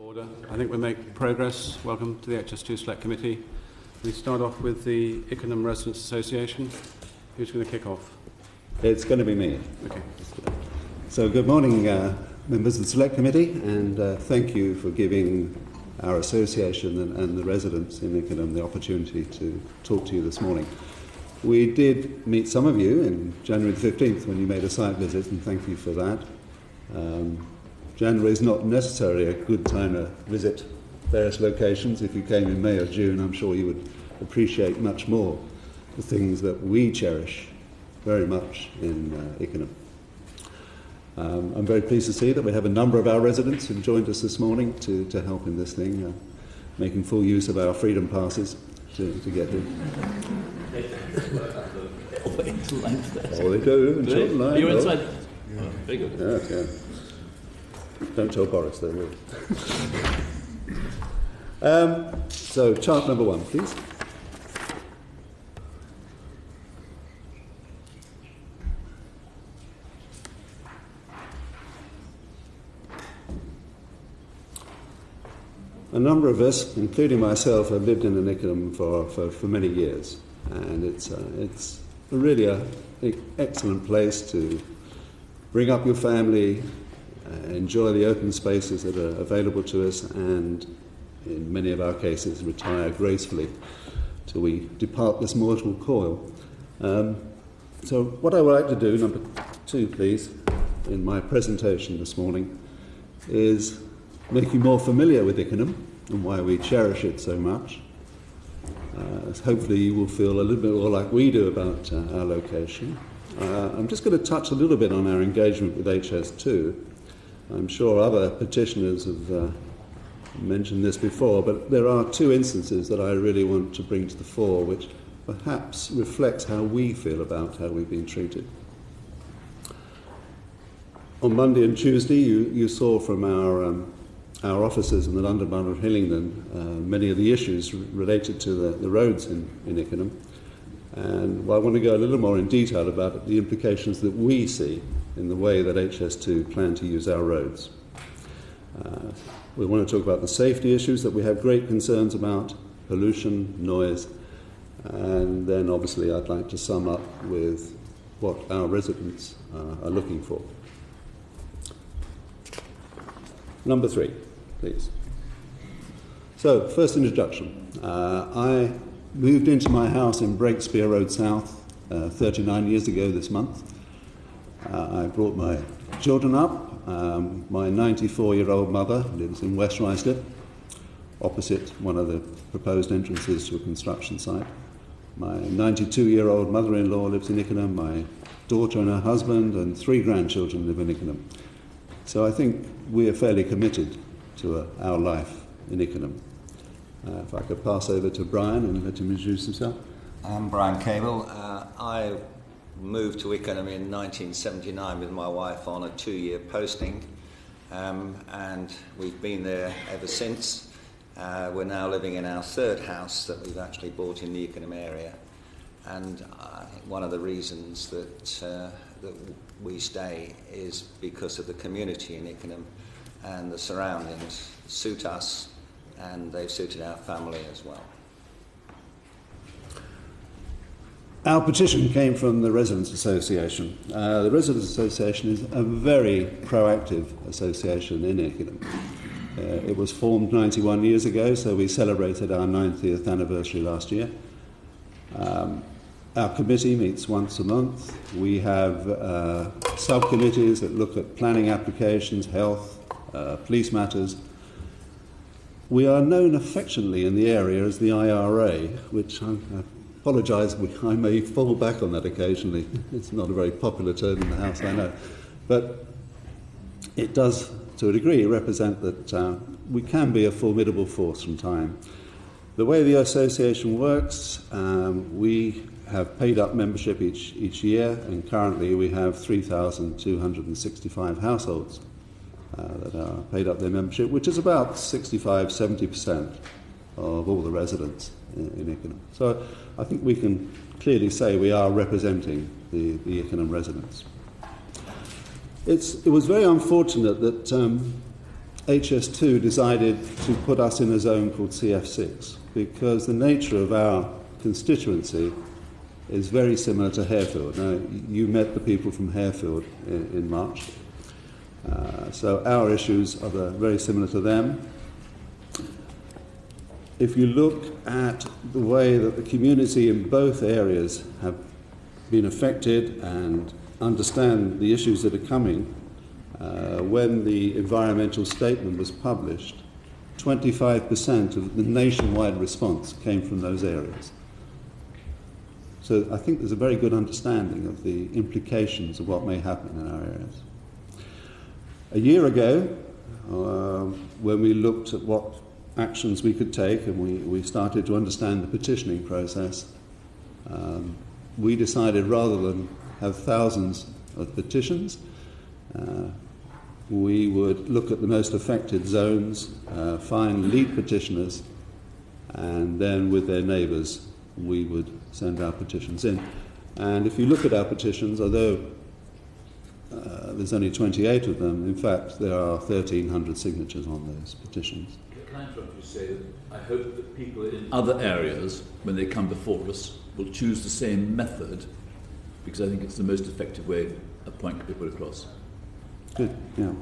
Order. I think we're making progress. Welcome to the HS2 Select Committee. We start off with the Ickenham Residents Association. Who's going to kick off? It's going to be me. Okay. So good morning, members of the Select Committee, and thank you for giving our association and the residents in Ickenham the opportunity to talk to you this morning. We did meet some of you in January the 15th when you made a site visit, and thank you for that. January is not necessarily a good time to visit various locations. If you came in May or June, I'm sure you would appreciate much more the things that we cherish very much in Ickenham. I'm very pleased to see that we have a number of our residents who've joined us this morning to help in this thing, making full use of our freedom passes to get in. Oh, they do. Until the line. You're inside. Yeah. Very good. Yeah. Don't tell Boris, though, will you? So, chart number 1, please. A number of us, including myself, have lived in Ickenham for many years, and it's really an excellent place to bring up your family, enjoy the open spaces that are available to us, and in many of our cases retire gracefully till we depart this mortal coil. So what I would like to do, number 2 please, in my presentation this morning, is make you more familiar with Ickenham and why we cherish it so much. Hopefully you will feel a little bit more like we do about our location. I'm just going to touch a little bit on our engagement with HS2. I'm sure other petitioners have mentioned this before, but there are 2 instances that I really want to bring to the fore, which perhaps reflects how we feel about how we've been treated. On Monday and Tuesday, you saw from our officers in the London Borough of Hillingdon many of the issues related to the roads in Ickenham. And I want to go a little more in detail about the implications that we see in the way that HS2 plan to use our roads. We want to talk about the safety issues that we have great concerns about, pollution, noise, and then obviously I'd like to sum up with what our residents are looking for. Number 3, please. So, first introduction. I moved into my house in Breakspear Road South 39 years ago this month. I brought my children up. My 94-year-old mother lives in West Ruislip, opposite one of the proposed entrances to a construction site. My 92-year-old mother-in-law lives in Ickenham. My daughter and her husband and 3 grandchildren live in Ickenham. So I think we are fairly committed to our life in Ickenham. If I could pass over to Brian and let him introduce himself. I'm Brian Cable. I moved to Ickenham in 1979 with my wife on a 2-year posting, and we've been there ever since. We're now living in our 3rd house that we've actually bought in the Ickenham area, and one of the reasons that we stay is because of the community in Ickenham, and the surroundings suit us, and they've suited our family as well. Our petition came from the Residents Association. The Residents Association is a very proactive association in Ickenham. It was formed 91 years ago, so we celebrated our 90th anniversary last year. Our committee meets once a month. We have subcommittees that look at planning applications, health, police matters. We are known affectionately in the area as the IRA, which I apologise, I may fall back on that occasionally. It's not a very popular term in the House, I know. But it does, to a degree, represent that we can be a formidable force from time. The way the association works, we have paid up membership each year, and currently we have 3,265 households that are paid up their membership, which is about 65-70% of all the residents in Ickenham. So I think we can clearly say we are representing the Ickenham residents. It was very unfortunate that HS2 decided to put us in a zone called CF6 because the nature of our constituency is very similar to Harefield. Now, you met the people from Harefield in March, so our issues are very similar to them. If you look at the way that the community in both areas have been affected and understand the issues that are coming, when the environmental statement was published, 25% of the nationwide response came from those areas. So I think there's a very good understanding of the implications of what may happen in our areas. A year ago, when we looked at what actions we could take and we started to understand the petitioning process, we decided rather than have thousands of petitions, we would look at the most affected zones, find lead petitioners, and then with their neighbours we would send our petitions in. And if you look at our petitions, although there's only 28 of them, in fact there are 1,300 signatures on those petitions. Can I interrupt you to say that I hope that people in other areas, when they come before us, will choose the same method, because I think it's the most effective way a point can be put across. Good, yeah.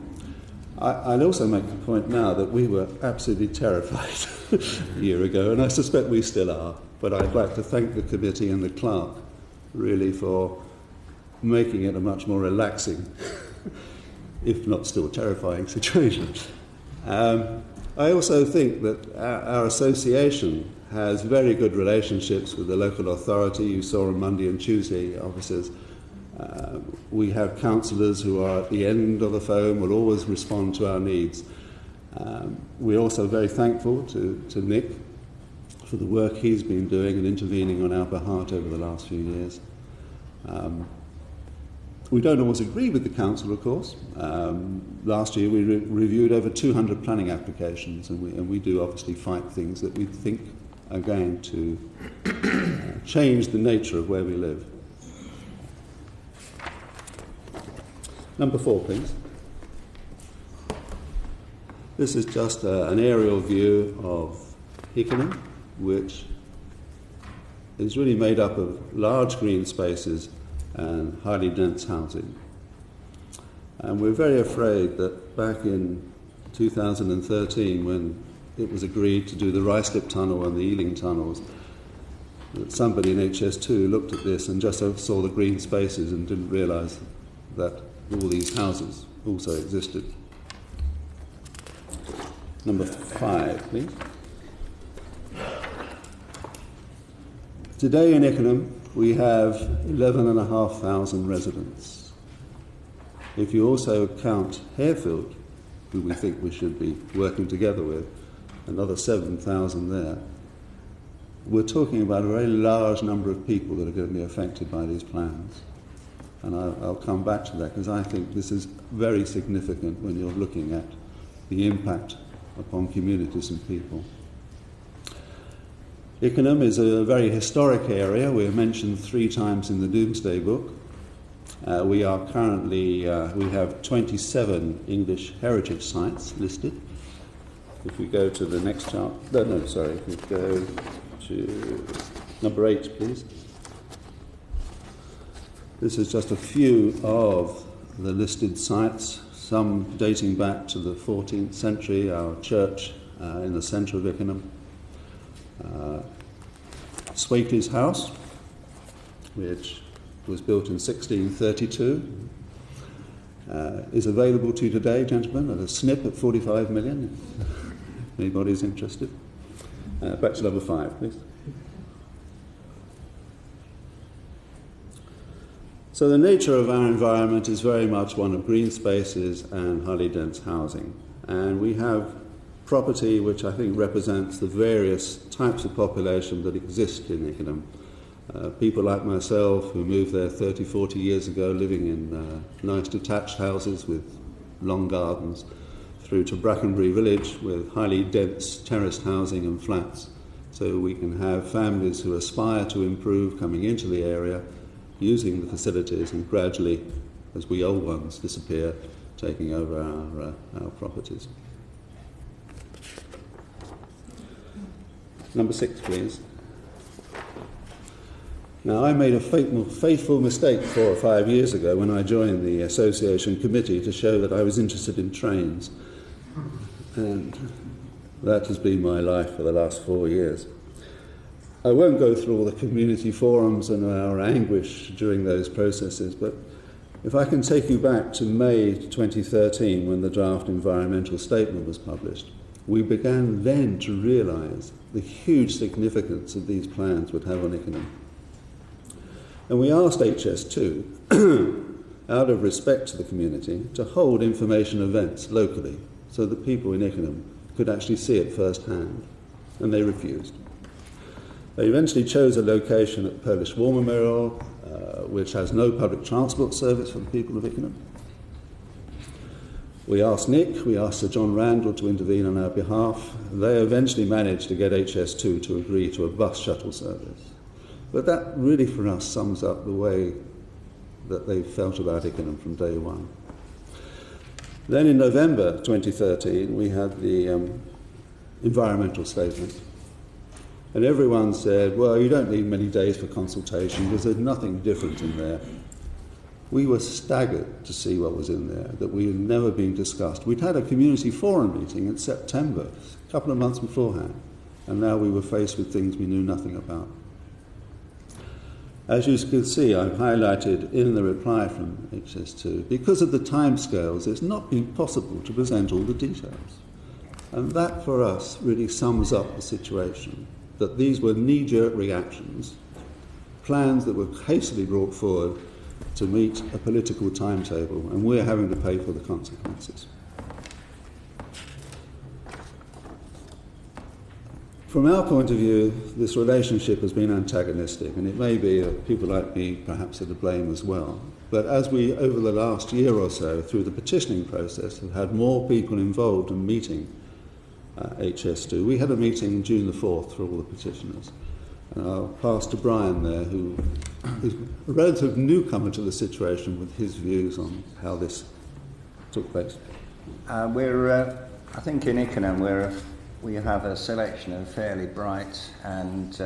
I'd also make the point now that we were absolutely terrified a year ago, and I suspect we still are, but I'd like to thank the committee and the clerk really for making it a much more relaxing, if not still terrifying, situation. I also think that our association has very good relationships with the local authority. You saw on Monday and Tuesday officers. We have councillors who are at the end of the phone, will always respond to our needs. We're also very thankful to Nick for the work he's been doing and intervening on our behalf over the last few years. We don't always agree with the council, of course. Last year we reviewed over 200 planning applications, and we do obviously fight things that we think are going to change the nature of where we live. Number 4, please. This is just an aerial view of Ickenham, which is really made up of large green spaces and highly dense housing. And we're very afraid that back in 2013, when it was agreed to do the Ruislip Tunnel and the Ealing Tunnels, that somebody in HS2 looked at this and just saw the green spaces and didn't realise that all these houses also existed. Number 5, please. Today in Ickenham, we have 11,500 residents. If you also count Harefield, who we think we should be working together with, another 7,000 there, we're talking about a very large number of people that are going to be affected by these plans. And I'll come back to that because I think this is very significant when you're looking at the impact upon communities and people. Ickenham is a very historic area. We're mentioned 3 times in the Doomsday Book. We are currently, we have 27 English heritage sites listed. If we go to the next chart, if we go to number 8, please. This is just a few of the listed sites, some dating back to the 14th century, our church in the centre of Ickenham. Swakely's house, which was built in 1632, is available to you today, gentlemen, at a snip at 45 million, if anybody's interested. Back to number 5, please. So the nature of our environment is very much one of green spaces and highly dense housing. And we have property which I think represents the various types of population that exist in Ickenham. People like myself who moved there 30, 40 years ago, living in nice detached houses with long gardens, through to Brackenbury Village with highly dense terraced housing and flats. So we can have families who aspire to improve coming into the area, using the facilities, and gradually, as we old ones disappear, taking over our properties. Number 6, please. Now, I made a fateful mistake 4 or 5 years ago when I joined the association committee to show that I was interested in trains. And that has been my life for the last 4 years. I won't go through all the community forums and our anguish during those processes, but if I can take you back to May 2013 when the draft environmental statement was published, we began then to realise the huge significance that these plans would have on Ickenham. And we asked HS2, out of respect to the community, to hold information events locally so that people in Ickenham could actually see it firsthand, and they refused. They eventually chose a location at Polish Warmer, which has no public transport service for the people of Ickenham. We asked Nick, we asked Sir John Randall to intervene on our behalf. They eventually managed to get HS2 to agree to a bus shuttle service. But that really for us sums up the way that they felt about Ickenham from day one. Then in November 2013 we had the environmental statement. And everyone said, well, you don't need many days for consultation because there's nothing different in there. We were staggered to see what was in there, that we had never been discussed. We'd had a community forum meeting in September, a couple of months beforehand, and now we were faced with things we knew nothing about. As you can see, I've highlighted in the reply from HS2, because of the timescales, it's not been possible to present all the details. And that, for us, really sums up the situation, that these were knee-jerk reactions, plans that were hastily brought forward to meet a political timetable, and we're having to pay for the consequences. From our point of view, this relationship has been antagonistic, and it may be that people like me perhaps are to blame as well. But as we, over the last year or so, through the petitioning process, have had more people involved in meeting HS2. We had a meeting June the 4th for all the petitioners. And I'll pass to Brian there, who is a relative newcomer to the situation with his views on how this took place. I think in Ickenham we have a selection of fairly bright and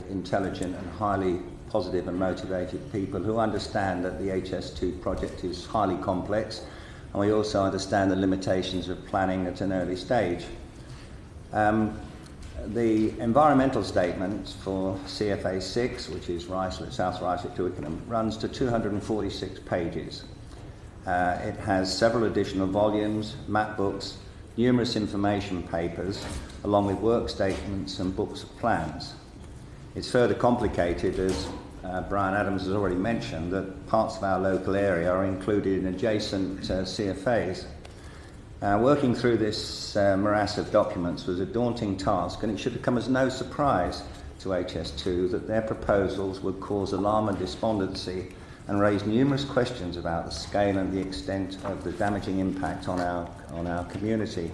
intelligent and highly positive and motivated people who understand that the HS2 project is highly complex, and we also understand the limitations of planning at an early stage. The environmental statement for CFA 6, which is South Ruislip to Ickenham, runs to 246 pages. It has several additional volumes, map books, numerous information papers, along with work statements and books of plans. It's further complicated, as Brian Adams has already mentioned, that parts of our local area are included in adjacent CFAs. Working through this morass of documents was a daunting task, and it should have come as no surprise to HS2 that their proposals would cause alarm and despondency and raise numerous questions about the scale and the extent of the damaging impact on our community.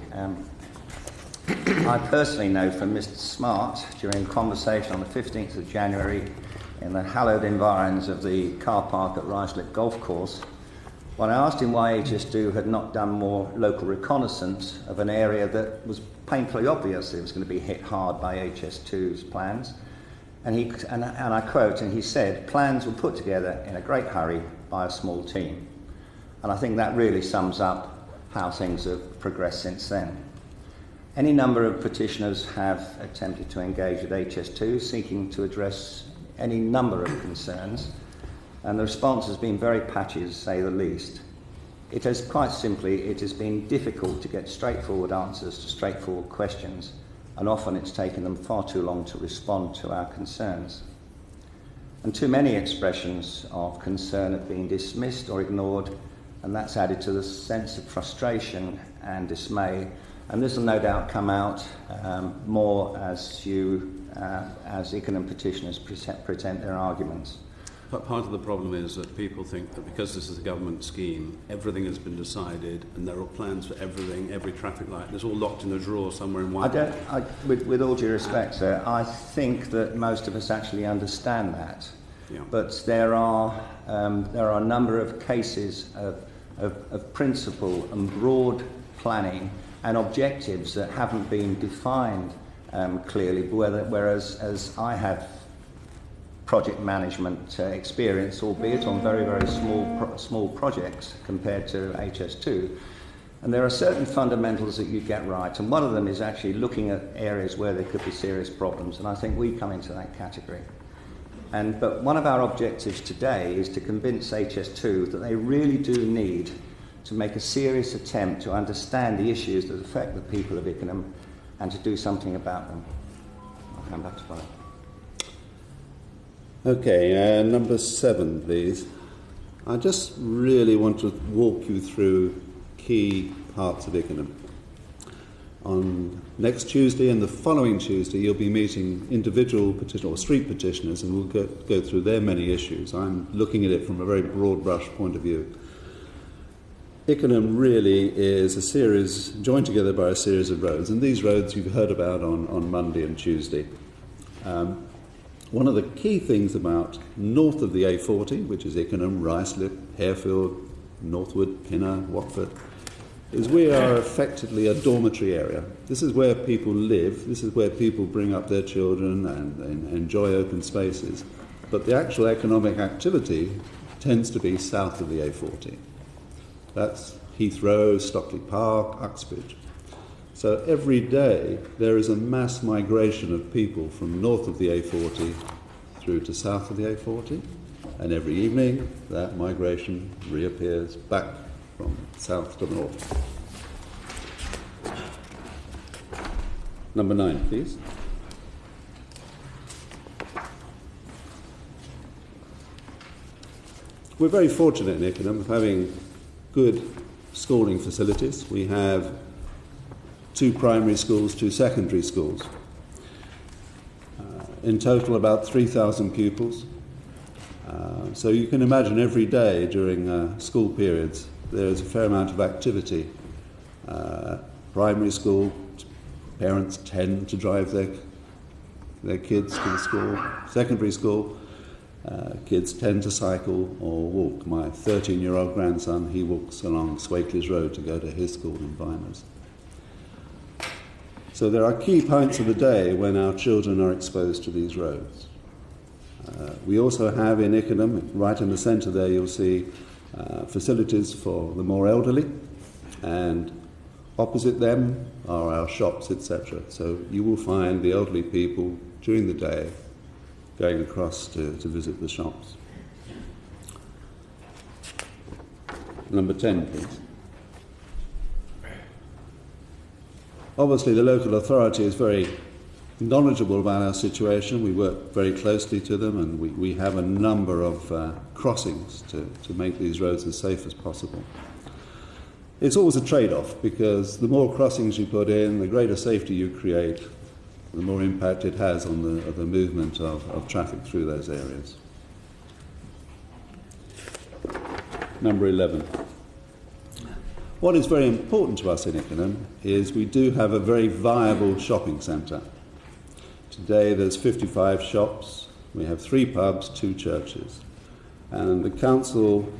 I personally know from Mr. Smart, during a conversation on the 15th of January in the hallowed environs of the car park at Ruislip Golf Course, when I asked him why HS2 had not done more local reconnaissance of an area that was painfully obvious it was going to be hit hard by HS2's plans. And I quote, and he said, plans were put together in a great hurry by a small team. And I think that really sums up how things have progressed since then. Any number of petitioners have attempted to engage with HS2, seeking to address any number of concerns, and the response has been very patchy, to say the least. It has been difficult to get straightforward answers to straightforward questions, and often it's taken them far too long to respond to our concerns. And too many expressions of concern have been dismissed or ignored, and that's added to the sense of frustration and dismay. And this will no doubt come out more as Ickenham petitioners present their arguments. But part of the problem is that people think that because this is a government scheme, everything has been decided and there are plans for everything, every traffic light. It's all locked in a drawer somewhere in one. With all due respect, sir, I think that most of us actually understand that. Yeah. But there are a number of cases of principle and broad planning and objectives that haven't been defined clearly, whereas as I have project management experience, albeit on very, very small projects compared to HS2. And there are certain fundamentals that you get right, and one of them is actually looking at areas where there could be serious problems, and I think we come into that category. But one of our objectives today is to convince HS2 that they really do need to make a serious attempt to understand the issues that affect the people of Ickenham and to do something about them. I'll come back to that. Okay, number 7, please. I just really want to walk you through key parts of Ickenham. On next Tuesday and the following Tuesday, you'll be meeting individual petitioners or street petitioners, and we'll go through their many issues. I'm looking at it from a very broad brush point of view. Ickenham really is a series, joined together by a series of roads, and these roads you've heard about on Monday and Tuesday. One of the key things about north of the A40, which is Ickenham, Ruislip, Harefield, Northwood, Pinner, Watford, is we are effectively a dormitory area. This is where people live, this is where people bring up their children and enjoy open spaces. But the actual economic activity tends to be south of the A40. That's Heathrow, Stockley Park, Uxbridge. So every day there is a mass migration of people from north of the A40 through to south of the A40, and every evening that migration reappears back from south to north. Number 9, please. We're very fortunate in Ickenham of having good schooling facilities. We have 2 primary schools, 2 secondary schools. In total, about 3,000 pupils. So you can imagine every day during school periods there is a fair amount of activity. Primary school, parents tend to drive their kids to the school. Secondary school, kids tend to cycle or walk. My 13-year-old grandson, he walks along Swakeleys Road to go to his school in Viners. So there are key points of the day when our children are exposed to these roads. We also have in Ickenham, right in the centre there, you'll see facilities for the more elderly, and opposite them are our shops, etc. So you will find the elderly people during the day going across to visit the shops. Number 10, please. Obviously, the local authority is very knowledgeable about our situation. We work very closely to them, and we have a number of crossings to make these roads as safe as possible. It's always a trade-off, because the more crossings you put in, the greater safety you create, the more impact it has on the movement of traffic through those areas. Number 11. What is very important to us in Ickenham is we do have a very viable shopping centre. Today there's 55 shops, we have 3 pubs, 2 churches. And the council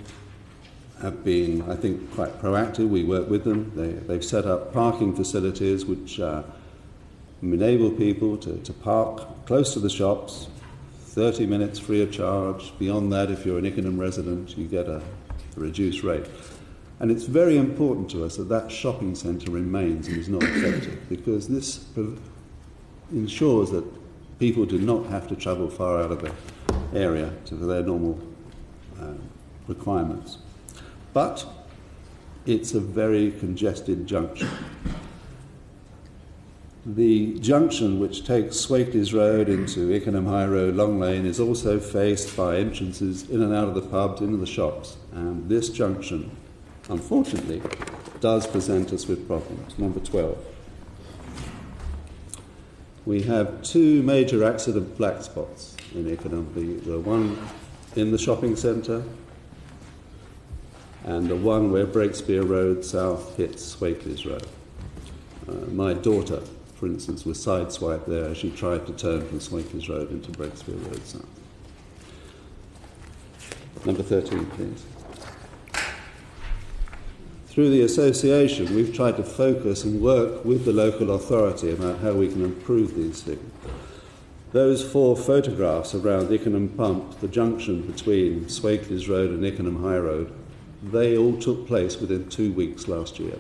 have been, I think, quite proactive. We work with them. They've set up parking facilities which enable people to park close to the shops, 30 minutes free of charge. Beyond that, if you're an Ickenham resident, you get a reduced rate. And it's very important to us that that shopping centre remains and is not affected, because this ensures that people do not have to travel far out of the area for their normal requirements. But it's a very congested junction. The junction which takes Swakeleys Road into Ickenham High Road, Long Lane, is also faced by entrances in and out of the pubs, into the shops. And this junction, unfortunately, does present us with problems. Number 12. We have 2 major accident black spots in Ickenham. The one in the shopping centre and the one where Breakspear Road South hits Swakeleys Road. My daughter, for instance, was sideswiped there as she tried to turn from Swakeleys Road into Breakspear Road South. Number 13, please. through the association, we've tried to focus and work with the local authority about how we can improve these things. Those 4 photographs around Ickenham Pump, the junction between Swakeleys Road and Ickenham High Road, they all took place within 2 weeks last year.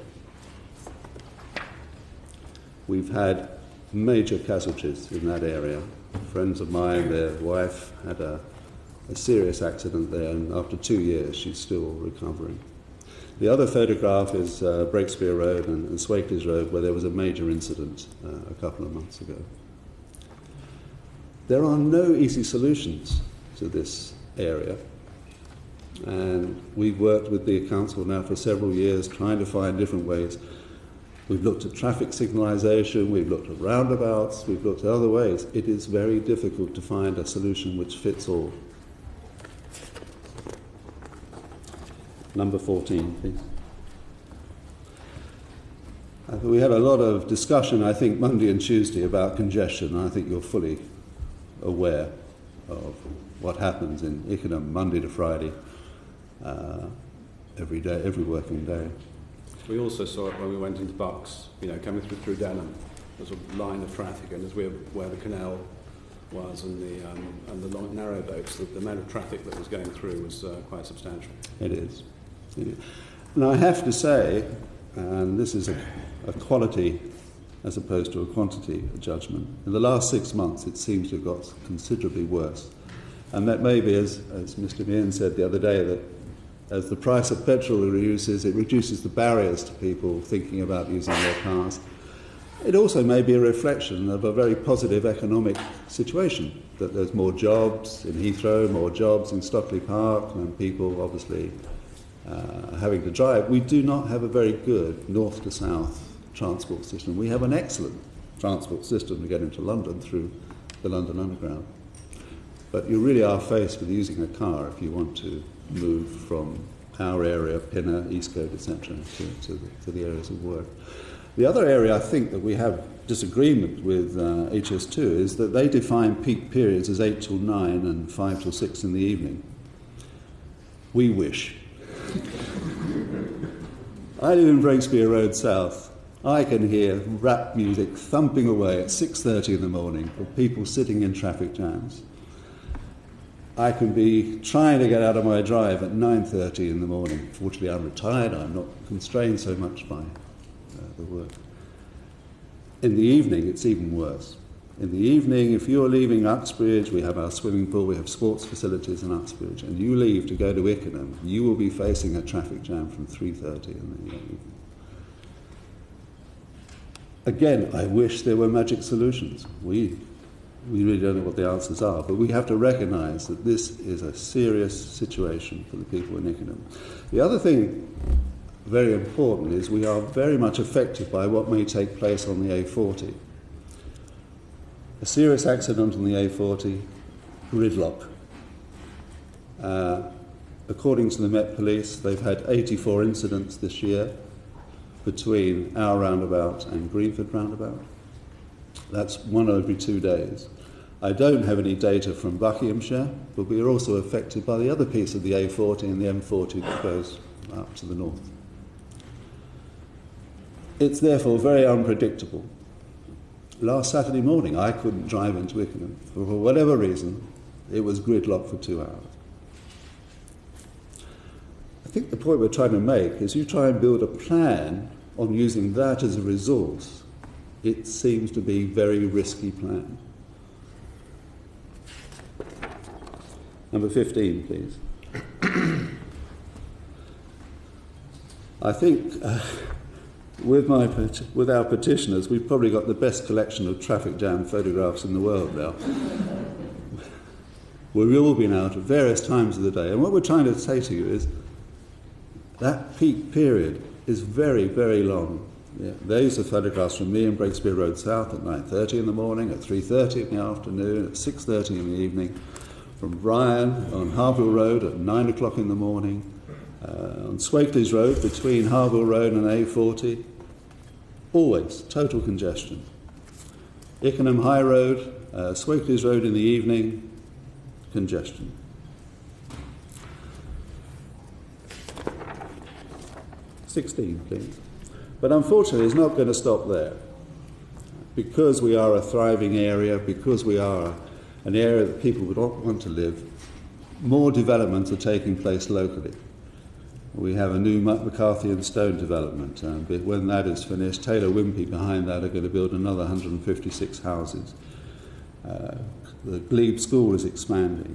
We've had major casualties in that area. Friends of mine, their wife had a serious accident there, and after 2 years she's still recovering. The other photograph is Breakspear Road and Swakeleys Road, where there was a major incident a couple of months ago. There are no easy solutions to this area, and we've worked with the council now for several years trying to find different ways. We've looked at traffic signalisation, we've looked at roundabouts, we've looked at other ways. It is very difficult to find a solution which fits all. Number 14, please. We had a lot of discussion, I think, Monday and Tuesday about congestion, and I think you're fully aware of what happens in Ickenham Monday to Friday, every day, every working day. We also saw it when we went into Bucks, coming through Denham. There's a line of traffic, and as we were where the canal was and the long, narrow boats, the amount of traffic that was going through was quite substantial. It is. And I have to say, and this is a quality as opposed to a quantity judgment, in the last 6 months it seems to have got considerably worse. And that may be, as Mr. Meehan said the other day, that as the price of petrol reduces, it reduces the barriers to people thinking about using their cars. It also may be a reflection of a very positive economic situation, that there's more jobs in Heathrow, more jobs in Stockley Park, and people obviously having to drive. We do not have a very good north to south transport system. We have an excellent transport system to get into London through the London Underground. But you really are faced with using a car if you want to move from our area, Pinner, Eastcote, etc., to the areas of work. The other area I think that we have disagreement with HS2 is that they define peak periods as 8 till 9 and 5 till 6 in the evening. We wish. I live in Breakspear Road South. I can hear rap music thumping away at 6:30 in the morning of people sitting in traffic jams. I can be trying to get out of my drive at 9:30 in the morning. Fortunately, I'm retired. I'm not constrained so much by the work. In the evening, it's even worse. In the evening, if you're leaving Uxbridge, we have our swimming pool, we have sports facilities in Uxbridge, and you leave to go to Ickenham, you will be facing a traffic jam from 3:30 in the evening. Again, I wish there were magic solutions. We really don't know what the answers are, but we have to recognise that this is a serious situation for the people in Ickenham. The other thing, very important, is we are very much affected by what may take place on the A40. A serious accident on the A40, gridlock. According to the Met Police, they've had 84 incidents this year between our roundabout and Greenford roundabout. That's 1 every 2 days. I don't have any data from Buckinghamshire, but we are also affected by the other piece of the A40 and the M40 that goes up to the north. It's therefore very unpredictable. Last Saturday morning, I couldn't drive into Ickenham. For whatever reason, it was gridlocked for 2 hours. I think the point we're trying to make is you try and build a plan on using that as a resource. It seems to be a very risky plan. Number 15, please. I think with our petitioners, we've probably got the best collection of traffic jam photographs in the world now. We've all been out at various times of the day, and what we're trying to say to you is that peak period is very, very long. Yeah, these are photographs from me in Breakspear Road South at 9:30 in the morning, at 3:30 in the afternoon, at 6:30 in the evening, from Ryan on Harville Road at 9 o'clock in the morning, on Swakeleys Road between Harville Road and A40, always total congestion. Ickenham High Road, Swakeleys Road in the evening, congestion. 16, please. But unfortunately, it's not going to stop there. Because we are a thriving area, because we are an area that people would want to live, more developments are taking place locally. We have a new McCarthy and Stone development, and when that is finished, Taylor Wimpey behind that are going to build another 156 houses. The Glebe School is expanding.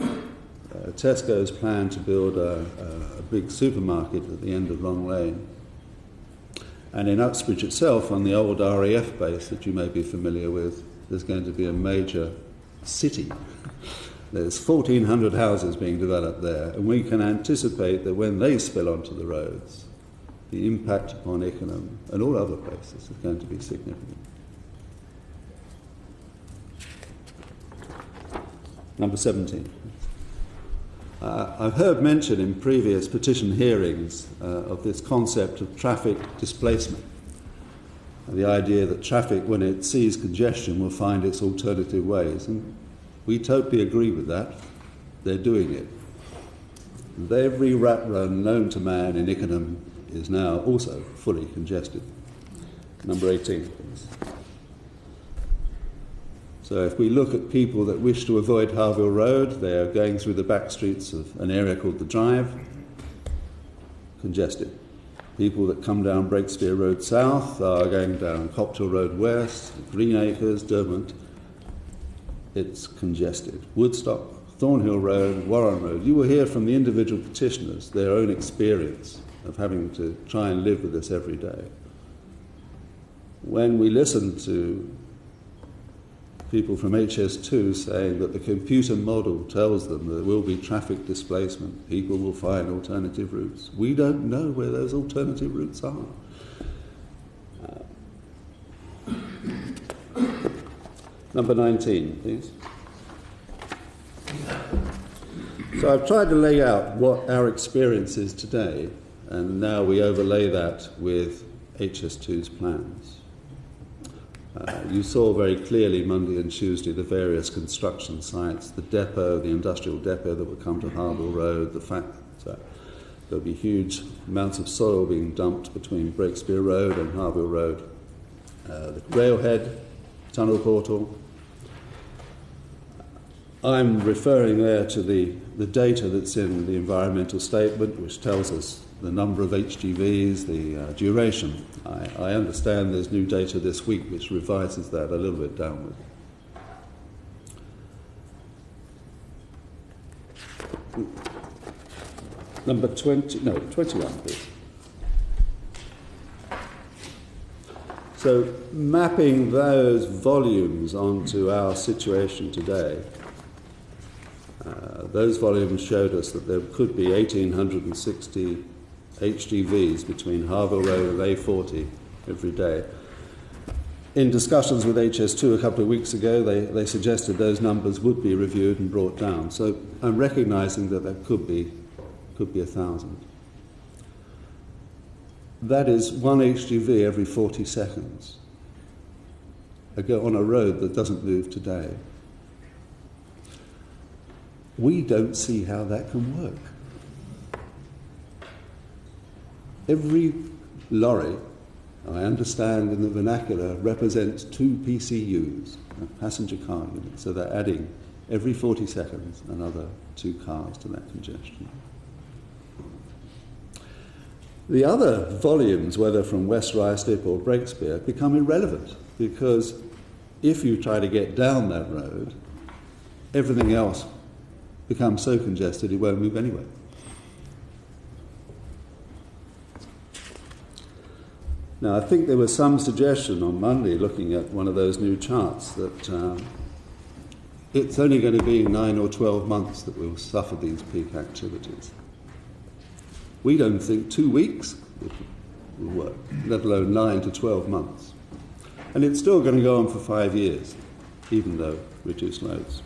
Tesco's plan to build a big supermarket at the end of Long Lane. And in Uxbridge itself, on the old RAF base that you may be familiar with, there's going to be a major city. There's 1,400 houses being developed there, and we can anticipate that when they spill onto the roads, the impact upon Ickenham and all other places is going to be significant. Number 17. I've heard mention in previous petition hearings of this concept of traffic displacement, and the idea that traffic, when it sees congestion, will find its alternative ways. And we totally agree with that. They're doing it. And every rat run known to man in Ickenham is now also fully congested. Number 18, please. So if we look at people that wish to avoid Harville Road, they are going through the back streets of an area called the Drive, congested. People that come down Breakspear Road South are going down Copthall Road West, Greenacres, Derwent. It's congested. Woodstock, Thornhill Road, Warren Road. You will hear from the individual petitioners their own experience of having to try and live with this every day. When we listen to people from HS2 saying that the computer model tells them there will be traffic displacement, people will find alternative routes. We don't know where those alternative routes are. Number 19, please. So I've tried to lay out what our experience is today, and now we overlay that with HS2's plans. You saw very clearly Monday and Tuesday the various construction sites, the depot, the industrial depot that will come to Harville Road, the fact that there'll be huge amounts of soil being dumped between Breakspear Road and Harville Road, the railhead, tunnel portal. I'm referring there to the data that's in the environmental statement, which tells us the number of HGVs, the duration. I understand there's new data this week which revises that a little bit downward. Number 21, please. So mapping those volumes onto our situation today, those volumes showed us that there could be 1,860 HGVs between Harville Road and A40 every day. In discussions with HS2 a couple of weeks ago, they suggested those numbers would be reviewed and brought down. So I'm recognising that there could be 1,000. That is one HGV every 40 seconds. On a road that doesn't move today. We don't see how that can work. Every lorry, I understand in the vernacular, represents 2 PCUs, passenger car units, so they're adding every 40 seconds another 2 cars to that congestion. The other volumes, whether from West Ruislip or Breakspear, become irrelevant because if you try to get down that road, everything else becomes so congested it won't move anyway. Now, I think there was some suggestion on Monday, looking at one of those new charts, that it's only going to be 9 or 12 months that we'll suffer these peak activities. We don't think 2 weeks will work, let alone 9 to 12 months. And it's still going to go on for 5 years, even though reduced loads.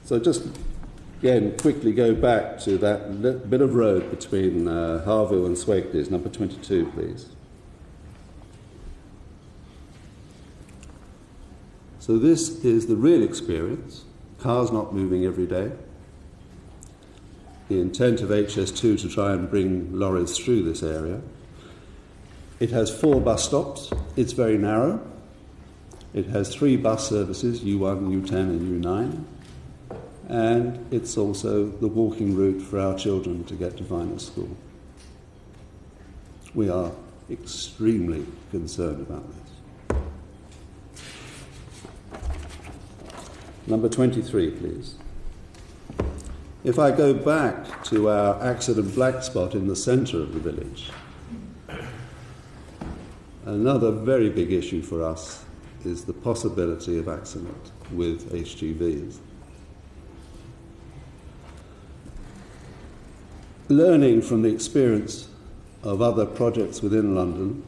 So just, again, quickly go back to that bit of road between Harville and Swakeleys, number 22, please. So this is the real experience. Cars not moving every day. the intent of HS2 to try and bring lorries through this area. It has 4 bus stops. It's very narrow. It has 3 bus services, U1, U10 and U9. And it's also the walking route for our children to get to Viner School. We are extremely concerned about this. Number 23, please. If I go back to our accident black spot in the centre of the village, another very big issue for us is the possibility of accident with HGVs. Learning from the experience of other projects within London,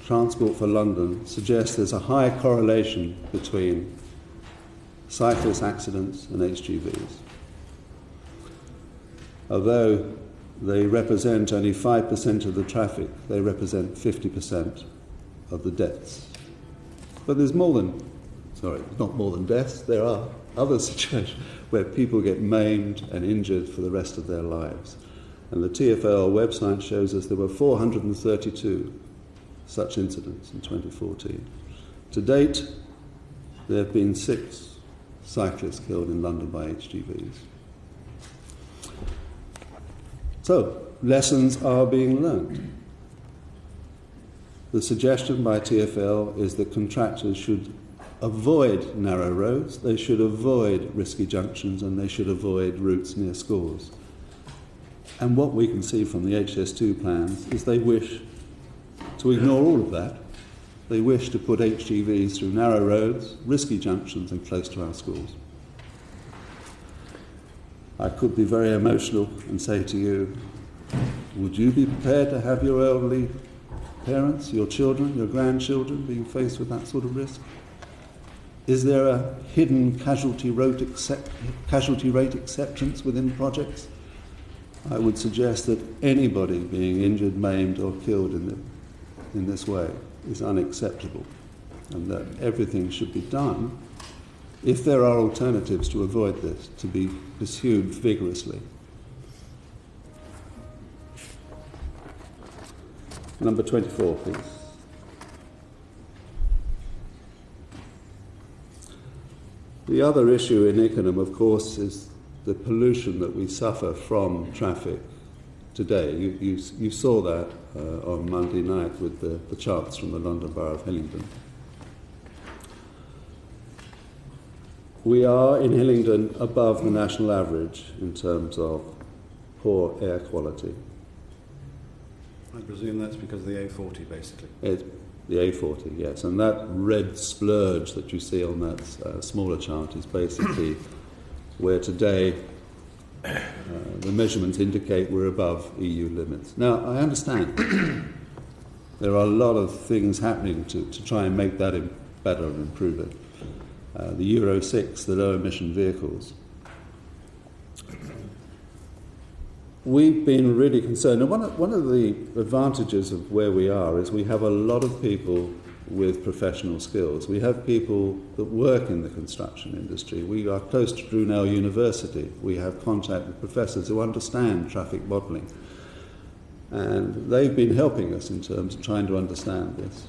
Transport for London suggests there's a high correlation between cyclist accidents and HGVs. Although they represent only 5% of the traffic, they represent 50% of the deaths. But there's not more than deaths, there are other situations where people get maimed and injured for the rest of their lives. And the TfL website shows us there were 432 such incidents in 2014. To date, there have been 6 cyclists killed in London by HGVs. So, lessons are being learned. The suggestion by TfL is that contractors should avoid narrow roads, they should avoid risky junctions, and they should avoid routes near schools. And what we can see from the HS2 plans is they wish to ignore all of that. They wish to put HGVs through narrow roads, risky junctions, and close to our schools. I could be very emotional and say to you, would you be prepared to have your elderly parents, your children, your grandchildren being faced with that sort of risk? Is there a hidden casualty rate acceptance within projects? I would suggest that anybody being injured, maimed or killed in this way is unacceptable, and that everything should be done, if there are alternatives to avoid this, to be pursued vigorously. Number 24, please. The other issue in Ickenham, of course, is the pollution that we suffer from traffic today. You saw that on Monday night with the charts from the London Borough of Hillingdon. We are in Hillingdon above the national average in terms of poor air quality. I presume that's because of the A40, basically. It's the A40, yes, and that red splurge that you see on that smaller chart is basically where today the measurements indicate we're above EU limits. Now, I understand there are a lot of things happening to try and make that better and improve it. The Euro 6, the low-emission vehicles. We've been really concerned, and one of the advantages of where we are is we have a lot of people with professional skills. We have people that work in the construction industry. We are close to Brunel University. We have contact with professors who understand traffic modelling. And they've been helping us in terms of trying to understand this.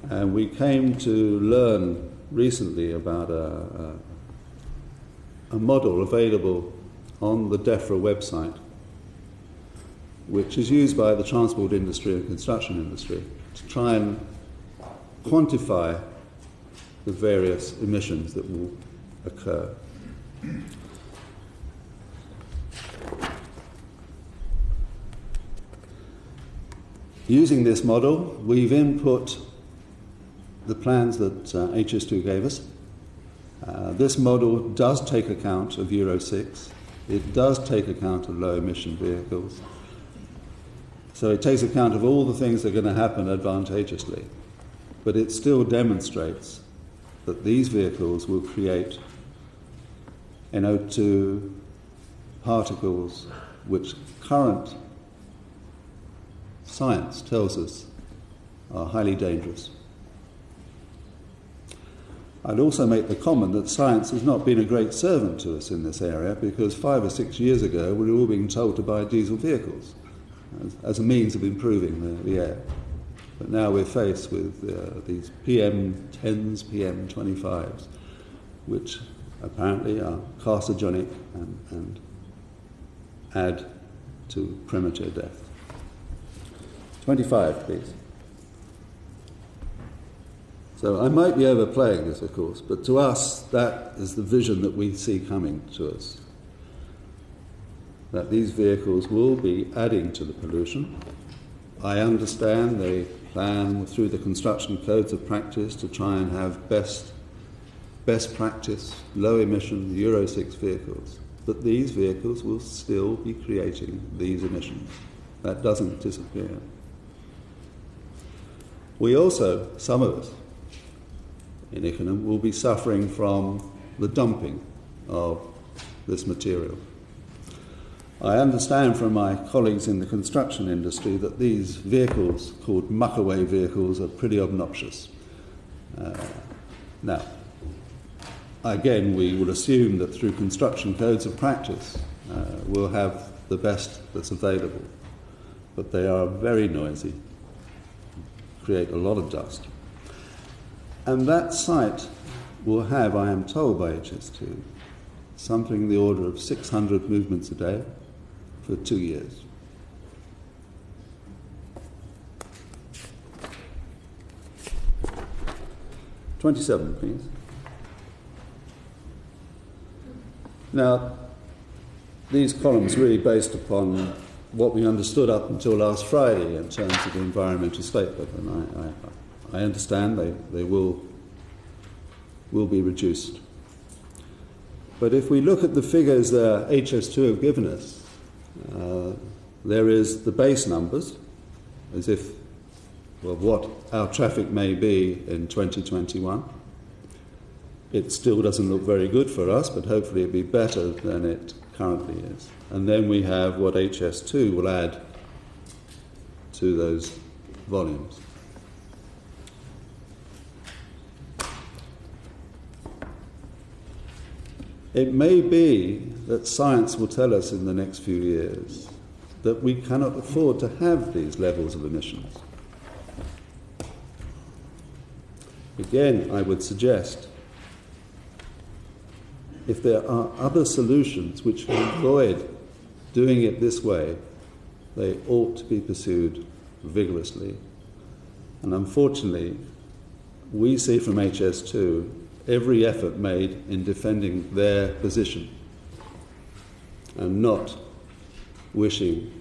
And we came to learn recently about a model available on the DEFRA website, which is used by the transport industry and construction industry to try and quantify the various emissions that will occur. Using this model, we've input the plans that HS2 gave us. This model does take account of Euro 6. It does take account of low-emission vehicles. So it takes account of all the things that are going to happen advantageously. But it still demonstrates that these vehicles will create NO2 particles which current science tells us are highly dangerous. I'd also make the comment that science has not been a great servant to us in this area, because 5 or 6 years ago we were all being told to buy diesel vehicles as a means of improving the air. But now we're faced with these PM10s, PM25s, which apparently are carcinogenic and add to premature death. 25, please. So I might be overplaying this, of course, but to us that is the vision that we see coming to us. That these vehicles will be adding to the pollution. I understand they plan through the construction codes of practice to try and have best practice, low emission Euro 6 vehicles. But these vehicles will still be creating these emissions. That doesn't disappear. We also, some of us in Ickenham, will be suffering from the dumping of this material. I understand from my colleagues in the construction industry that these vehicles, called muckaway vehicles, are pretty obnoxious. Now, again, we would assume that through construction codes of practice, we'll have the best that's available. But they are very noisy, create a lot of dust. And that site will have, I am told by HS2, something in the order of 600 movements a day for 2 years. '27, please. Now, these columns really based upon what we understood up until last Friday in terms of the environmental statement, and I understand they will be reduced. But if we look at the figures that HS2 have given us, there is the base numbers, as if, well, what our traffic may be in 2021. It still doesn't look very good for us, but hopefully it'll be better than it currently is. And then we have what HS2 will add to those volumes. It may be that science will tell us in the next few years that we cannot afford to have these levels of emissions. Again, I would suggest, if there are other solutions which avoid doing it this way, they ought to be pursued vigorously. And unfortunately, we see from HS2 every effort made in defending their position and not wishing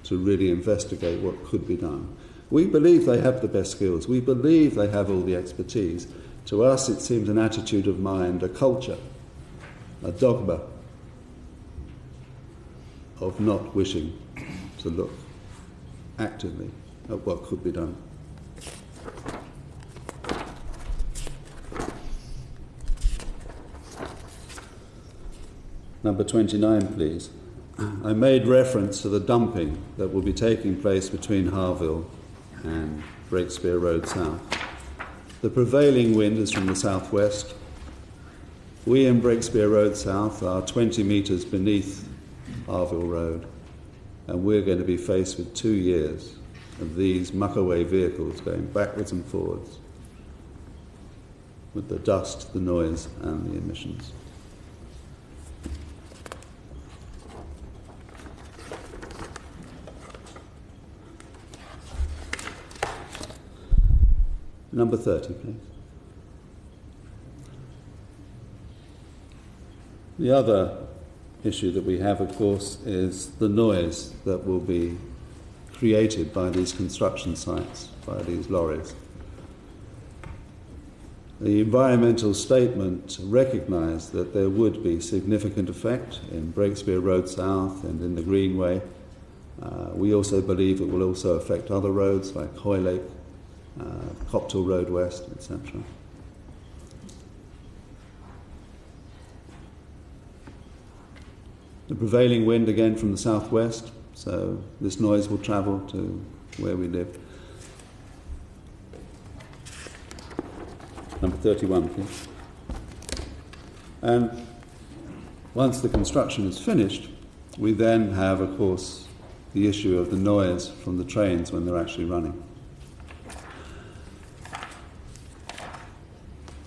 to really investigate what could be done. We believe they have the best skills. We believe they have all the expertise. To us, it seems an attitude of mind, a culture, a dogma of not wishing to look actively at what could be done. Number 29, please. I made reference to the dumping that will be taking place between Harville and Breakspear Road South. The prevailing wind is from the southwest. We in Breakspear Road South are 20 metres beneath Harville Road, and we're going to be faced with 2 years of these muckaway vehicles going backwards and forwards with the dust, the noise and the emissions. Number 30, please. The other issue that we have, of course, is the noise that will be created by these construction sites, by these lorries. The environmental statement recognised that there would be significant effect in Breakspear Road South and in the Greenway. We also believe it will also affect other roads like Hoylake, Copthall Road West, etc. The prevailing wind again from the southwest, so this noise will travel to where we live. Number 31, please. And once the construction is finished, we then have, of course, the issue of the noise from the trains when they're actually running.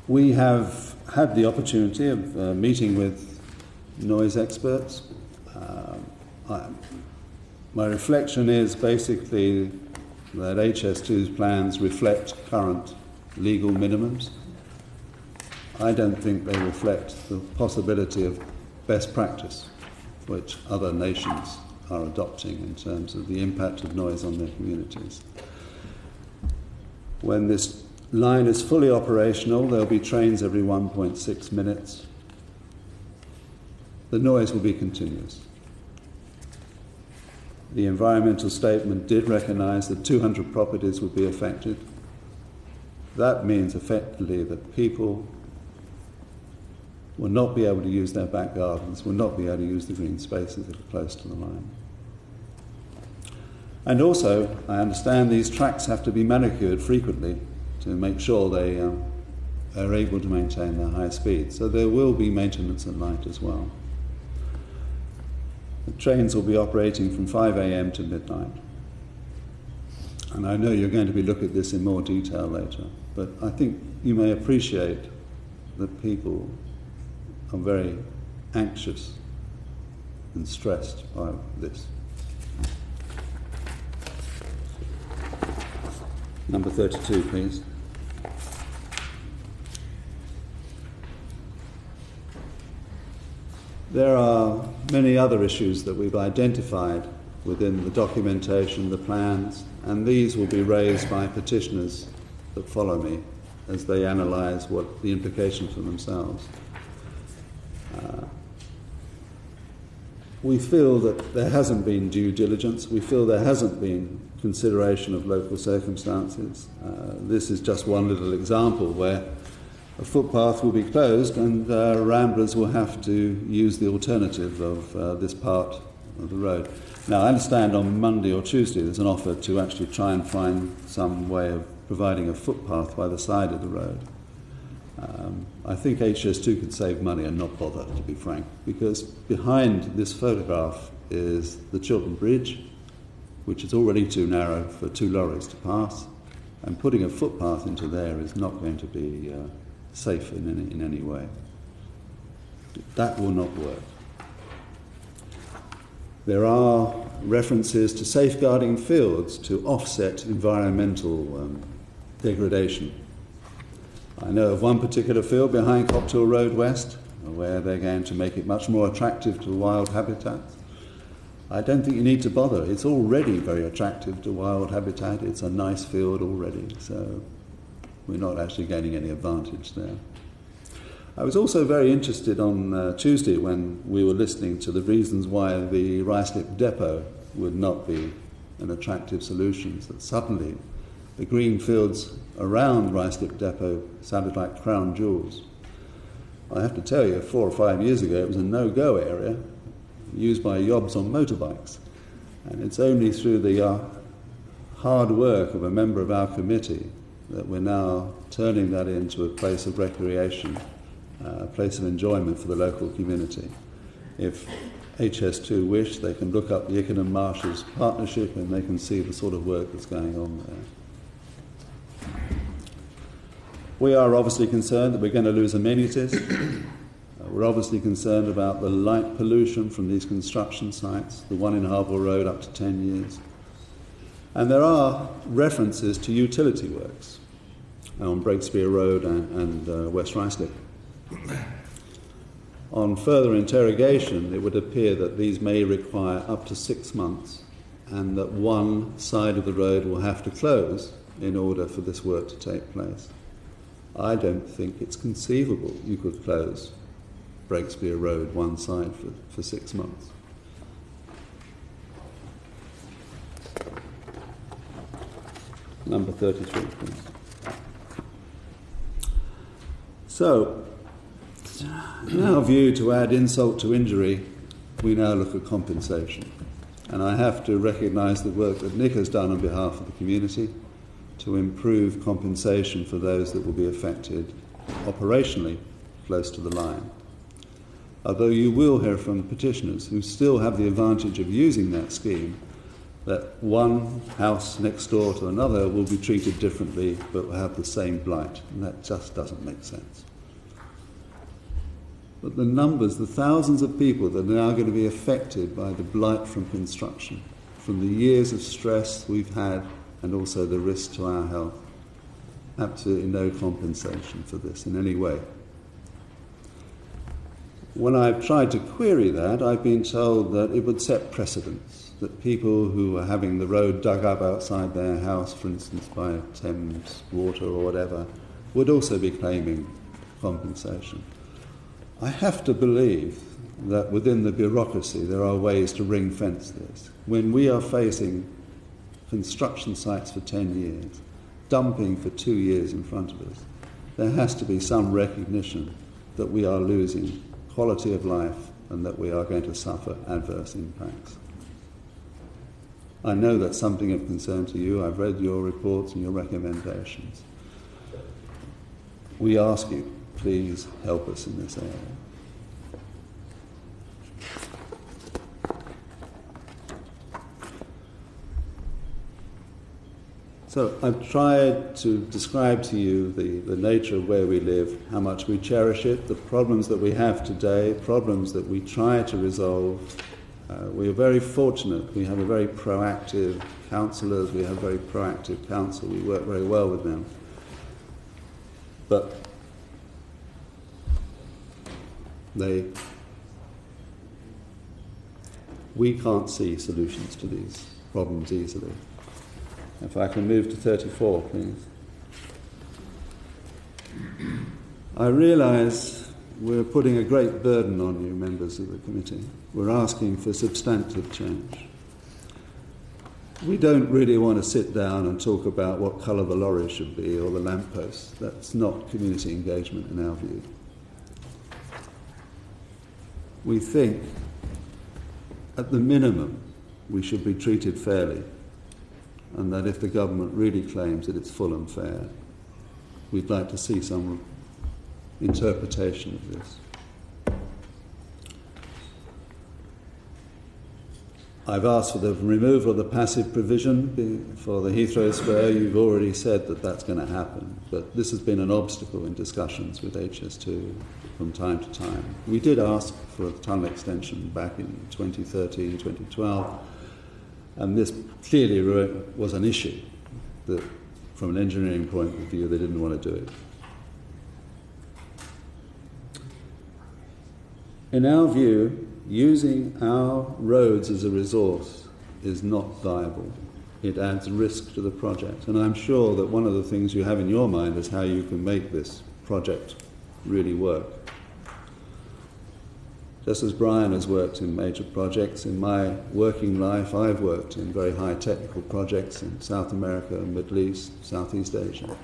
We have had the opportunity of meeting with noise experts. My reflection is basically that HS2's plans reflect current legal minimums. I don't think they reflect the possibility of best practice, which other nations are adopting in terms of the impact of noise on their communities. When this line is fully operational, there'll be trains every 1.6 minutes. The noise will be continuous. The environmental statement did recognise that 200 properties would be affected. That means effectively that people will not be able to use their back gardens, will not be able to use the green spaces that are close to the line. And also, I understand these tracks have to be manicured frequently to make sure they are able to maintain their high speed. So there will be maintenance at night as well. The trains will be operating from 5 a.m. to midnight. And I know you're going to be looking at this in more detail later, but I think you may appreciate that people are very anxious and stressed by this. Number 32, please. There are many other issues that we've identified within the documentation, the plans, and these will be raised by petitioners that follow me as they analyse what the implications for themselves. We feel that there hasn't been due diligence. We feel there hasn't been consideration of local circumstances. This is just one little example where a footpath will be closed and ramblers will have to use the alternative of this part of the road. Now, I understand on Monday or Tuesday there's an offer to actually try and find some way of providing a footpath by the side of the road. I think HS2 could save money and not bother, to be frank, because behind this photograph is the Chiltern Bridge, which is already too narrow for 2 lorries to pass, and putting a footpath into there is not going to be safe in any way. That will not work. There are references to safeguarding fields to offset environmental degradation. I know of one particular field behind Copthall Road West where they're going to make it much more attractive to wild habitats. I don't think you need to bother. It's already very attractive to wild habitat. It's a nice field already, so we're not actually gaining any advantage there. I was also very interested on Tuesday when we were listening to the reasons why the Ruislip depot would not be an attractive solution, that suddenly the green fields around Ruislip depot sounded like crown jewels. I have to tell you, 4 or 5 years ago it was a no-go area used by yobs on motorbikes, and it's only through the hard work of a member of our committee that we're now turning that into a place of recreation, a place of enjoyment for the local community. If HS2 wish, they can look up the Ickenham Marshes Partnership and they can see the sort of work that's going on there. We are obviously concerned that we're going to lose amenities. We're obviously concerned about the light pollution from these construction sites, the one in Harbour Road up to 10 years. And there are references to utility works on Breakspear Road and West Ruislip. On further interrogation, it would appear that these may require up to 6 months and that one side of the road will have to close in order for this work to take place. I don't think it's conceivable you could close Breakspear Road one side for 6 months. Number 33, please. So, in our view, to add insult to injury, we now look at compensation. And I have to recognise the work that Nick has done on behalf of the community to improve compensation for those that will be affected operationally close to the line. although you will hear from petitioners who still have the advantage of using that scheme, that one house next door to another will be treated differently but will have the same blight, and that just doesn't make sense. But the numbers, the thousands of people that are now going to be affected by the blight from construction, from the years of stress we've had and also the risk to our health, absolutely no compensation for this in any way. When I've tried to query that, I've been told that it would set precedents, that people who are having the road dug up outside their house, for instance by Thames Water or whatever, would also be claiming compensation. I have to believe that within the bureaucracy there are ways to ring-fence this. When we are facing construction sites for 10 years, dumping for 2 years in front of us, there has to be some recognition that we are losing quality of life and that we are going to suffer adverse impacts. I know that's something of concern to you. I've read your reports and your recommendations. We ask you, please help us in this area. So I've tried to describe to you the nature of where we live, how much we cherish it, the problems that we have today, problems that we try to resolve. We are very fortunate. We have a very proactive councillors, we have very proactive council, we work very well with them. But we can't see solutions to these problems easily. If I can move to 34, please. I realise we're putting a great burden on you, members of the committee. We're asking for substantive change. We don't really want to sit down and talk about what colour the lorry should be or the lampposts. That's not community engagement in our view. We think, at the minimum, we should be treated fairly, and that if the government really claims that it's full and fair, we'd like to see some interpretation of this. I've asked for the removal of the passive provision for the Heathrow Spur. You've already said that that's going to happen, but this has been an obstacle in discussions with HS2 from time to time. We did ask for a tunnel extension back in 2013, 2012, and this clearly was an issue that, from an engineering point of view, they didn't want to do it. In our view, using our roads as a resource is not viable. It adds risk to the project. And I'm sure that one of the things you have in your mind is how you can make this project really work. Just as Brian has worked in major projects, in my working life I've worked in very high technical projects in South America, Middle East, Southeast Asia.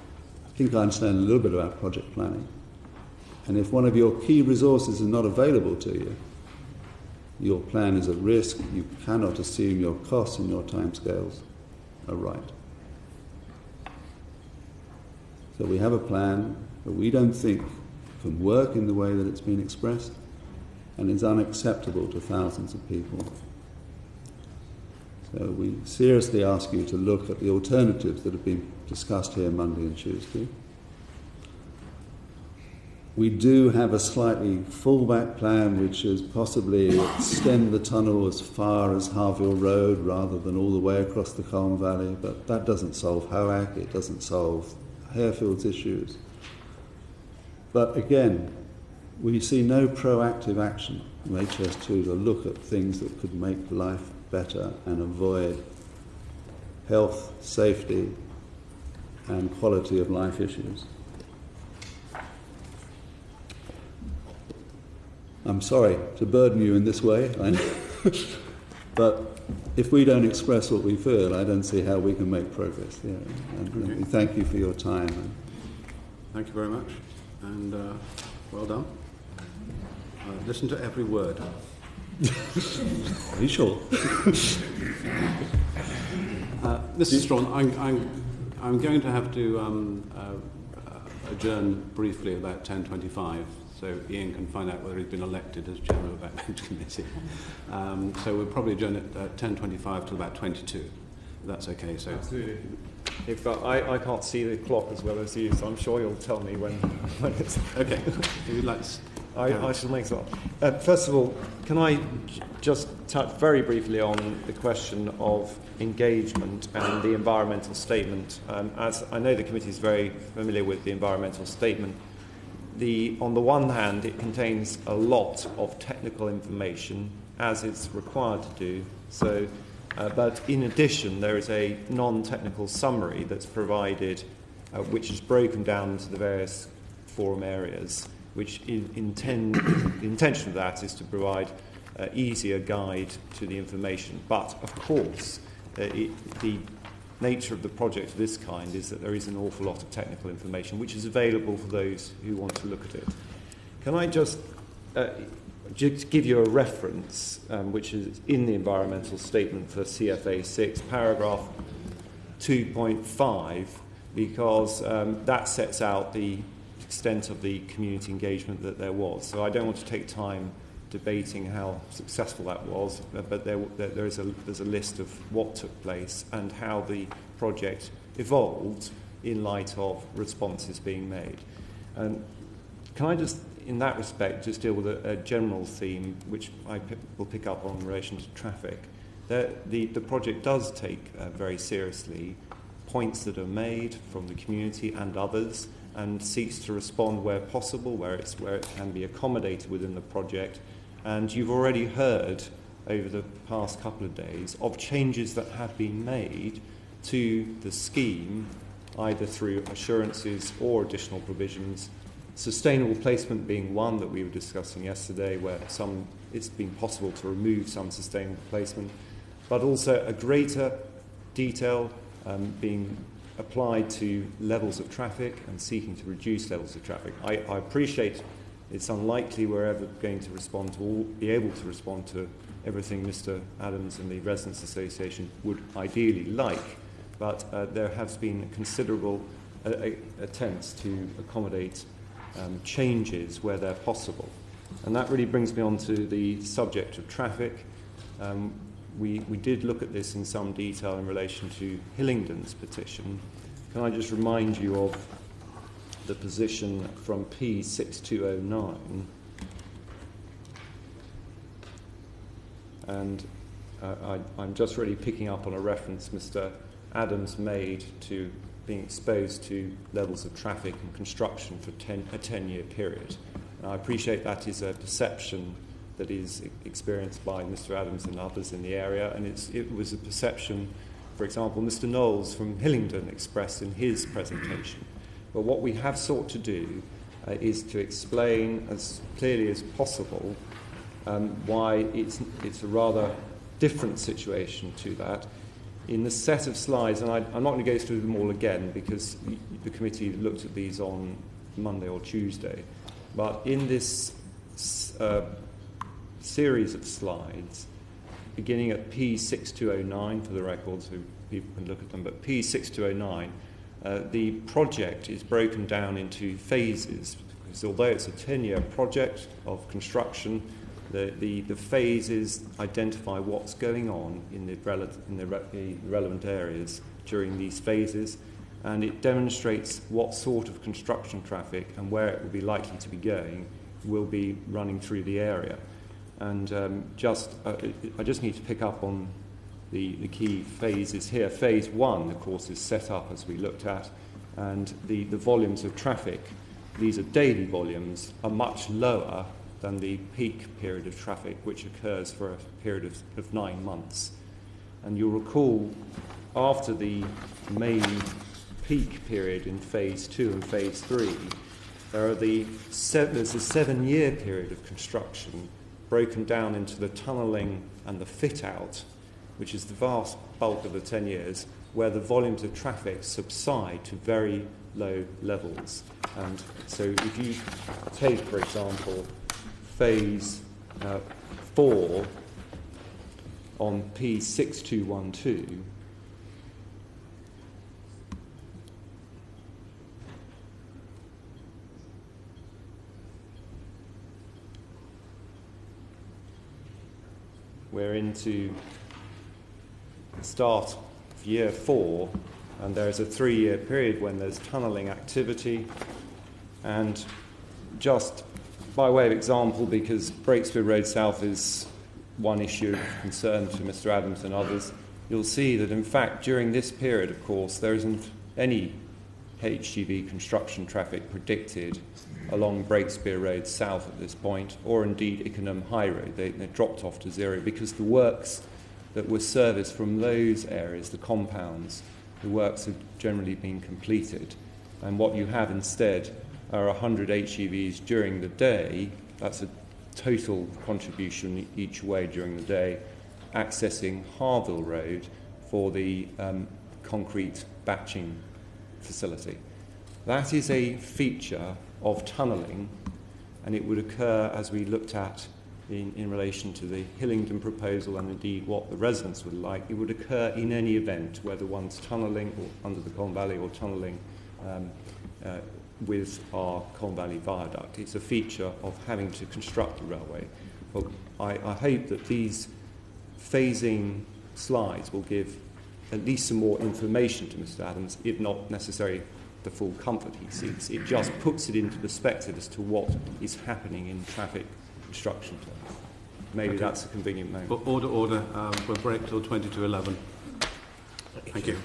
I think I understand a little bit about project planning. And if one of your key resources is not available to you, your plan is at risk. You cannot assume your costs and your timescales are right. So we have a plan that we don't think can work in the way that it's been expressed and is unacceptable to thousands of people. So we seriously ask you to look at the alternatives that have been discussed here Monday and Tuesday. We do have a slightly fallback plan, which is possibly extend the tunnel as far as Harville Road rather than all the way across the Colne Valley, but that doesn't solve Hoac, it doesn't solve Harefields issues. But again, we see no proactive action from HS2 to look at things that could make life better and avoid health, safety and quality of life issues. I'm sorry to burden you in this way, I know. But if we don't express what we feel, I don't see how we can make progress here. And we thank you for your time. Thank you very much, and well done. Listen to every word. Are you sure? Mr. Strawn, I'm going to have to adjourn briefly about 10:25. so Ian can find out whether he's been elected as chairman of the backbench committee. So we'll probably adjourn at 10:25 till about 22. If that's okay. So absolutely. If I can't see the clock as well as you, so I'm sure you'll tell me when it's okay. If you'd like to I shall make that. First of all, can I just touch very briefly on the question of engagement and the environmental statement? As I know the committee is very familiar with the environmental statement, on the one hand, it contains a lot of technical information, as it's required to do. So, but in addition, there is a non-technical summary that's provided, which is broken down into the various forum areas, which the intention of that is to provide easier guide to the information. But, of course, the nature of the project of this kind is that there is an awful lot of technical information which is available for those who want to look at it. Can I just give you a reference, which is in the environmental statement for CFA 6, paragraph 2.5, because that sets out the extent of the community engagement that there was. So I don't want to take time debating how successful that was, but there's a list of what took place and how the project evolved in light of responses being made. And can I just, in that respect, just deal with a general theme which I will pick up on in relation to traffic. The project does take very seriously points that are made from the community and others, and seeks to respond where possible, where it can be accommodated within the project. And you've already heard over the past couple of days of changes that have been made to the scheme, either through assurances or additional provisions. Sustainable placement being one that we were discussing yesterday, where it's been possible to remove some sustainable placement, but also a greater detail being applied to levels of traffic and seeking to reduce levels of traffic. I appreciate it's unlikely we're ever going to be able to respond to everything Mr. Adams and the Residents Association would ideally like, but there has been considerable attempts to accommodate changes where they're possible. And that really brings me on to the subject of traffic. We did look at this in some detail in relation to Hillingdon's petition. Can I just remind you of the position from P6209? And I'm just really picking up on a reference Mr. Adams made to being exposed to levels of traffic and construction for a 10-year period. And I appreciate that is a perception that is experienced by Mr. Adams and others in the area, and it was a perception, for example, Mr. Knowles from Hillingdon expressed in his presentation. But what we have sought to do is to explain as clearly as possible why it's a rather different situation to that. In the set of slides, and I'm not going to go through them all again because the committee looked at these on Monday or Tuesday, but in this series of slides, beginning at P6209 for the record, so people can look at them, but P6209, the project is broken down into phases, because although it's a 10-year project of construction, the phases identify what's going on in the relevant areas during these phases, and it demonstrates what sort of construction traffic and where it will be likely to be going will be running through the area. And I just need to pick up on the key phases here. Phase 1, of course, is set up as we looked at, and the volumes of traffic, these are daily volumes, are much lower than the peak period of traffic, which occurs for a period of 9 months. And you'll recall, after the main peak period in Phase 2 and Phase 3, there's a 7-year period of construction broken down into the tunnelling and the fit-out, which is the vast bulk of the 10 years, where the volumes of traffic subside to very low levels. And so if you take, for example, Phase 4 on P6212, we're into the start of year 4, and there's a 3-year period when there's tunnelling activity. And just by way of example, because Breakspear Road South is one issue of concern to Mr. Adams and others, you'll see that in fact during this period, of course, there isn't any HGV construction traffic predicted along Breakspear Road South at this point, or indeed Ickenham High Road. They dropped off to zero because the works that were serviced from those areas, the compounds, the works have generally been completed. And what you have instead are 100 HGVs during the day. That's a total contribution each way during the day, accessing Harville Road for the concrete batching facility. That is a feature of tunnelling, and it would occur, as we looked at in relation to the Hillingdon proposal and indeed what the residents would like, it would occur in any event, whether one's tunnelling or under the Colne Valley or tunnelling with our Colne Valley viaduct. It's a feature of having to construct a railway. But I hope that these phasing slides will give at least some more information to Mr. Adams, if not necessarily the full comfort he seeks. It just puts it into perspective as to what is happening in traffic construction terms. Maybe that's a convenient moment. Order. We'll break till 20 to 11. Thank you.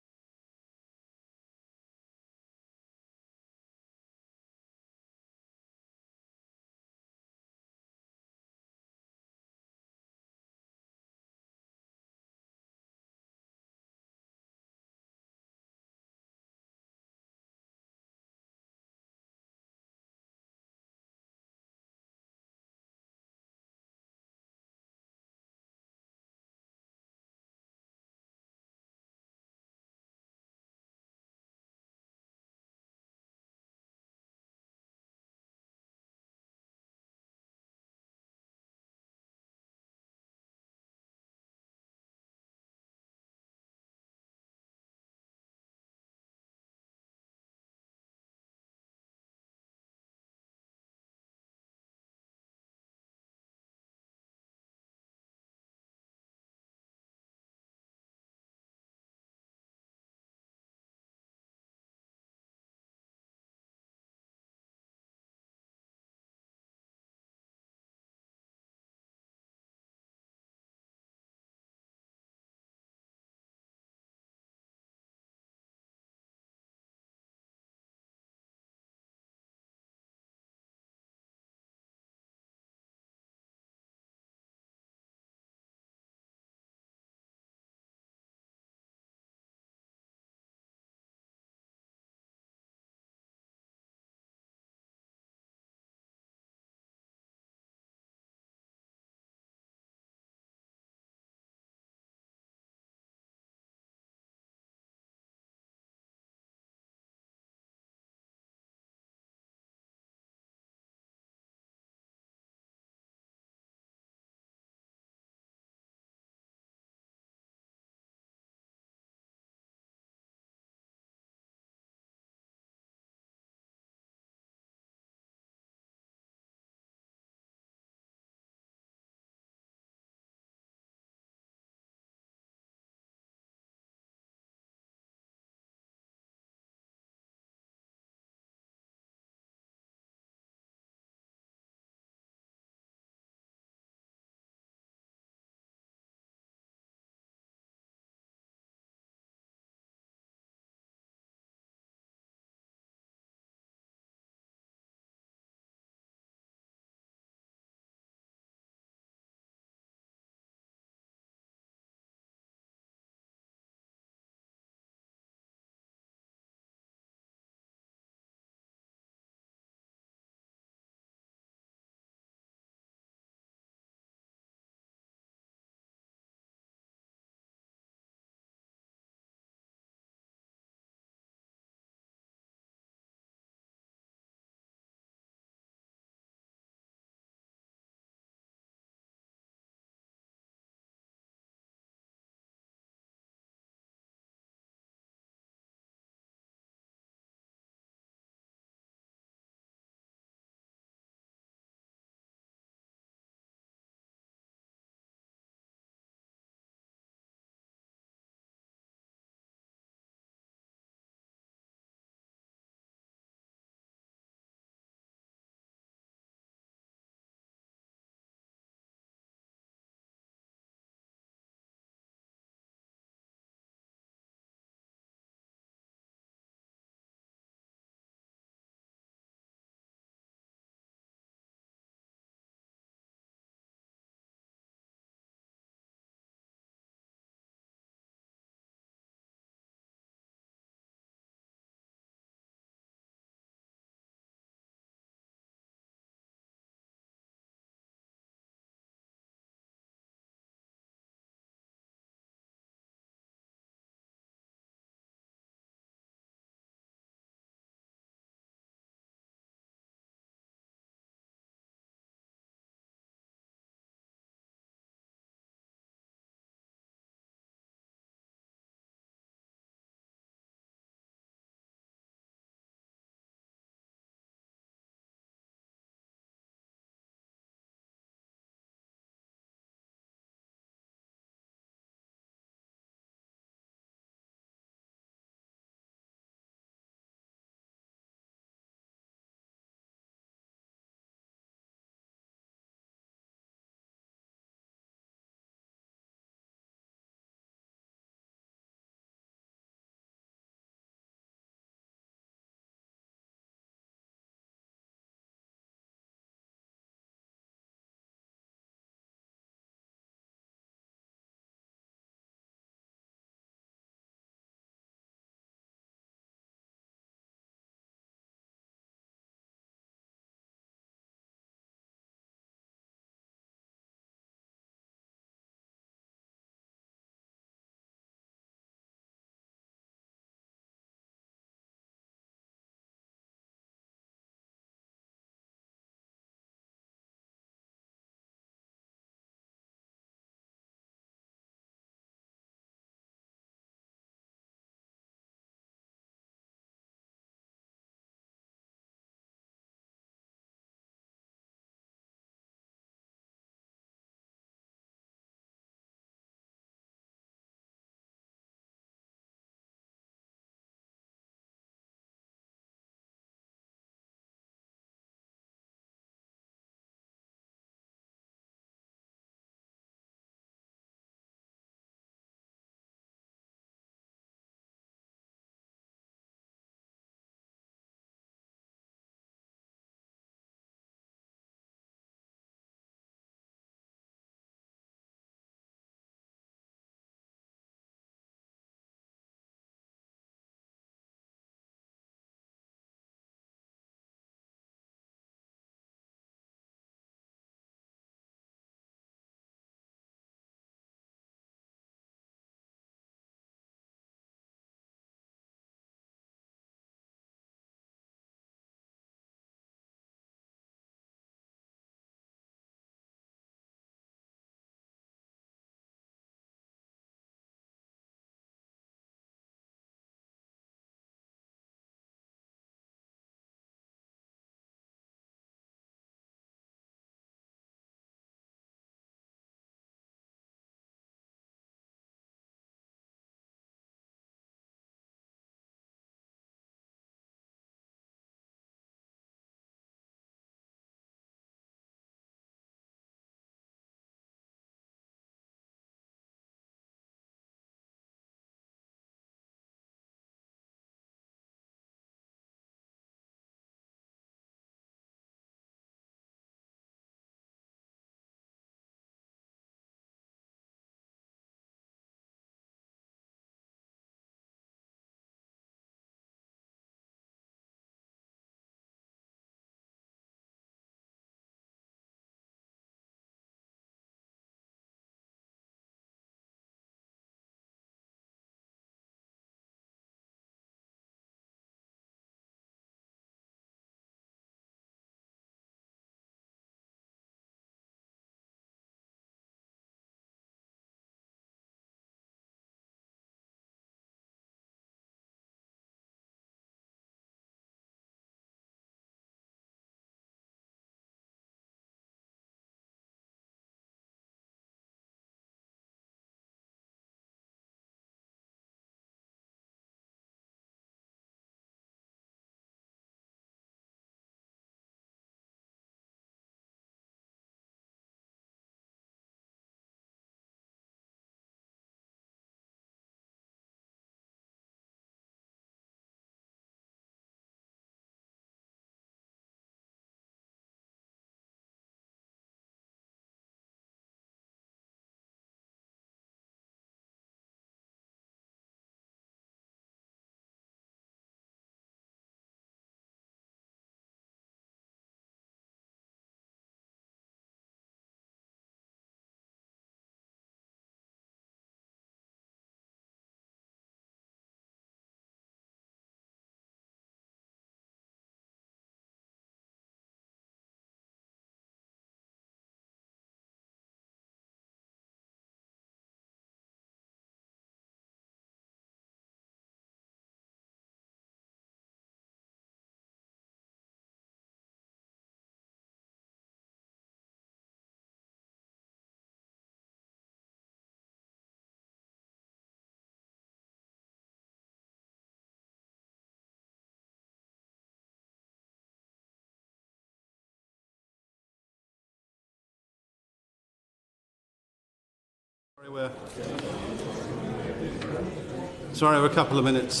Sorry, we're a couple of minutes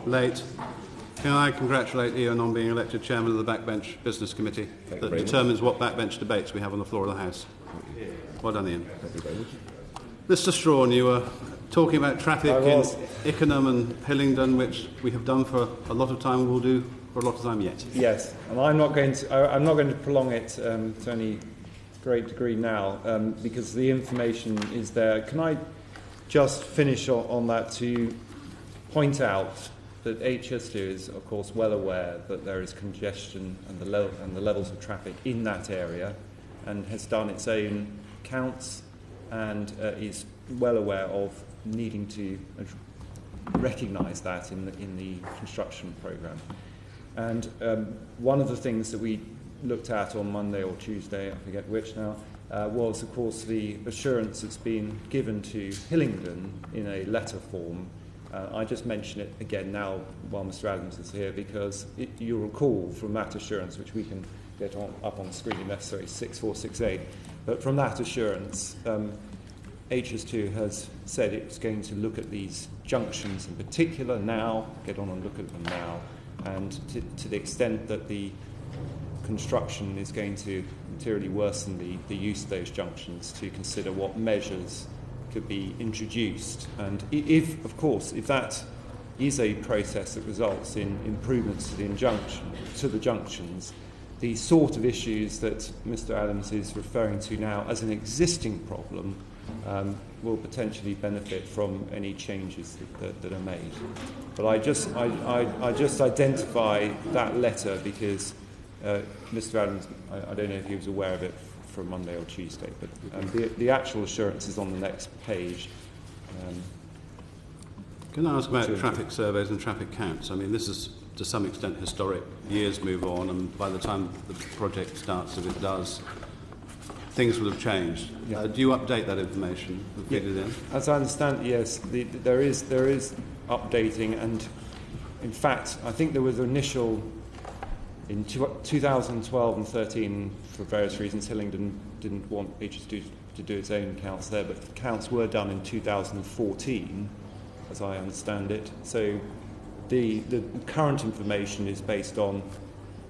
late. Can I congratulate Ian on being elected chairman of the Backbench Business Committee that determines what backbench debates we have on the floor of the House? Well done, Ian. Mr. Strawn, you were talking about traffic in Ickenham and Hillingdon, which we have done for a lot of time and will do for a lot of time yet. Yes, and I'm not going to prolong it to any great degree now because the information is there. Can I just finish on that to point out that HS2 is, of course, well aware that there is congestion and the levels of traffic in that area, and has done its own counts and is well aware of needing to recognise that in the construction programme. And one of the things that we looked at on Monday or Tuesday, I forget which now, was, of course, the assurance that's been given to Hillingdon in a letter form. I just mention it again now while Mr. Adams is here, because you'll recall from that assurance, which we can get up on the screen if necessary, 6468, but from that assurance, HS2 has said it's going to look at these junctions in particular now, get on and look at them now, and to the extent that the construction is going to materially worsen the use of those junctions, to consider what measures could be introduced. And if, of course, if that is a process that results in improvements to the junctions, the sort of issues that Mr. Adams is referring to now as an existing problem will potentially benefit from any changes that are made. But I just identify that letter because Mr. Adams, I don't know if he was aware of it from Monday or Tuesday, but the actual assurance is on the next page. Can I ask about traffic surveys and traffic counts? I mean, this is to some extent historic. Years move on, and by the time the project starts, if it does, things will have changed. Yeah. Do you update that information and feed it in? As I understand, yes, there is updating, and in fact, I think there was initial in 2012 and 13, for various reasons, Hillingdon didn't want HS2 to do its own counts there, but the counts were done in 2014, as I understand it. So the current information is based on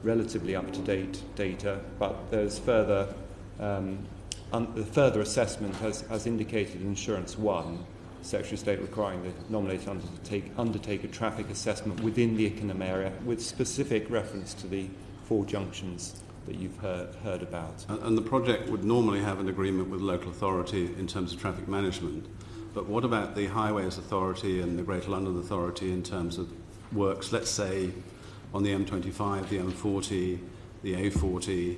relatively up-to-date data, but there's further the further assessment has indicated in Insurance 1, Secretary of State requiring the nominator undertake a traffic assessment within the Ickenham area with specific reference to the 4 junctions that you've heard about. And the project would normally have an agreement with local authority in terms of traffic management, but what about the Highways Authority and the Greater London Authority in terms of works, let's say, on the M25, the M40, the A40,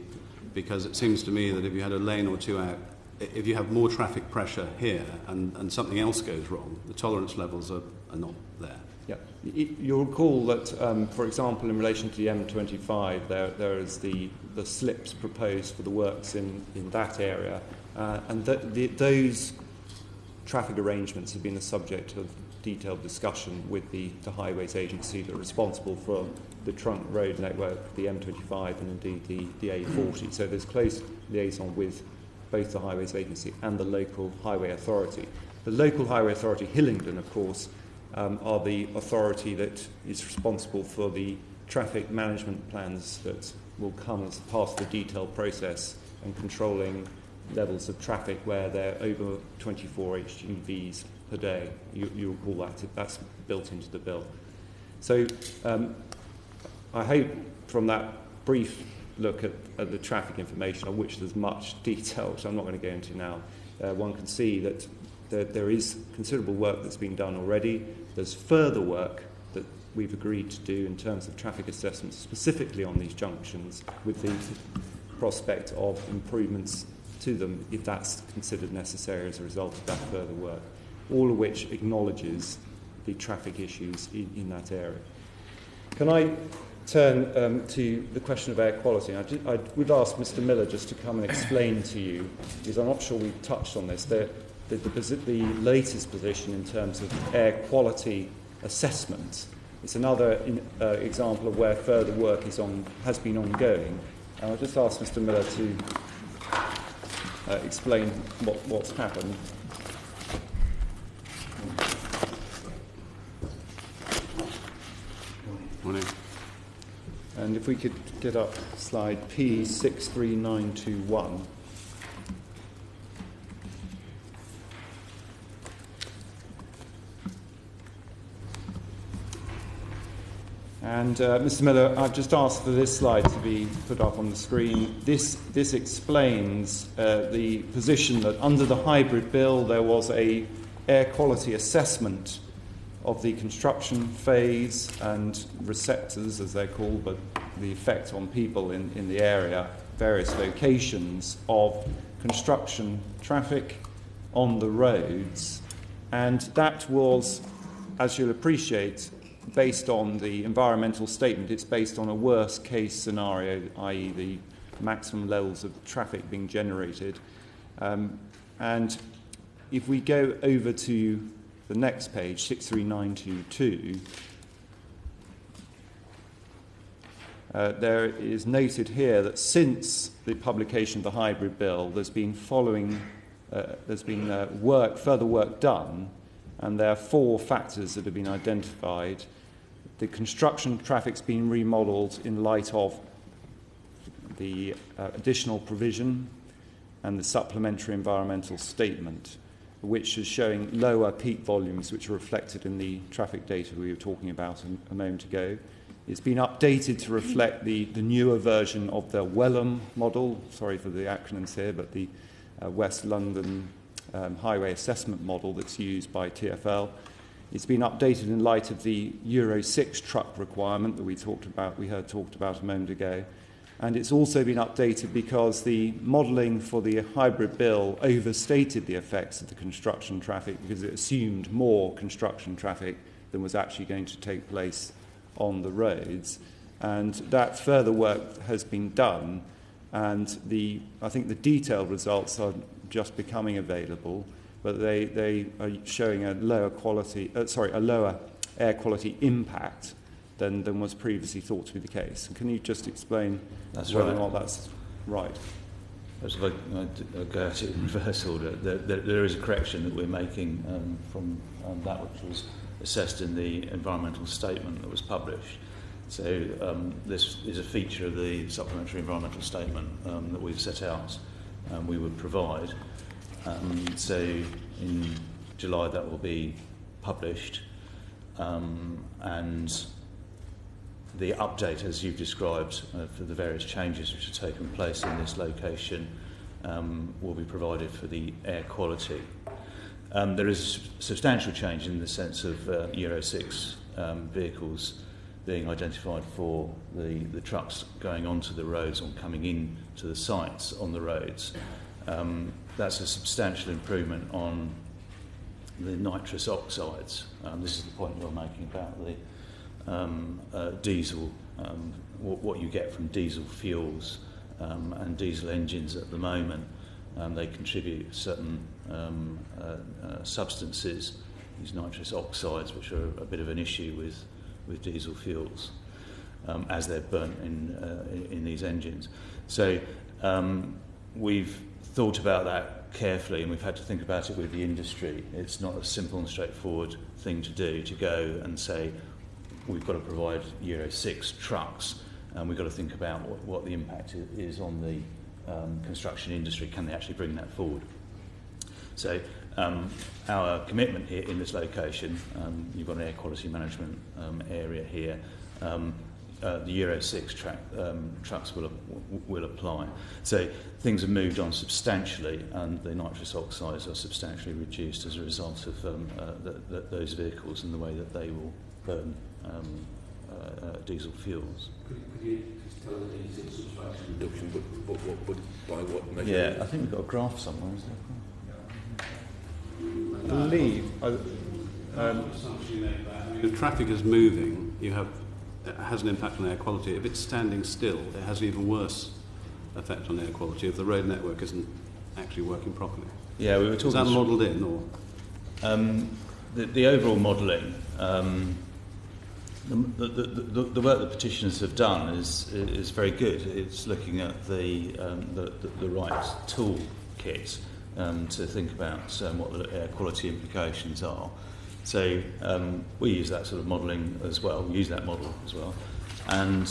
because it seems to me that if you had a lane or two out, if you have more traffic pressure here and something else goes wrong, the tolerance levels are not there. Yeah. You'll recall that, for example, in relation to the M25, there is the slips proposed for the works in that area, and those traffic arrangements have been the subject of detailed discussion with the Highways Agency that are responsible for the trunk road network, the M25 and indeed the A40. So there's close liaison with both the Highways Agency and the local highway authority. The local highway authority, Hillingdon, of course, are the authority that is responsible for the traffic management plans that will come as part of the detailed process and controlling levels of traffic where they're over 24 HGVs per day. You'll recall that's built into the bill. So I hope from that brief look at the traffic information, on which there's much detail, which I'm not going to go into now, one can see that there is considerable work that's been done already. There's further work that we've agreed to do in terms of traffic assessments, specifically on these junctions, with the prospect of improvements to them if that's considered necessary as a result of that further work, all of which acknowledges the traffic issues in that area. Can I turn to the question of air quality? I would ask Mr. Miller just to come and explain to you, because I'm not sure we've touched on this, the latest position in terms of air quality assessment. It's another example of where further work has been ongoing. And I'll just ask Mr. Miller to explain what's happened. And if we could get up slide P63921. And Mr. Miller, I've just asked for this slide to be put up on the screen. This explains the position that under the hybrid bill there was a air quality assessment of the construction phase and receptors, as they're called, but the effect on people in the area, various locations of construction traffic on the roads. And that was, as you'll appreciate, based on the environmental statement. It's based on a worst case scenario, i.e. the maximum levels of traffic being generated. And if we go over to the next page, 63922, there is noted here that since the publication of the hybrid bill, there's been further work done, and there are 4 factors that have been identified. The construction traffic's been remodelled in light of the additional provision and the supplementary environmental statement, which is showing lower peak volumes, which are reflected in the traffic data we were talking about a moment ago. It's been updated to reflect the newer version of the Wellham model, sorry for the acronyms here, but the West London highway assessment model that's used by TfL. It's been updated in light of the Euro 6 truck requirement that we heard talked about a moment ago. And it's also been updated because the modelling for the hybrid bill overstated the effects of the construction traffic because it assumed more construction traffic than was actually going to take place on the roads. And that further work has been done, and I think the detailed results are just becoming available, but they are showing a lower air quality impact than was previously thought to be the case. And can you just explain whether or not that's right? If I go at it in reverse order, there is a correction that we're making from that which was assessed in the environmental statement that was published. So this is a feature of the supplementary environmental statement that we've set out we would provide. So in July that will be published, and the update, as you've described, for the various changes which have taken place in this location will be provided for the air quality. There is a substantial change in the sense of Euro 6 vehicles being identified for the trucks going onto the roads or coming in to the sites on the roads. That's a substantial improvement on the nitrous oxides. This is the point you're making about the diesel, what you get from diesel fuels and diesel engines at the moment. They contribute certain substances, these nitrous oxides, which are a bit of an issue with diesel fuels as they're burnt in these engines. So we've thought about that carefully, and we've had to think about it with the industry. It's not a simple and straightforward thing to do, to go and say we've got to provide Euro 6 trucks, and we've got to think about what the impact is on the construction industry. Can they actually bring that forward? So our commitment here in this location, you've got an air quality management area here. The Euro 6 trucks will apply. So things have moved on substantially, and the nitrous oxides are substantially reduced as a result of those vehicles and the way that they will burn diesel fuels. Could you just tell us any subtraction reduction, but by what measure? Yeah, I think we've got a graph somewhere, isn't there? I believe. If traffic is moving, it has an impact on air quality. If it's standing still, it has an even worse effect on air quality if the road network isn't actually working properly. Yeah, we were talking. Is that modelled in, or the overall modelling? The work that petitioners have done is very good. It's looking at the right tool kit to think about what the air quality implications are. So we use that sort of modelling as well. We use that model as well. And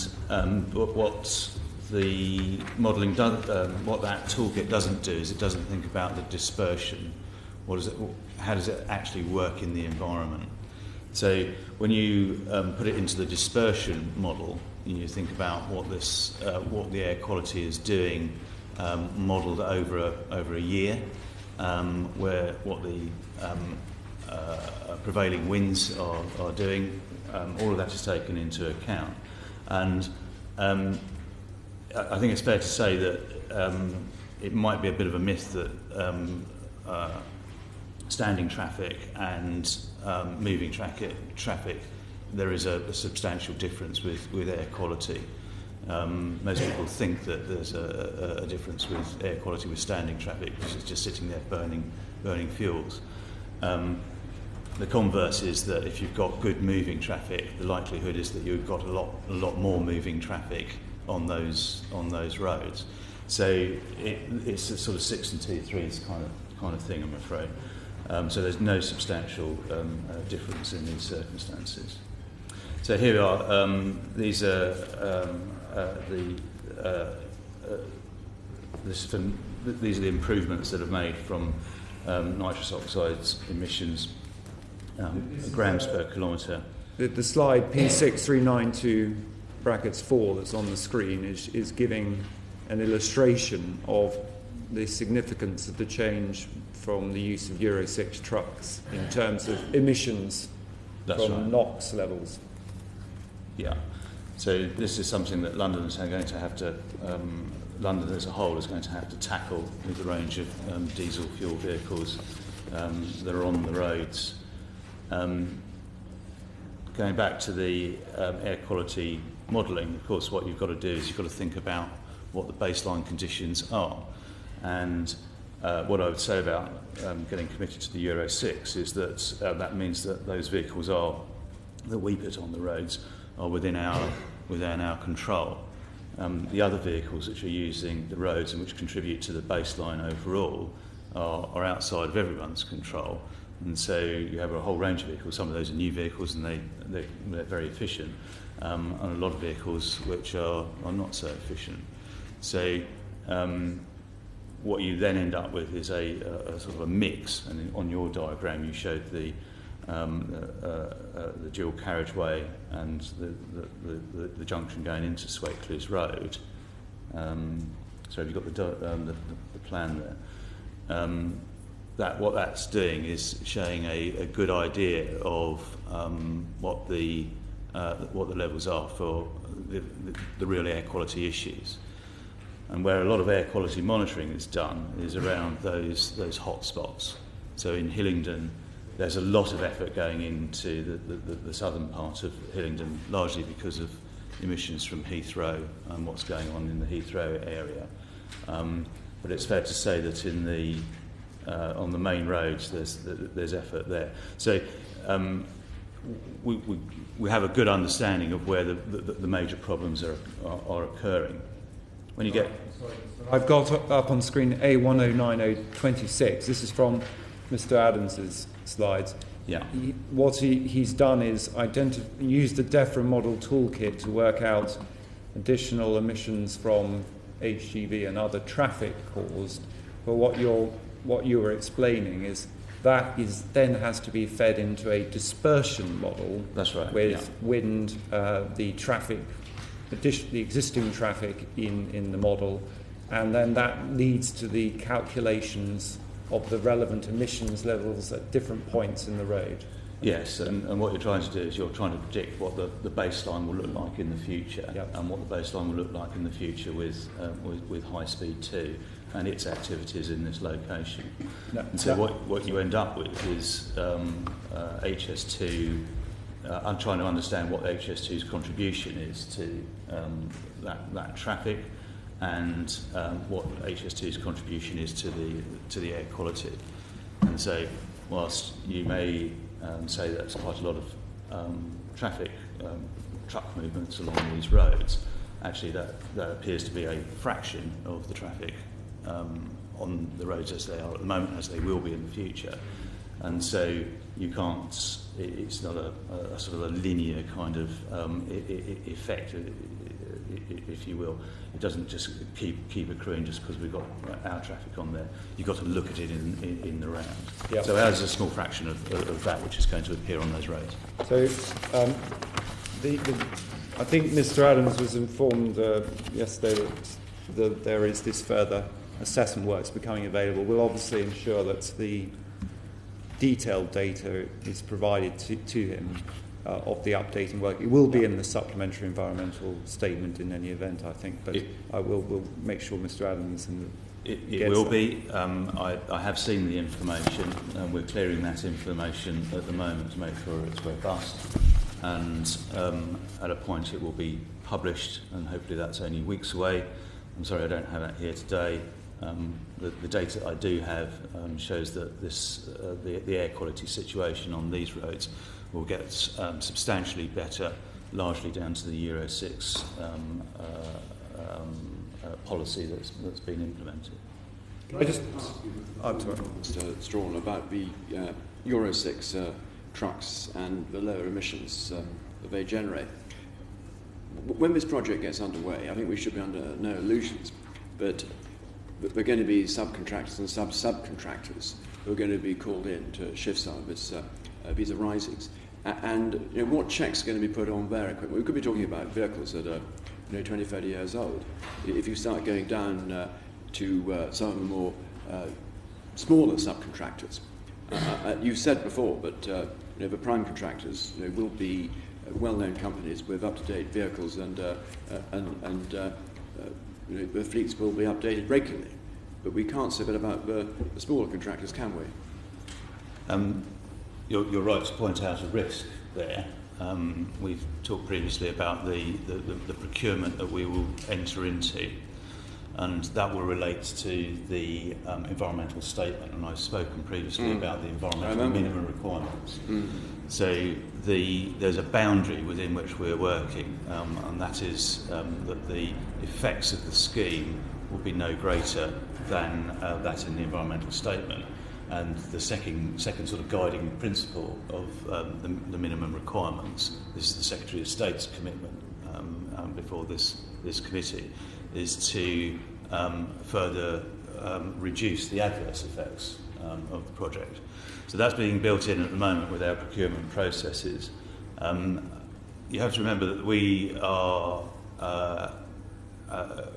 what the modelling does, what that toolkit doesn't do is it doesn't think about the dispersion. How does it actually work in the environment? So when you put it into the dispersion model, you think about what the air quality is doing, modelled over a year, where what the prevailing winds are doing. All of that is taken into account, and I think it's fair to say that it might be a bit of a myth that standing traffic and moving traffic, there is a substantial difference with air quality. Most people think that there's a difference with air quality with standing traffic because it's just sitting there burning fuels. The converse is that if you've got good moving traffic, the likelihood is that you've got a lot more moving traffic on those roads. So it's a sort of 6 and 2 3s kind of thing, I'm afraid. So there's no substantial difference in these circumstances. So here we are. These are these are the improvements that have made from nitrous oxides emissions, grams per kilometre. The slide P6392 brackets 4 that's on the screen is giving an illustration of the significance of the change from the use of Euro 6 trucks in terms of emissions from NOx levels. Yeah. So this is something that London is going to have to, London as a whole is going to have to tackle with the range of diesel fuel vehicles that are on the roads. Going back to the air quality modelling, of course, what you've got to do is you've got to think about what the baseline conditions are. And what I would say about getting committed to the Euro 6 is that that means that those vehicles that we put on the roads are within our control. The other vehicles which are using the roads and which contribute to the baseline overall are outside of everyone's control. And so you have a whole range of vehicles. Some of those are new vehicles and they're very efficient, and a lot of vehicles which are not so efficient. So what you then end up with is a sort of a mix. And on your diagram, you showed the dual carriageway and the junction going into Swakeleys Road. So you've got the plan there. What that's doing is showing a good idea of what the levels are for the real air quality issues. And where a lot of air quality monitoring is done is around those hot spots. So in Hillingdon, there's a lot of effort going into the southern part of Hillingdon, largely because of emissions from Heathrow and what's going on in the Heathrow area. But it's fair to say that on the main roads, there's effort there. So we have a good understanding of where the major problems are occurring. When you get, I've got up on screen A109026. This is from Mr. Adams's slides. Yeah. What he's done is use the DEFRA model toolkit to work out additional emissions from HGV and other traffic caused. But what you were explaining is that then has to be fed into a dispersion model. That's right. With wind, the traffic, the existing traffic in the model, and then that leads to the calculations of the relevant emissions levels at different points in the road. Yes, and what you're trying to do is you're trying to predict what the baseline will look like in the future, and what the baseline will look like in the future with High Speed 2 and its activities in this location. And so what you end up with is HS2. I'm trying to understand what HS2's contribution is to that traffic, and what HS2's contribution is to the air quality. And so, whilst you may say that's quite a lot of traffic, truck movements along these roads, actually that appears to be a fraction of the traffic on the roads as they are at the moment, as they will be in the future. and so you can't. It's not a sort of a linear kind of effect, if you will. It doesn't just keep accruing just because we've got our traffic on there. You've got to look at it in the round. Yep. So ours is a small fraction of that which is going to appear on those roads. So I think Mr. Adams was informed yesterday that there is this further assessment works becoming available. We'll obviously ensure that the detailed data is provided to him of the updating work. It will be in the supplementary environmental statement in any event, I think, but we'll make sure Mr. Adams and it will be. I have seen the information, and we're clearing that information at the moment to make sure it's robust. And at a point it will be published, and hopefully that's only weeks away. I'm sorry I don't have that here today. The data I do have shows that the air quality situation on these roads will get substantially better, largely down to the Euro 6 policy that's been implemented. I just... I'm sorry. Mr. Strawn, about the Euro 6 trucks and the lower emissions that they generate. When this project gets underway, I think we should be under no illusions, but there are going to be subcontractors and subcontractors who are going to be called in to shift some of these arisings. And what checks are going to be put on their equipment? We could be talking about vehicles that are 20, 30 years old. If you start going down to some of the more smaller subcontractors, you said before, but the prime contractors will be well-known companies with up-to-date vehicles, and the fleets will be updated regularly. But we can't say that about the smaller contractors, can we? You're right to point out a risk there. We've talked previously about the procurement that we will enter into, and that will relate to the environmental statement, and I've spoken previously about the environmental minimum requirements. So there's a boundary within which we're working, and that is that the effects of the scheme will be no greater than that in the environmental statement. And the second sort of guiding principle of the minimum requirements, this is the Secretary of State's commitment before this committee, is to further reduce the adverse effects of the project. So that's being built in at the moment with our procurement processes. You have to remember that we are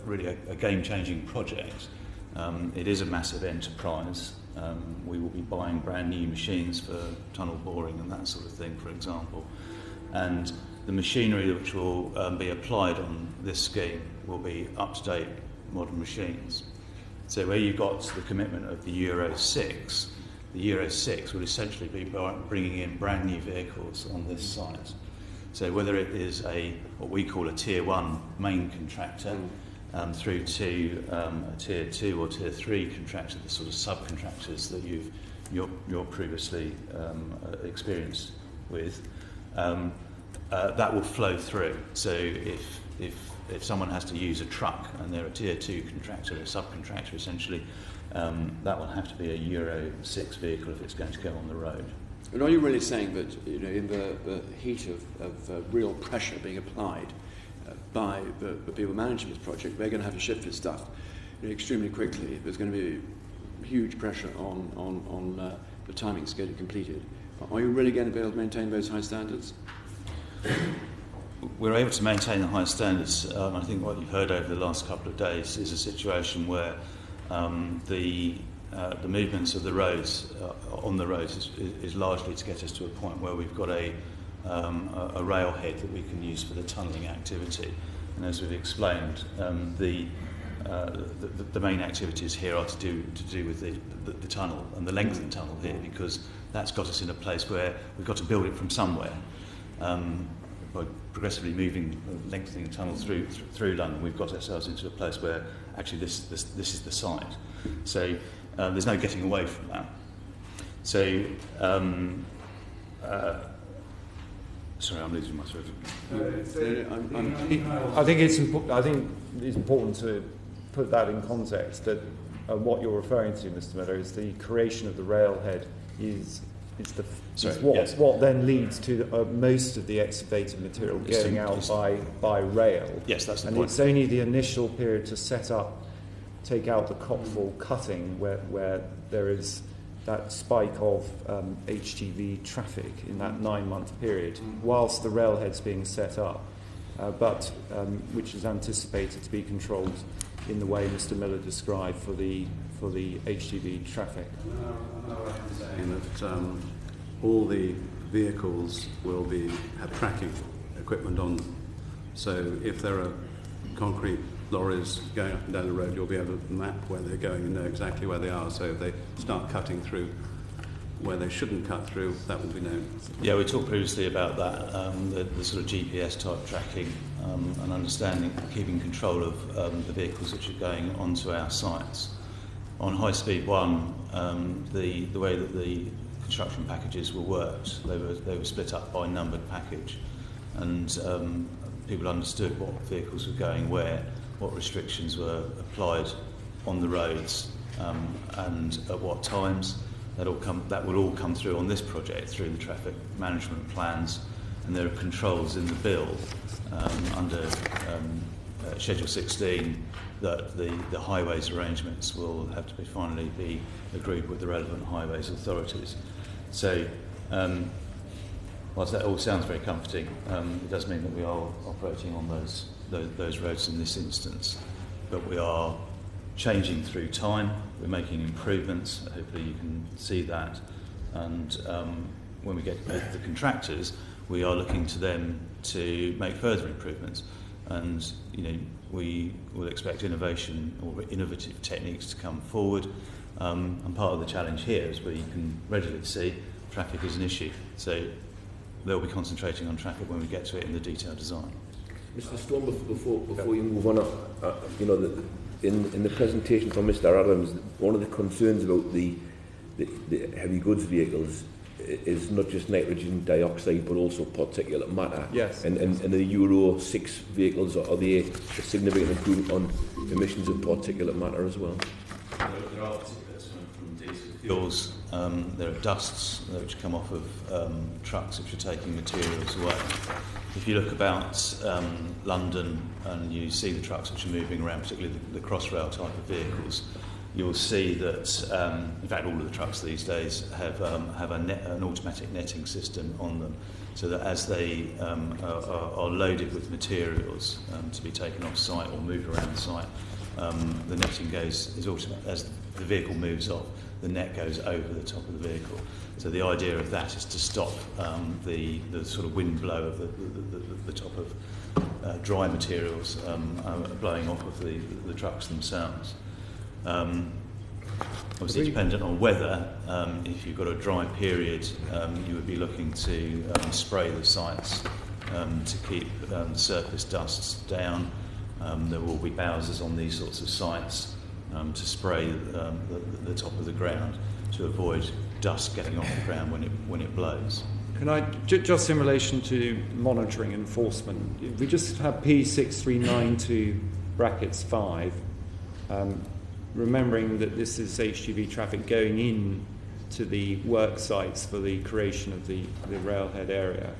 really a game-changing project. It is a massive enterprise. We will be buying brand new machines for tunnel boring and that sort of thing, for example. And the machinery which will be applied on this scheme will be up-to-date modern machines. So where you've got the commitment of the Euro 6, the Euro 6 would essentially be bringing in brand new vehicles on this site. So whether it is what we call a Tier 1 main contractor, through to a Tier 2 or Tier 3 contractor, the sort of subcontractors that you're previously experienced with, that will flow through. So if someone has to use a truck and they're a Tier 2 contractor, a subcontractor essentially, that will have to be a Euro 6 vehicle if it's going to go on the road. And are you really saying that in the heat of real pressure being applied by the people managing this project, they're going to have to shift this stuff extremely quickly? There's going to be huge pressure on the timings getting completed. Are you really going to be able to maintain those high standards? We're able to maintain the high standards. I think what you've heard over the last couple of days is a situation where the movements of the roads on the roads is largely to get us to a point where we've got a railhead that we can use for the tunnelling activity. And as we've explained, the main activities here are to do with the tunnel and the length of the tunnel here, because that's got us in a place where we've got to build it from somewhere. By progressively lengthening the tunnel through London, we've got ourselves into a place where actually this is the site. So there's no getting away from that. So sorry, I'm losing my thread. I think it's important to put that in context, that what you're referring to, Mr. Miller, is the creation of the railhead is What then leads to most of the excavated material going out by rail. Yes, that's the and point. It's only the initial period to take out the copfall cutting where there is that spike of HGV traffic in that 9-month period, whilst the railhead's being set up, but which is anticipated to be controlled in the way Mr. Miller described for the HGV traffic. Saying that all the vehicles will have tracking equipment on them. So if there are concrete lorries going up and down the road, you'll be able to map where they're going and know exactly where they are. So if they start cutting through where they shouldn't cut through, that will be known. Yeah, we talked previously about that, the sort of GPS type tracking and understanding, keeping control of the vehicles which are going onto our sites. On High Speed 1, the way that the construction packages were worked, they were split up by numbered package, and people understood what vehicles were going where, what restrictions were applied on the roads, and at what times. That will all come through on this project through the traffic management plans, and there are controls in the bill under Schedule 16 that the highways arrangements will have to finally be agreed with the relevant highways authorities. So, whilst that all sounds very comforting, it does mean that we are operating on those roads in this instance, but we are changing through time. We're making improvements. Hopefully you can see that. And when we get with the contractors, we are looking to them to make further improvements. And we will expect innovation or innovative techniques to come forward. And part of the challenge here is where you can readily see traffic is an issue. So they'll be concentrating on traffic when we get to it in the detailed design. Mr. Storm, before you move on, in the presentation from Mr. Adams, one of the concerns about the heavy goods vehicles is not just nitrogen dioxide but also particulate matter. Yes. And the Euro 6 vehicles, are they a significant improvement on emissions of particulate matter as well? There are particulates from diesel fuels. There are dusts which come off of trucks which are taking materials away. If you look about London and you see the trucks which are moving around, particularly the Crossrail type of vehicles, you'll see that, in fact, all of the trucks these days have an automatic netting system on them, so that as they are loaded with materials to be taken off site or moved around the site, the netting is automatic. As the vehicle moves off, the net goes over the top of the vehicle. So the idea of that is to stop the sort of wind blow of the top of dry materials blowing off of the trucks themselves. Obviously dependent on weather, if you've got a dry period, you would be looking to spray the sites to keep surface dusts down. There will be bowsers on these sorts of sites to spray the top of the ground to avoid dust getting off the ground when it blows. Can I, just in relation to monitoring enforcement, if we just have P6392 brackets 5, remembering that this is HGV traffic going in to the work sites for the creation of the railhead area,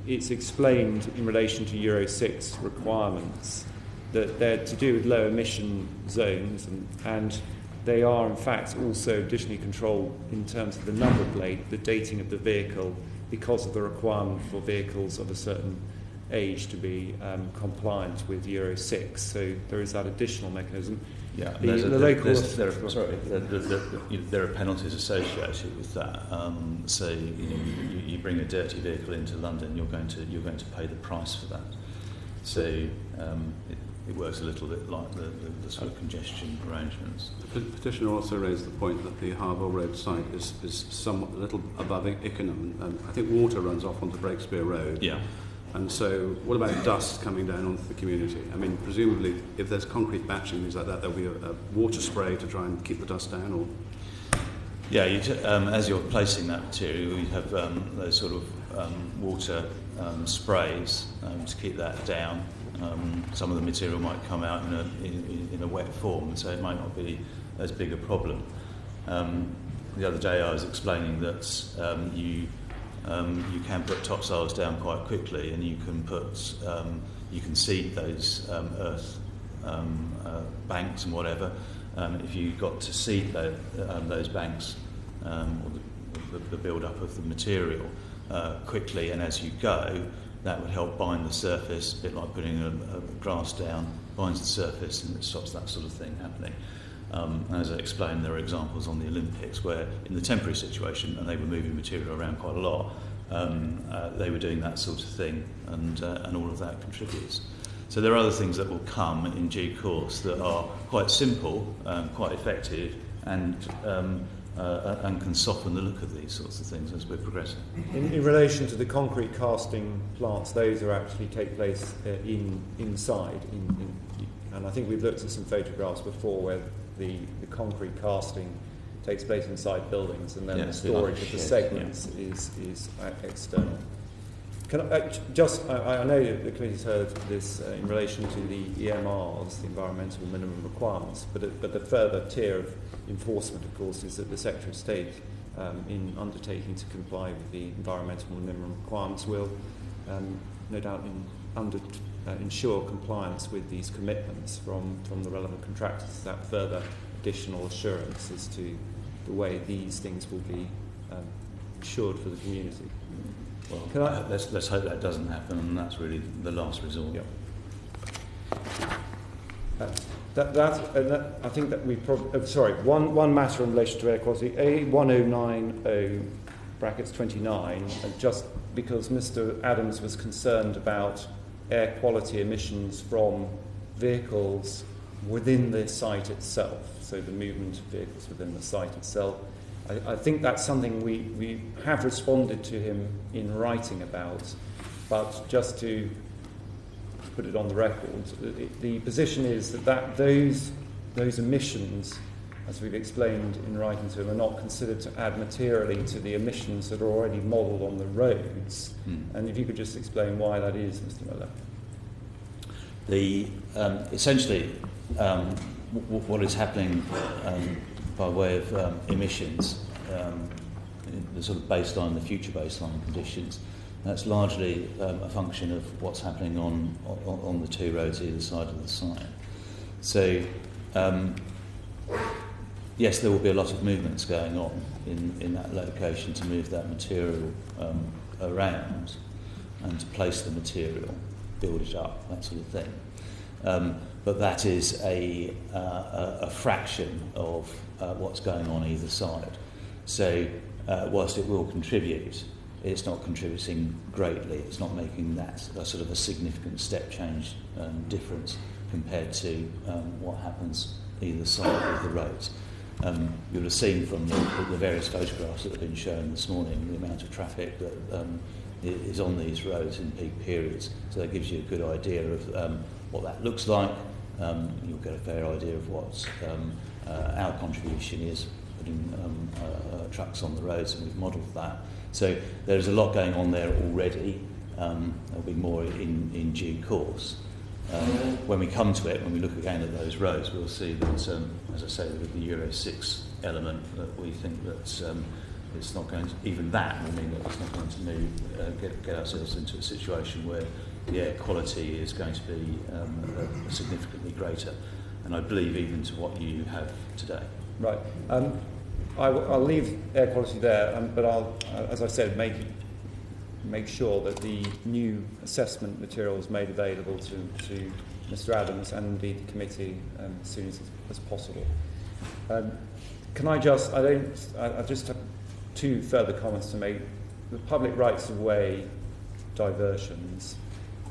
it's explained in relation to Euro 6 requirements that they're to do with low emission zones, and they are in fact also additionally controlled in terms of the number plate, the dating of the vehicle, because of the requirement for vehicles of a certain age to be compliant with Euro 6. So there is that additional mechanism. Yeah, there are penalties associated with that. So you bring a dirty vehicle into London, you're going to pay the price for that. So it works a little bit like the sort of congestion arrangements. The petitioner also raised the point that the Harbour Road site is somewhat a little above Ickenham, and I think water runs off onto Breakspear Road. Yeah. And so what about dust coming down onto the community? I mean, presumably, if there's concrete batching, things like that, there'll be a water spray to try and keep the dust down, or? Yeah, as you're placing that material, you have those sort of water sprays to keep that down. Some of the material might come out in a wet form, so it might not be as big a problem. the other day I was explaining that you can put topsoils down quite quickly, and you can seed those earth banks and whatever. If you got to seed those banks or the build-up of the material quickly and as you go, that would help bind the surface, a bit like putting a grass down, binds the surface and it stops that sort of thing happening. As I explained, there are examples on the Olympics where in the temporary situation, and they were moving material around quite a lot, they were doing that sort of thing, and all of that contributes. So there are other things that will come in due course that are quite simple, quite effective, and can soften the look of these sorts of things as we're progressing. In relation to the concrete casting plants, those are actually take place inside, and I think we've looked at some photographs before where the concrete casting takes place inside buildings, and then the storage of the segments is external. I know that the committee's heard this in relation to the EMRs, the environmental minimum requirements, but the further tier of enforcement, of course, is that the Secretary of State, in undertaking to comply with the environmental minimum requirements, will no doubt ensure compliance with these commitments from the relevant contractors. That further additional assurance as to the way these things will be assured for the community. Well, let's hope that doesn't happen, and that's really the last resort. Yep. I think that we probably... one matter in relation to air quality, A1090 brackets 29, just because Mr Adams was concerned about air quality emissions from vehicles within the site itself, so the movement of vehicles within the site itself. I think that's something we have responded to him in writing about, but just to put it on the record, the position is that those emissions, as we've explained in writing to him, are not considered to add materially to the emissions that are already modelled on the roads. And if you could just explain why that is, Mr Miller. Essentially, what is happening by way of emissions, the sort of baseline, the future baseline conditions, that's largely a function of what's happening on the two roads either side of the site. So, yes, there will be a lot of movements going on in that location to move that material around and to place the material, build it up, that sort of thing. But that is a fraction of what's going on either side. So whilst it will contribute, it's not contributing greatly. It's not making that a sort of a significant step change difference compared to what happens either side of the roads. You'll have seen from the various photographs that have been shown this morning the amount of traffic that is on these roads in peak periods. So that gives you a good idea of what that looks like. You'll get a fair idea of what our contribution is, putting trucks on the roads, and we've modelled that. So there's a lot going on there already. There'll be more in due course. When we come to it, when we look again at those roads, we'll see that, as I say, with the Euro 6 element, that we think that it's not going to, even that will mean that it's not going to move, get ourselves into a situation where the air quality is going to be significantly greater, and I believe even to what you have today. Right. I'll leave air quality there, but I'll, as I said, make sure that the new assessment material is made available to Mr Adams and indeed the committee as soon as possible. Can I just, I just have two further comments to make. The public rights of way diversions,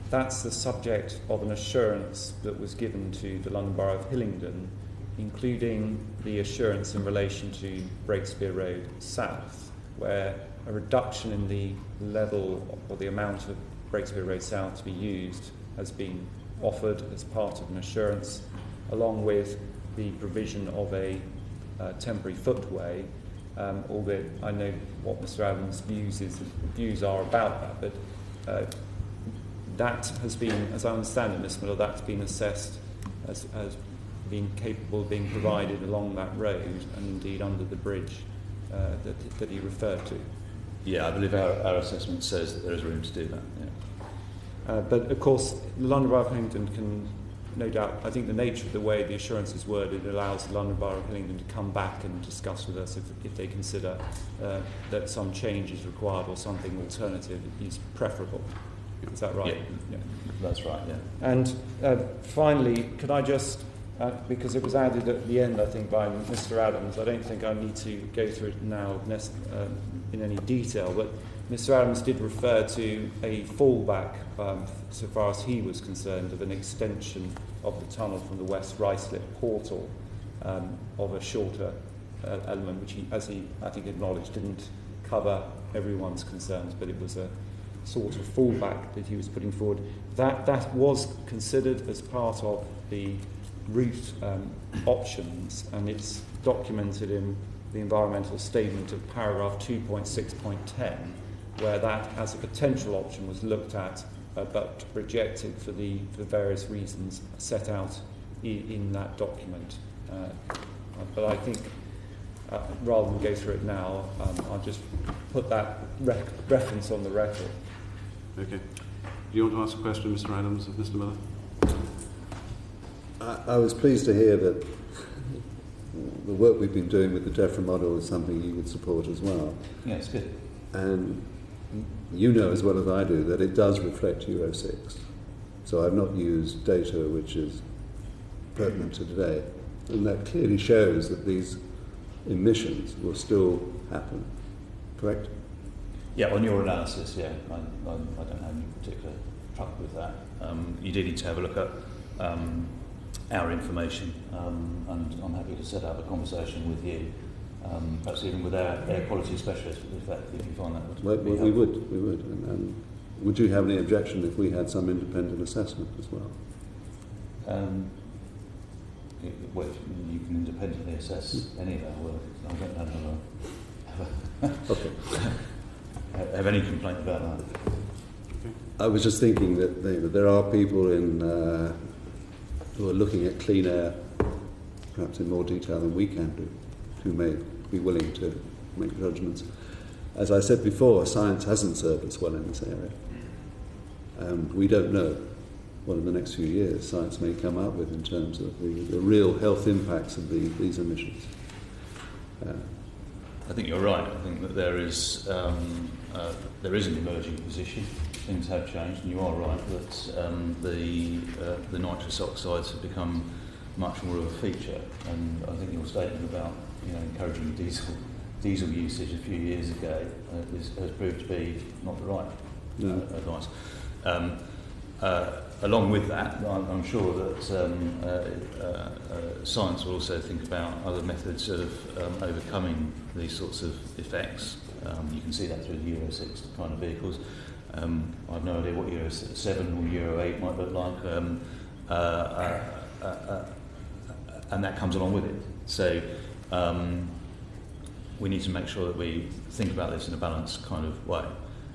that's the subject of an assurance that was given to the London Borough of Hillingdon, including the assurance in relation to Breakspear Road South, where a reduction in the level or the amount of Breakspear Road South to be used has been offered as part of an assurance, along with the provision of a temporary footway, albeit I know what Mr Adams' views are about that, but that has been, as I understand it, Ms Miller, that's been assessed as being capable of being provided along that road and indeed under the bridge that he referred to. Yeah, I believe our assessment says that there is room to do that. Yeah. But of course, the London Borough of Hillingdon can, no doubt, I think the nature of the way the assurance is worded allows the London Borough of Hillingdon to come back and discuss with us if they consider that some change is required or something alternative is preferable. Is that right? Yeah. That's right, yeah. And finally, could I just, because it was added at the end, I think, by Mr. Adams, I don't think I need to go through it now in any detail, but Mr. Adams did refer to a fallback, so far as he was concerned, of an extension of the tunnel from the West Ruislip portal of a shorter element, which he, as he, I think, acknowledged, didn't cover everyone's concerns, but it was a sort of fallback that he was putting forward. That was considered as part of the route options, and it's documented in the environmental statement of paragraph 2.6.10, where that as a potential option was looked at but rejected for the various reasons set out in that document. But I think rather than go through it now, I'll just put that reference on the record. Okay. Do you want to ask a question, Mr. Adams, of Mr. Miller? I was pleased to hear that the work we've been doing with the DEFRA model is something you would support as well. Yeah, it's good. And you know as well as I do that it does reflect Euro 6. So I've not used data which is pertinent to today. And that clearly shows that these emissions will still happen. Correct? Yeah, on your analysis, yeah. I don't have any particular trouble with that. You do need to have a look at our information, and I'm happy to set up a conversation with you, perhaps even with our air quality specialist, if you find that would well, be we would. And would you have any objection if we had some independent assessment as well? Well, you can independently assess any of our work. I don't have any complaint about that. I was just thinking that there are people who are looking at clean air, perhaps in more detail than we can do, who may be willing to make judgments. As I said before, science hasn't served us well in this area. And we don't know what in the next few years science may come up with in terms of the real health impacts of these emissions. I think you're right. I think that there is an emerging position. Things have changed, and you are right that the nitrous oxides have become much more of a feature. And I think your statement about encouraging diesel usage a few years ago has proved to be not the right advice. Along with that, I'm sure that science will also think about other methods of overcoming these sorts of effects. You can see that through the Euro 6 kind of vehicles. I've no idea what Euro 7 or Euro 8 might look like, and that comes along with it. So we need to make sure that we think about this in a balanced kind of way.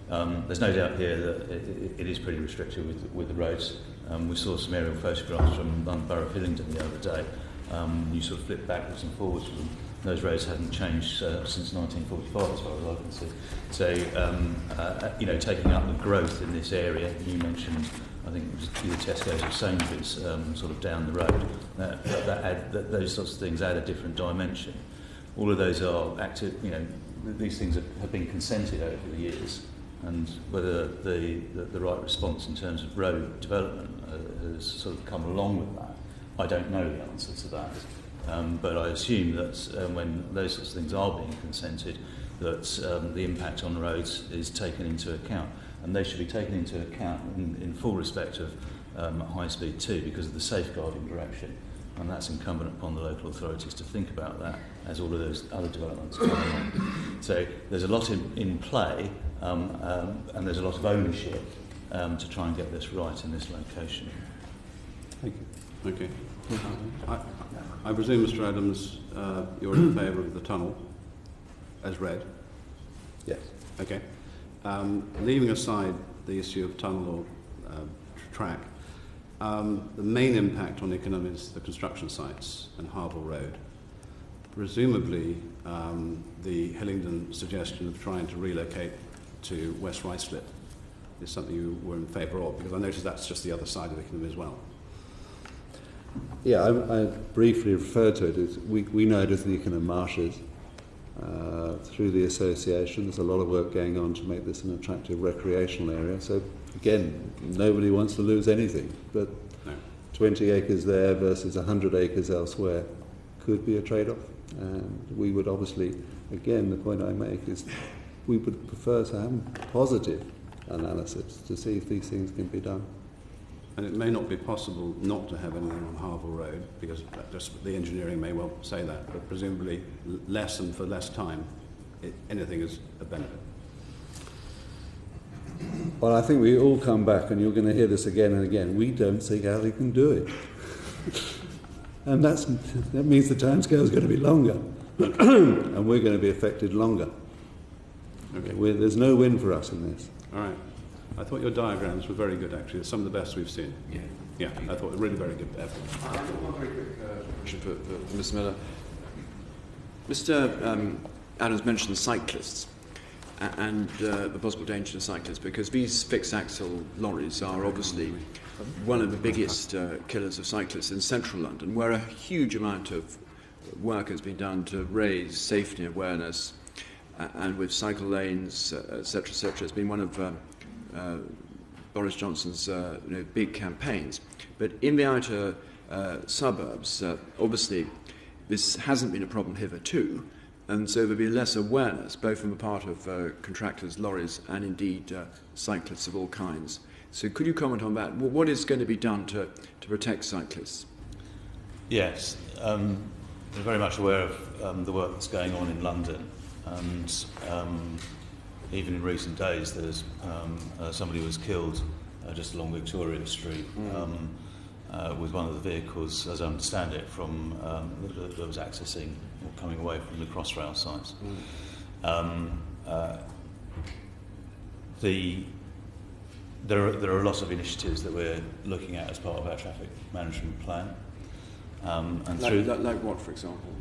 There's no doubt here that it is pretty restricted with the roads. We saw some aerial photographs from London Borough of Hillingdon the other day. You sort of flip backwards and forwards with them. Those roads haven't changed since 1945, as far as I can see. So, taking up the growth in this area, you mentioned, I think it was either Tesco's or Sainsbury's, sort of down the road. Those sorts of things add a different dimension. All of those are active. These things have been consented over the years, and whether the right response in terms of road development has sort of come along with that, I don't know the answer to that. But I assume that when those sorts of things are being consented, that the impact on roads is taken into account, and they should be taken into account in full respect of high speed too, because of the safeguarding direction, and that's incumbent upon the local authorities to think about that as all of those other developments come along. So there's a lot in play, and there's a lot of ownership to try and get this right in this location. Thank you. Okay. I presume, Mr. Adams, you're in favour of the tunnel, as read? Yes. Okay. Leaving aside the issue of tunnel or track, the main impact on Ickenham is the construction sites and Harville Road. presumably the Hillingdon suggestion of trying to relocate to West Ruislip is something you were in favour of, because I noticed that's just the other side of Ickenham as well. Yeah, I briefly referred to it. We know it as the Ickenham Marshes. Through the association, there's a lot of work going on to make this an attractive recreational area. So, again, nobody wants to lose anything, but No. 20 acres there versus 100 acres elsewhere could be a trade-off. And we would obviously, again, the point I make is we would prefer to have positive analysis to see if these things can be done. And it may not be possible not to have anything on Harville Road, because just the engineering may well say that, but presumably less and for less time, anything is a benefit. Well, I think we all come back, and you're going to hear this again and again, we don't see how they can do it. And that means the timescale is going to be longer, and we're going to be affected longer. Okay. There's no win for us in this. All right. I thought your diagrams were very good, actually. They're some of the best we've seen. Yeah, I thought really very good effort. I've got one very quick question for Mr. Miller. Mr. Adams mentioned cyclists and the possible danger to cyclists, because these fixed axle lorries are obviously one of the biggest killers of cyclists in central London, where a huge amount of work has been done to raise safety awareness, and with cycle lanes, etc., etc. It's been one of Boris Johnson's big campaigns. But in the outer suburbs, obviously, this hasn't been a problem hitherto, and so there'll be less awareness, both on the part of contractors, lorries, and indeed cyclists of all kinds. So could you comment on that? What is going to be done to protect cyclists? Yes, we're very much aware of the work that's going on in London, and even in recent days there's somebody was killed just along Victoria Street with one of the vehicles, as I understand it, from that was accessing or coming away from the Crossrail sites. There are a lot of initiatives that we're looking at as part of our traffic management plan. And like what, for example?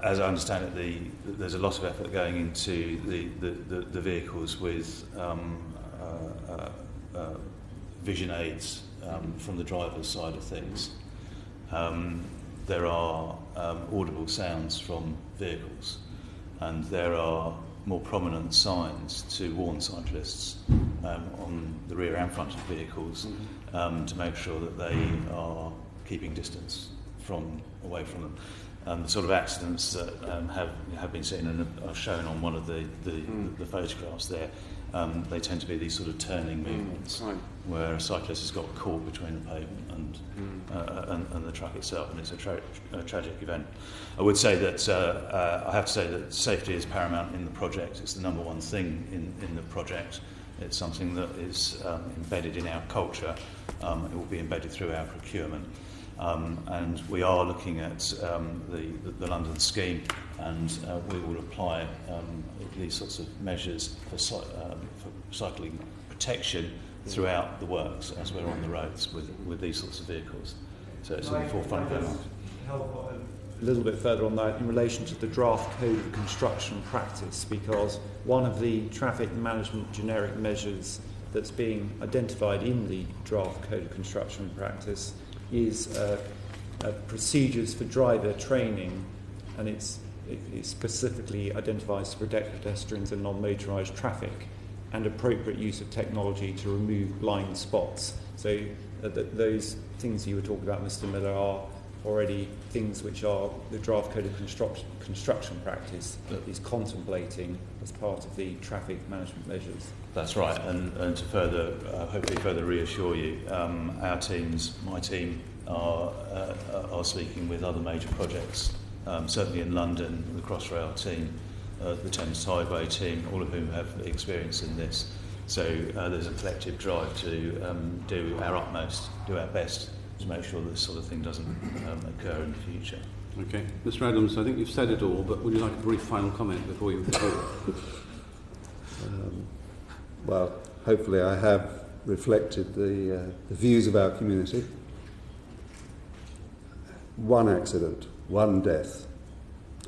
As I understand it, there's a lot of effort going into the vehicles with vision aids from the driver's side of things. There are audible sounds from vehicles, and there are more prominent signs to warn cyclists on the rear and front of vehicles to make sure that they are keeping distance away from them. The sort of accidents that have been seen and are shown on one of the photographs there, they tend to be these sort of turning movements where a cyclist has got caught between the pavement and the track itself, and it's a tragic event. I would say that I have to say that safety is paramount in the project. It's the number one thing in the project. It's something that is embedded in our culture. It will be embedded through our procurement. And we are looking at the London scheme, and we will apply these sorts of measures for cycling protection throughout the works as we're on the roads with these sorts of vehicles. So it's in the forefront of our mind. Help a little bit further on that in relation to the draft code of construction practice, because one of the traffic management generic measures that's being identified in the draft code of construction practice is procedures for driver training, and it specifically identifies to protect pedestrians and non-motorised traffic, and appropriate use of technology to remove blind spots. So those things you were talking about, Mr. Miller, are already things which are the draft code of construction practice is contemplating as part of the traffic management measures. That's right, and to further, hopefully further reassure you, our teams, my team, are speaking with other major projects, certainly in London, the Crossrail team, the Thames Tideway team, all of whom have experience in this. So there's a collective drive to do our utmost, do our best to make sure that this sort of thing doesn't occur in the future. Okay. Mr. Adams, I think you've said it all, but would you like a brief final comment before you vote? Well, hopefully I have reflected the views of our community. one accident, one death,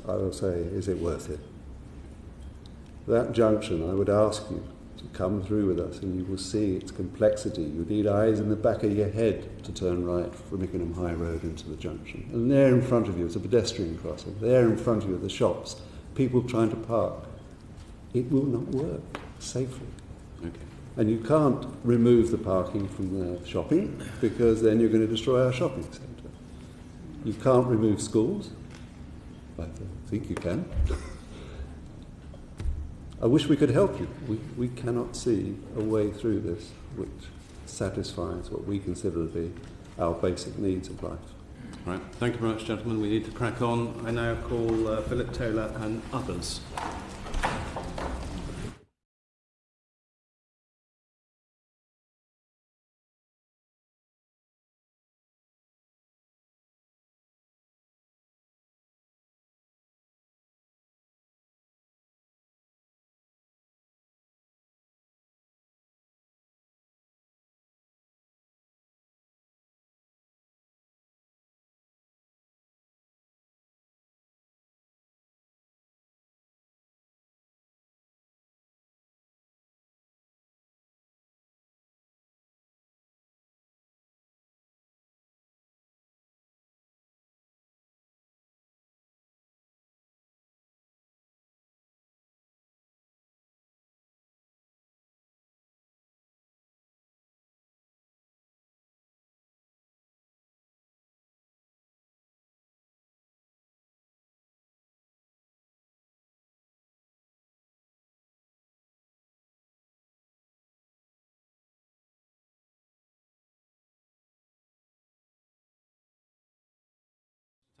I will say, is it worth it? That junction, I would ask you to come through with us, and you will see its complexity. You need eyes in the back of your head to turn right from Ickenham High Road into the junction. And there in front of you is a pedestrian crossing. There in front of you are the shops, people trying to park. It will not work safely. Okay. And you can't remove the parking from the shopping, because then you're going to destroy our shopping centre. You can't remove schools. I think you can. I wish we could help you. We cannot see a way through this which satisfies what we consider to be our basic needs of life. Right. Thank you very much, gentlemen. We need to crack on. I now call Philip Taylor and others.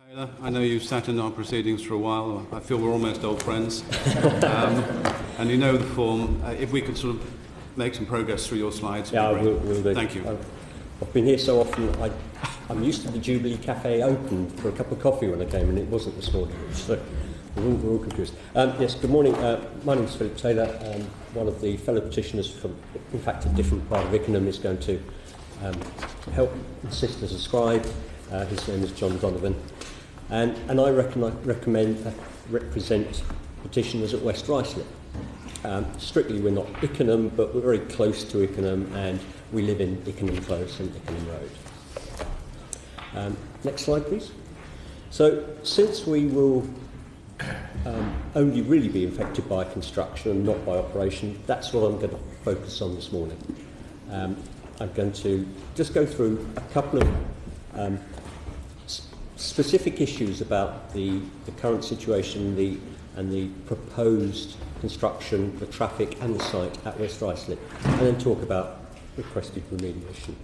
Taylor, I know you've sat in our proceedings for a while. I feel we're almost old friends. And you know the form. If we could sort of make some progress through your slides. Yeah, we'll do. Thank you. I've been here so often, I'm used to the Jubilee Cafe open for a cup of coffee when I came, and it wasn't this morning, so we're all confused. Yes, good morning. My name is Philip Taylor. One of the fellow petitioners from, in fact, a different part of Ickenham is going to help assist as a scribe. His name is John Donovan. And I represent petitioners at West Ruislip. Strictly, we're not Ickenham, but we're very close to Ickenham, and we live in Ickenham Close and Ickenham Road. Next slide, please. So, since we will only really be affected by construction and not by operation, that's what I'm going to focus on this morning. I'm going to just go through a couple of specific issues about the current situation and the proposed construction, the traffic and the site at West Ruislip, and then talk about requested remediation.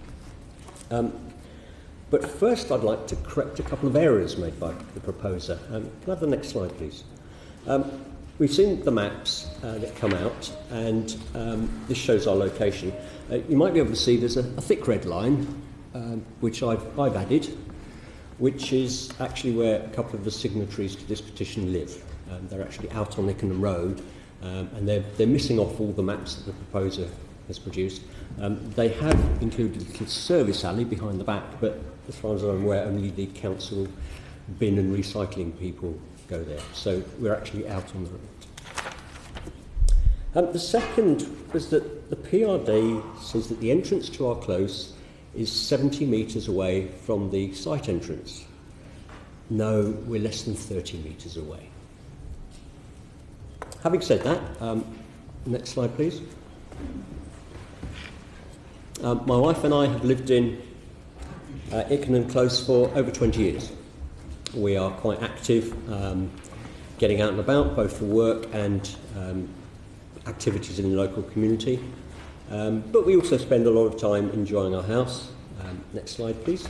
But first I'd like to correct a couple of errors made by the proposer. Can I have the next slide, please? We've seen the maps that come out, and this shows our location. You might be able to see there's a thick red line, which I've added, which is actually where a couple of the signatories to this petition live. They're actually out on Ickenham Road, and they're missing off all the maps that the proposer has produced. They have included a little service alley behind the back, but as far as I'm aware, only the council bin and recycling people go there. So we're actually out on the road. The second was that the PRD says that the entrance to our close is 70 metres away from the site entrance. No, we're less than 30 metres away. Having said that, next slide please. My wife and I have lived in Ickenham Close for over 20 years. We are quite active, getting out and about, both for work and activities in the local community. But we also spend a lot of time enjoying our house. Next slide, please.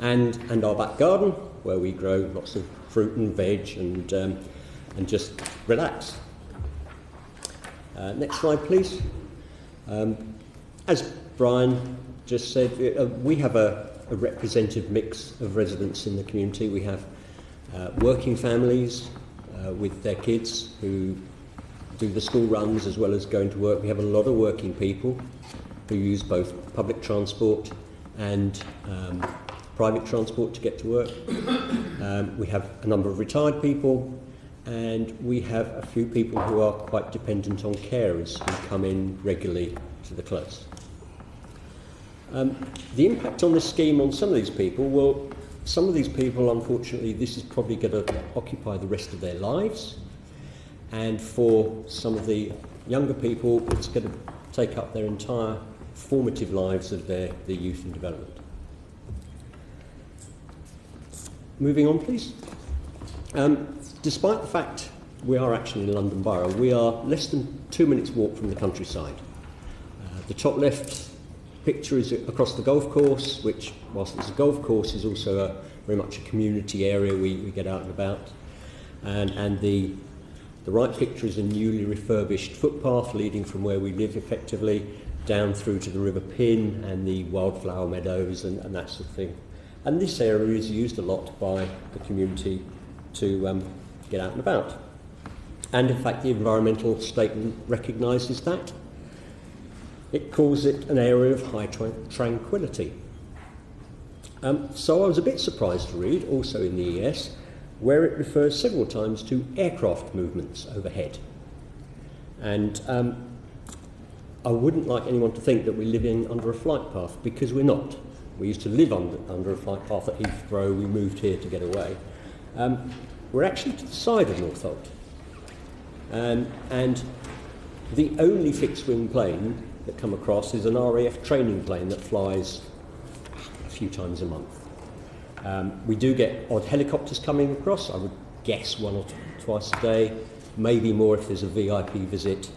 And our back garden, where we grow lots of fruit and veg and just relax. Next slide, please. As Brian just said, we have a representative mix of residents in the community. We have working families with their kids who do the school runs as well as going to work. We have a lot of working people who use both public transport and private transport to get to work. We have a number of retired people, and we have a few people who are quite dependent on carers who come in regularly to the close. The impact on this scheme on some of these people, well, some of these people, unfortunately, this is probably going to occupy the rest of their lives, and for some of the younger people, it's going to take up their entire formative lives of their youth and development. Moving on, please. Despite the fact we are actually in London Borough, we are less than 2 minutes walk from the countryside. The top left picture is across the golf course, which, whilst it's a golf course, is also very much a community area we get out and about. And the right picture is a newly refurbished footpath leading from where we live effectively down through to the River Pin and the wildflower meadows and that sort of thing. And this area is used a lot by the community to get out and about. And in fact, the environmental statement recognises that. It calls it an area of high tranquility. So I was a bit surprised to read, also in the ES, where it refers several times to aircraft movements overhead. And I wouldn't like anyone to think that we're living under a flight path, because we're not. We used to live under a flight path at Heathrow. We moved here to get away. We're actually to the side of Northolt. And the only fixed-wing plane that come across is an RAF training plane that flies a few times a month. We do get odd helicopters coming across. I would guess 1 or twice a day, maybe more if there's a VIP visit.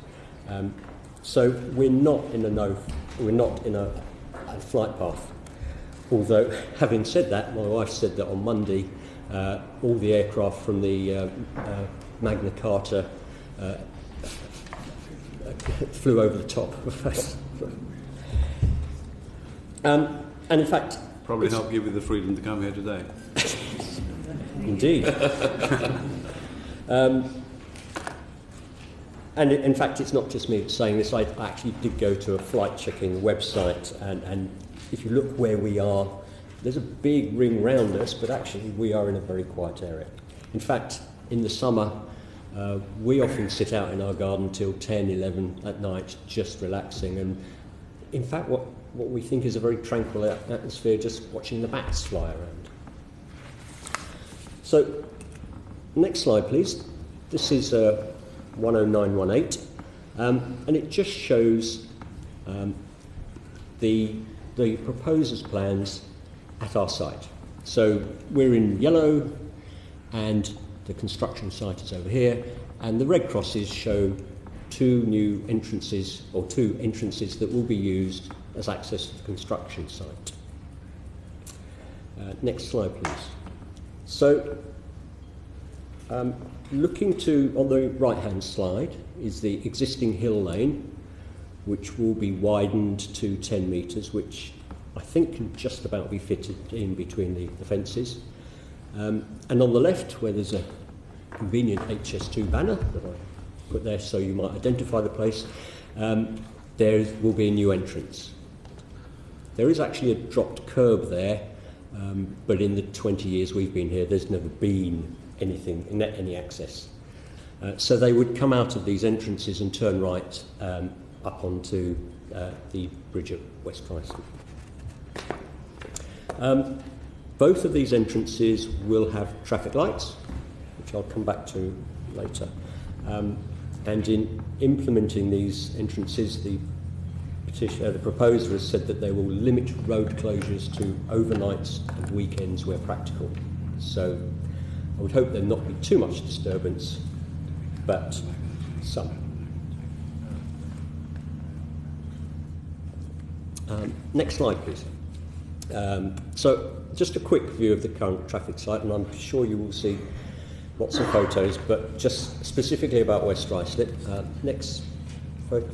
So we're not in a flight path. Although, having said that, my wife said that on Monday, all the aircraft from the Magna Carta flew over the top of us. And in fact... Probably helped you with the freedom to come here today. Indeed. And in fact, it's not just me saying this. I actually did go to a flight checking website, and if you look where we are, there's a big ring round us, but actually we are in a very quiet area. In fact, in the summer, we often sit out in our garden till 10, 11 at night, just relaxing. And in fact, what we think is a very tranquil atmosphere, just watching the bats fly around. So, next slide, please. This is 10918, and it just shows the proposer's plans at our site. So we're in yellow, and the construction site is over here, and the red crosses show two entrances that will be used as access to the construction site. Next slide, please. So, looking on the right-hand slide is the existing hill lane, which will be widened to 10 metres, which I think can just about be fitted in between the fences. And on the left, where there's a convenient HS2 banner that I put there so you might identify the place, there will be a new entrance. There is actually a dropped curb there, but in the 20 years we've been here, there's never been any access. So they would come out of these entrances and turn right up onto the bridge at West Ruislip. Both of these entrances will have traffic lights, which I'll come back to later. And in implementing these entrances, the proposer has said that they will limit road closures to overnights and weekends where practical. So I would hope there'll not be too much disturbance, but some. Next slide, please. So just a quick view of the current traffic site, and I'm sure you will see lots of photos, but just specifically about West Ruislip. Next photo.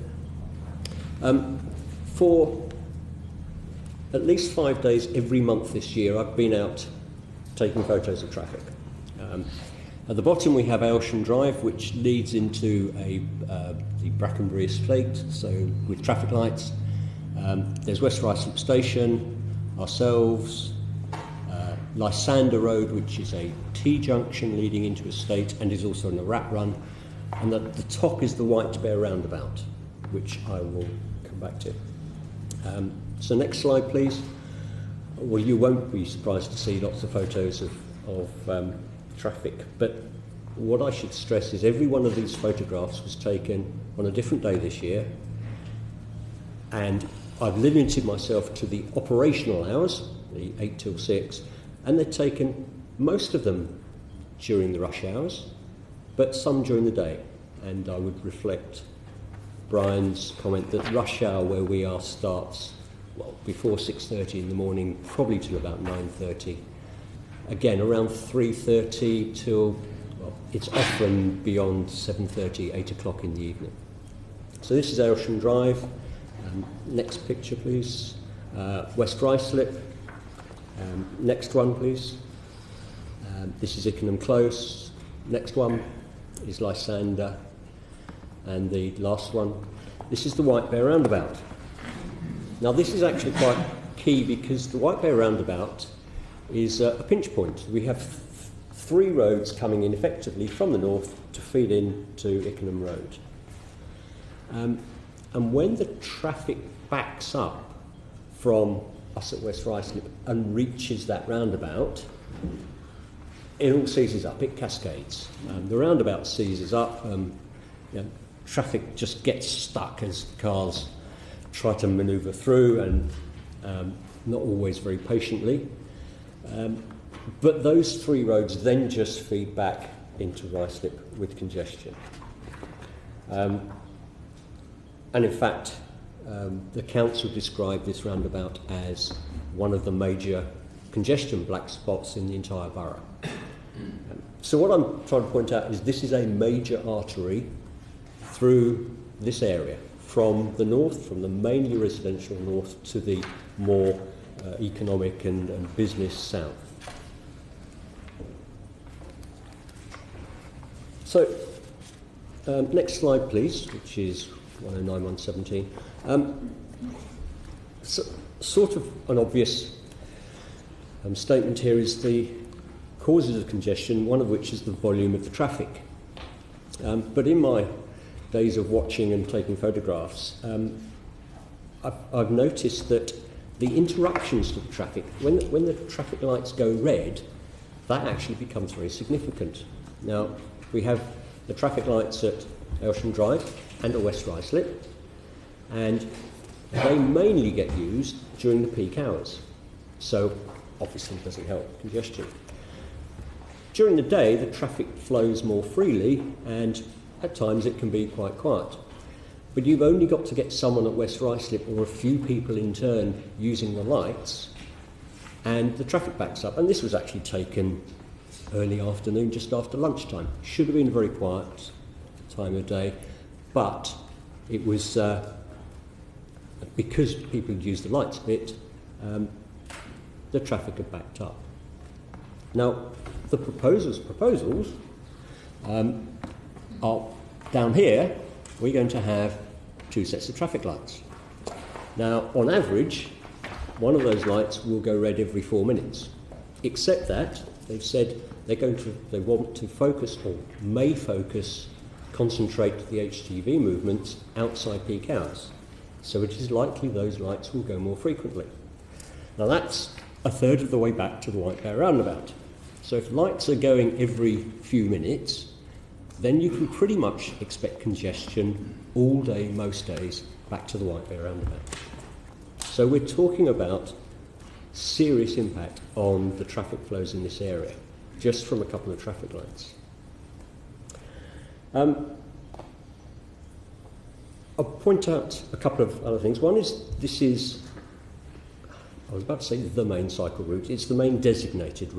For at least 5 days every month this year, I've been out taking photos of traffic. At the bottom we have Aylsham Drive, which leads into the Brackenbury estate, so with traffic lights. There's West Ruislip Station, ourselves, Lysander Road, which is a T-junction leading into a state and is also in a rat run. And at the top is the White Bear roundabout, which I will come back to. So next slide, please. Well, you won't be surprised to see lots of photos of traffic, but what I should stress is every one of these photographs was taken on a different day this year, and I've limited myself to the operational hours, the 8 till 6, and they're taken, most of them during the rush hours, but some during the day. And I would reflect Brian's comment that rush hour where we are starts before 6:30 in the morning, probably till about 9:30. Again, around 3:30 till, it's often beyond 7:30, 8 o'clock in the evening. So this is Aylsham Drive. Next picture, please. West Ruislip. Next one, please. This is Ickenham Close. Next one is Lysander. And the last one, this is the White Bear roundabout. Now this is actually quite key because the White Bear roundabout is a pinch point. We have three roads coming in effectively from the north to feed into Ickenham Road. And when the traffic backs up from us at West Ruislip and reaches that roundabout, it all seizes up, it cascades. The roundabout seizes up, traffic just gets stuck as cars try to manoeuvre through, and not always very patiently. But those three roads then just feed back into Ruislip with congestion. And in fact, the council described this roundabout as one of the major congestion black spots in the entire borough. So what I'm trying to point out is this is a major artery through this area, from the north, from the mainly residential north to the more economic and business south. So, next slide please, which is 109, 117. So, sort of an obvious statement here is the causes of congestion, one of which is the volume of the traffic. But in my days of watching and taking photographs, I've noticed that the interruptions to the traffic, when the traffic lights go red, that actually becomes very significant. Now, we have the traffic lights at Aylsham Drive and at West Ruislip, and they mainly get used during the peak hours. So, obviously, it doesn't help congestion. During the day, the traffic flows more freely, and at times it can be quite quiet. But you've only got to get someone at West Ruislip or a few people in turn using the lights, and the traffic backs up. And this was actually taken early afternoon, just after lunchtime. Should have been a very quiet time of day, but it was because people had used the lights a bit, the traffic had backed up. Now, the proposals are down here. We're going to have two sets of traffic lights. Now, on average, one of those lights will go red every 4 minutes, except that they've said they want to focus, or may focus, concentrate the HGV movements outside peak hours. So it is likely those lights will go more frequently. Now that's a third of the way back to the White Bear roundabout. So if lights are going every few minutes, then you can pretty much expect congestion all day, most days, back to the White Bear roundabout. So we're talking about serious impact on the traffic flows in this area, just from a couple of traffic lights. I'll point out a couple of other things. One is, I was about to say the main cycle route. It's the main designated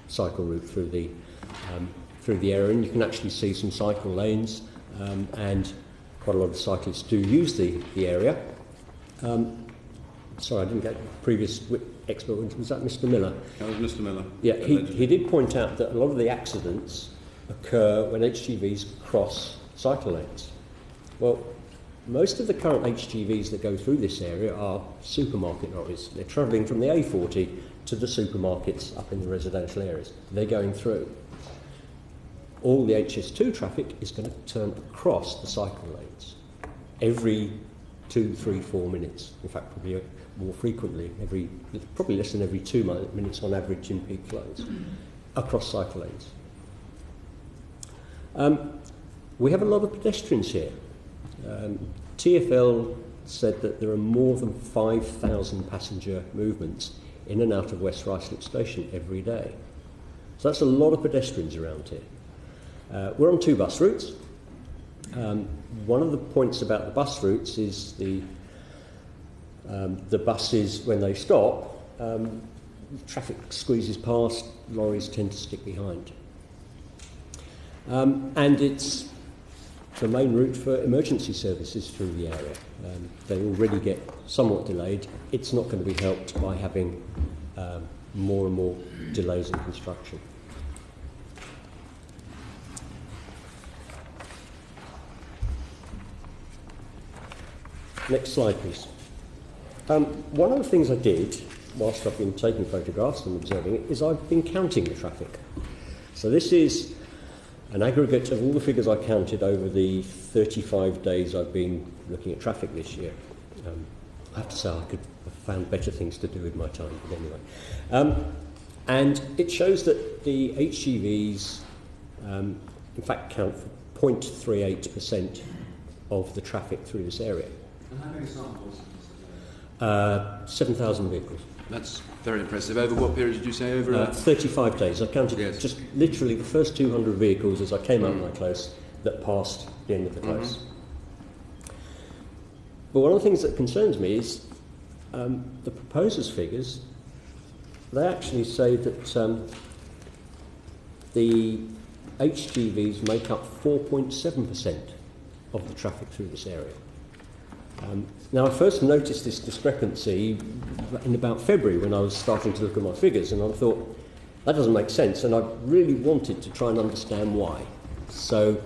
cycle route through the area, and you can actually see some cycle lanes, and quite a lot of cyclists do use the area. Sorry, I didn't get the previous expert. Was that Mr. Miller? That was Mr. Miller. Yeah, he did point out that a lot of the accidents occur when HGVs cross cycle lanes. Well, most of the current HGVs that go through this area are supermarket lorries. They're travelling from the A40 to the supermarkets up in the residential areas. They're going through. All the HS2 traffic is going to turn across the cycle lanes every 2, 3, 4 minutes. In fact, probably more frequently, probably less than every 2 minutes on average in peak flows, across cycle lanes. We have a lot of pedestrians here. TfL said that there are more than 5,000 passenger movements in and out of West Ruislip Station every day. So that's a lot of pedestrians around here. We're on 2 bus routes. One of the points about the bus routes is the buses, when they stop, traffic squeezes past, lorries tend to stick behind. And it's the main route for emergency services through the area. They already get somewhat delayed. It's not going to be helped by having more and more delays in construction. Next slide, please. One of the things I did whilst I've been taking photographs and observing it is I've been counting the traffic. So this is an aggregate of all the figures I counted over the 35 days I've been looking at traffic this year. I have to say I could have found better things to do with my time, but anyway. And it shows that the HGVs, in fact, count for 0.38% of the traffic through this area. And how many samples? 7,000 vehicles. That's very impressive. Over what period did you say? Over 35 days. I counted just literally the first 200 vehicles as I came out of my close that passed the end of the close. But one of the things that concerns me is the proposers' figures. They actually say that the HGVs make up 4.7% of the traffic through this area. Now, I first noticed this discrepancy in about February when I was starting to look at my figures, and I thought, that doesn't make sense, and I really wanted to try and understand why. So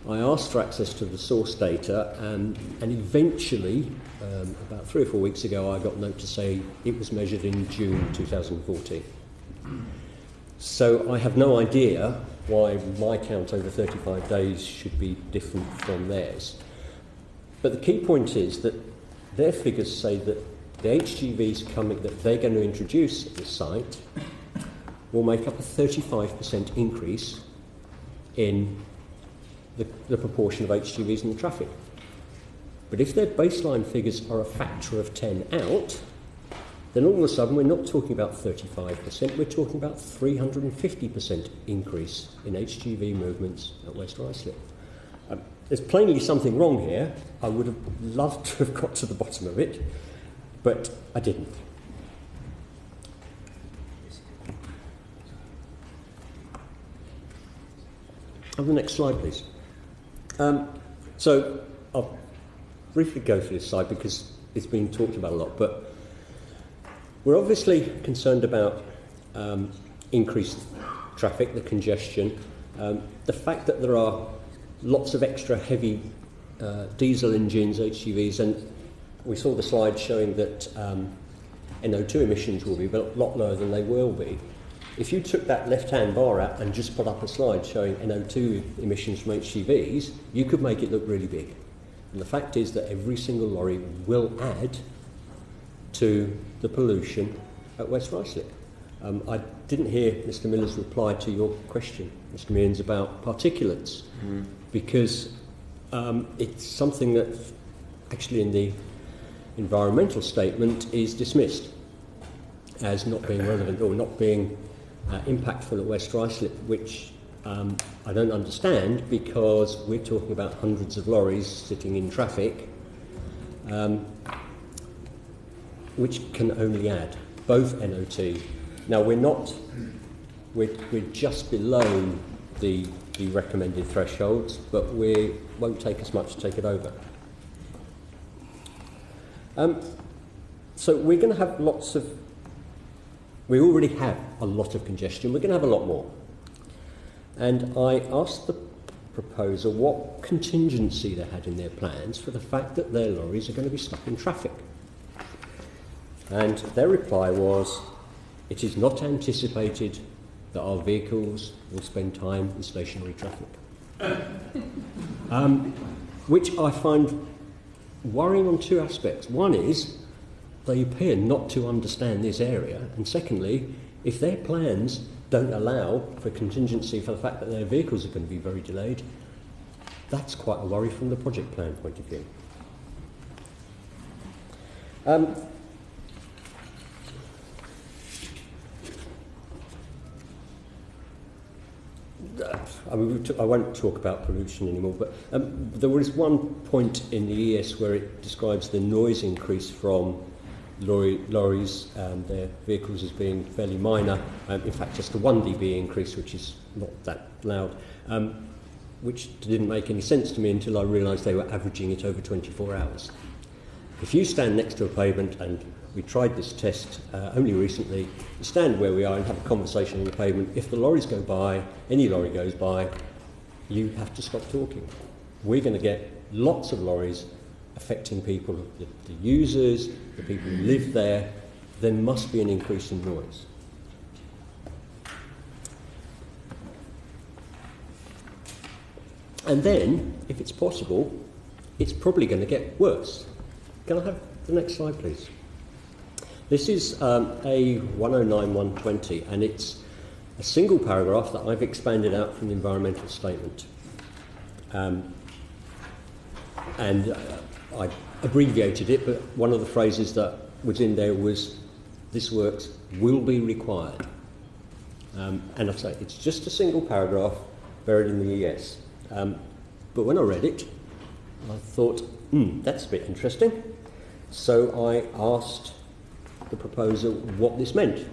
I asked for access to the source data, and eventually, about 3 or 4 weeks ago, I got a note to say it was measured in June 2014. So I have no idea why my count over 35 days should be different from theirs. But the key point is that their figures say that the HGVs that they're going to introduce at the site will make up a 35% increase in the proportion of HGVs in the traffic. But if their baseline figures are a factor of 10 out, then all of a sudden we're not talking about 35%, we're talking about 350% increase in HGV movements at West Ruislip. There's plainly something wrong here. I would have loved to have got to the bottom of it, but I didn't. On the next slide, please. So I'll briefly go through this slide because it's been talked about a lot, but we're obviously concerned about increased traffic, the congestion, the fact that there are lots of extra heavy diesel engines, HGVs, and we saw the slide showing that NO2 emissions will be a lot lower than they will be. If you took that left-hand bar out and just put up a slide showing NO2 emissions from HGVs, you could make it look really big. And the fact is that every single lorry will add to the pollution at West Ruislip. I didn't hear Mr. Miller's reply to your question, Mr. Mearns, about particulates, because it's something that actually in the environmental statement is dismissed as not being relevant or not being impactful at West Ruislip, which I don't understand because we're talking about hundreds of lorries sitting in traffic, which can only add both NO2. Now we're just below the recommended thresholds, but we won't take as much to take it over. So we're going to have we already have a lot of congestion, we're going to have a lot more. And I asked the proposer what contingency they had in their plans for the fact that their lorries are going to be stuck in traffic. And their reply was, It is not anticipated that our vehicles will spend time in stationary traffic. Which I find worrying on two aspects. One is they appear not to understand this area, and secondly, if their plans don't allow for contingency for the fact that their vehicles are going to be very delayed, that's quite a worry from the project plan point of view. I won't talk about pollution anymore, but there was one point in the ES where it describes the noise increase from lorries and their vehicles as being fairly minor. In fact, just a 1 dB increase, which is not that loud, which didn't make any sense to me until I realised they were averaging it over 24 hours. If you stand next to a pavement, and we tried this test only recently, you stand where we are and have a conversation on the pavement. If the lorries go by, any lorry goes by, you have to stop talking. We're going to get lots of lorries affecting people, the users, the people who live there. There must be an increase in noise. And then, if it's possible, it's probably going to get worse. Can I have the next slide, please? This is a 109-120, and it's a single paragraph that I've expanded out from the environmental statement. I abbreviated it, but one of the phrases that was in there was, "This works will be required." And I say it's just a single paragraph buried in the ES. But when I read it, I thought, that's a bit interesting. So I asked the proposer what this meant.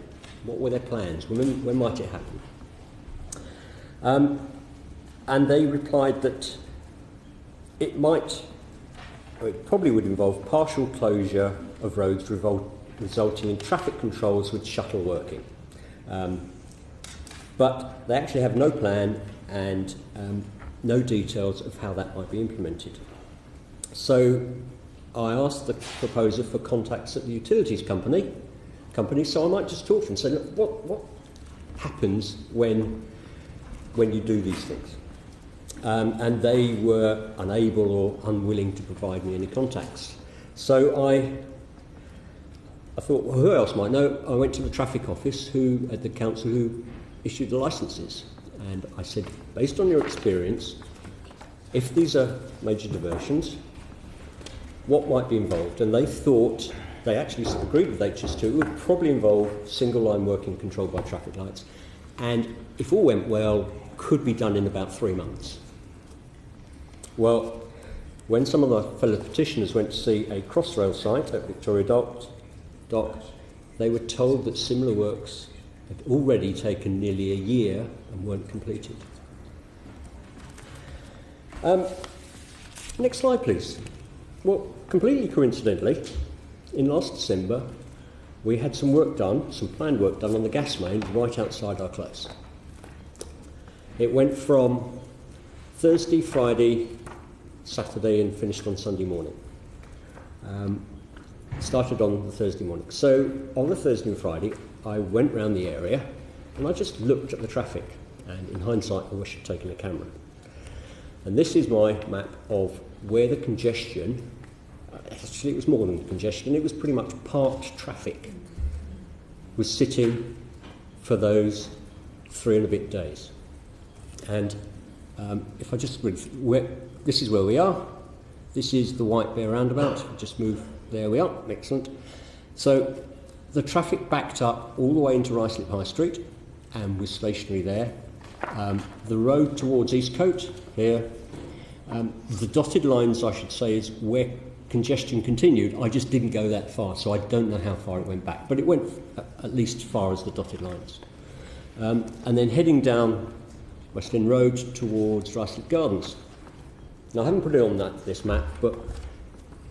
What were their plans? When might it happen? And they replied that it probably would involve partial closure of roads resulting in traffic controls with shuttle working. But they actually have no plan and no details of how that might be implemented. So I asked the proposer for contacts at the utilities company, so I might just talk to them and say, look, what happens when you do these things? And they were unable or unwilling to provide me any contacts. So I thought, well, who else might know? I went to the traffic office at the council who issued the licences. And I said, based on your experience, if these are major diversions, what might be involved? And they actually agreed with HS2, it would probably involve single line working controlled by traffic lights. And if all went well, could be done in about 3 months. Well, when some of the fellow petitioners went to see a Crossrail site at Victoria Dock, they were told that similar works had already taken nearly a year and weren't completed. Next slide, please. Well, completely coincidentally, in last December, we had some planned work done on the gas main right outside our close. It went from Thursday, Friday, Saturday, and finished on Sunday morning. Started on the Thursday morning. So on the Thursday and Friday, I went round the area and I just looked at the traffic. And in hindsight, I wish I'd taken a camera. And this is my map of where the congestion, actually it was more than congestion, it was pretty much parked traffic, was sitting for those 3 and a bit days. And if I just read, this is where we are. This is the White Bear roundabout. Just move, there we are, excellent. So the traffic backed up all the way into Ruislip High Street and was stationary there. The road towards Eastcote here, the dotted lines, I should say, is where congestion continued. I just didn't go that far, so I don't know how far it went back, but it went at least as far as the dotted lines. And then heading down West End Road towards Ruislip Gardens. Now, I haven't put it on this map, but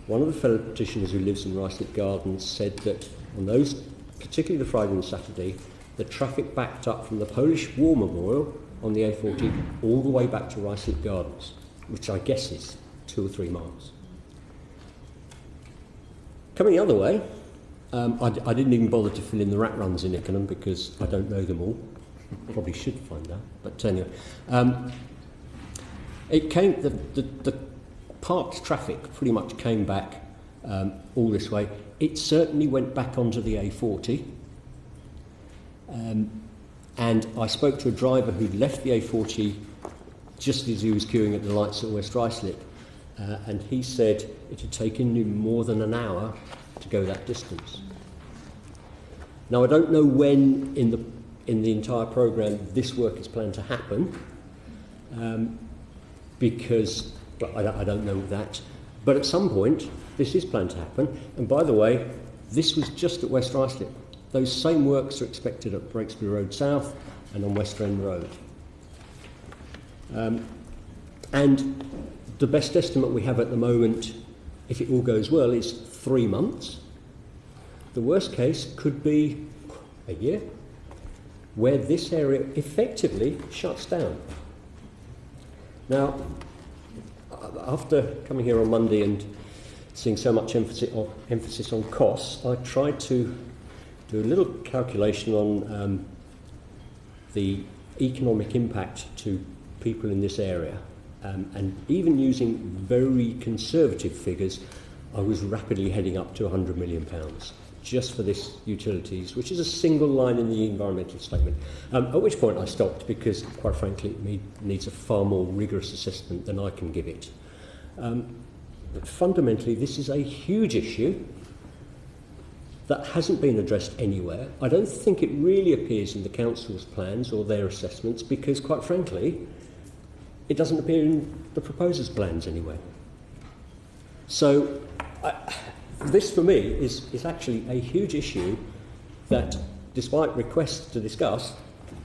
one of the fellow petitioners who lives in Ruislip Gardens said that on those, particularly the Friday and Saturday, the traffic backed up from the Polish War Memorial on the A40 all the way back to Ruislip Gardens, which I guess is 2 or 3 miles. Coming the other way, I didn't even bother to fill in the rat runs in Ickenham because I don't know them all. Probably should find out, but anyway. It came, the parked traffic pretty much came back all this way. It certainly went back onto the A40. And I spoke to a driver who'd left the A40 just as he was queuing at the lights at West Ruislip, and he said it had taken him more than an hour to go that distance. Now, I don't know when in the entire programme this work is planned to happen, because I don't know that. But at some point, this is planned to happen. And by the way, this was just at West Ruislip. Those same works are expected at Breakspear Road South and on West End Road. And the best estimate we have at the moment, if it all goes well, is 3 months. The worst case could be a year, where this area effectively shuts down. Now, after coming here on Monday and seeing so much emphasis on costs, I tried to do a little calculation on the economic impact to people in this area. And even using very conservative figures, I was rapidly heading up to £100 million just for this utilities, which is a single line in the environmental statement. At which point I stopped because, quite frankly, it needs a far more rigorous assessment than I can give it. But fundamentally, this is a huge issue that hasn't been addressed anywhere. I don't think it really appears in the council's plans or their assessments because, quite frankly, it doesn't appear in the proposer's plans anywhere. So this, for me, is actually a huge issue that, despite requests to discuss,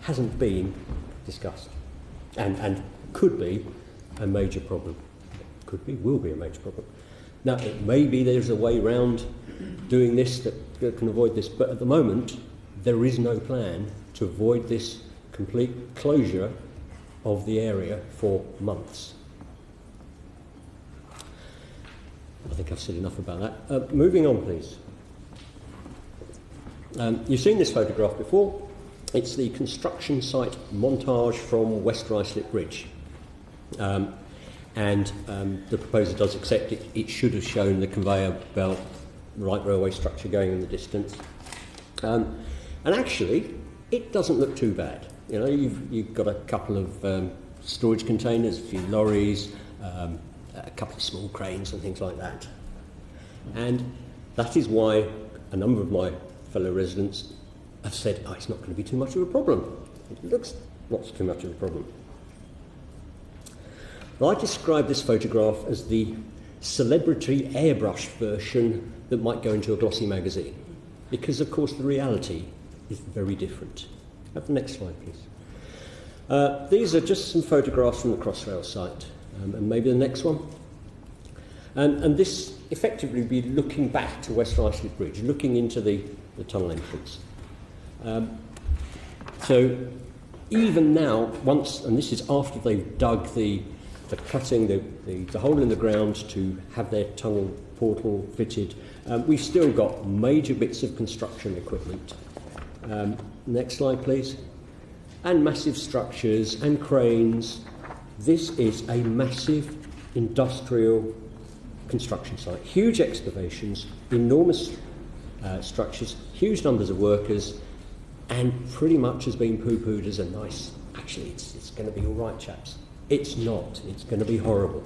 hasn't been discussed and could be a major problem. Could be, will be a major problem. Now, it may be there's a way around doing this that can avoid this, but at the moment, there is no plan to avoid this complete closure of the area for months. I think I've said enough about that. Moving on, please. You've seen this photograph before. It's the construction site montage from West Ruislip Bridge. And the proposer does accept it. It should have shown the conveyor belt, light railway structure going in the distance. And actually, it doesn't look too bad. You know, you've got a couple of storage containers, a few lorries, a couple of small cranes and things like that. And that is why a number of my fellow residents have said, oh, it's not going to be too much of a problem. It looks not too much of a problem. Well, I describe this photograph as the celebrity airbrush version that might go into a glossy magazine, because, of course, the reality is very different. Have the next slide, please. These are just some photographs from the Crossrail site, and maybe the next one. And this effectively would be looking back to West Ruislip Bridge, looking into the tunnel entrance. So even now, once, and this is after they've dug the cutting, the hole in the ground to have their tunnel portal fitted, we've still got major bits of construction equipment. Next slide, please. And massive structures and cranes. This is a massive industrial construction site. Huge excavations, enormous structures, huge numbers of workers, and pretty much has been poo-pooed as a nice, actually it's going to be all right, chaps. It's not. It's going to be horrible.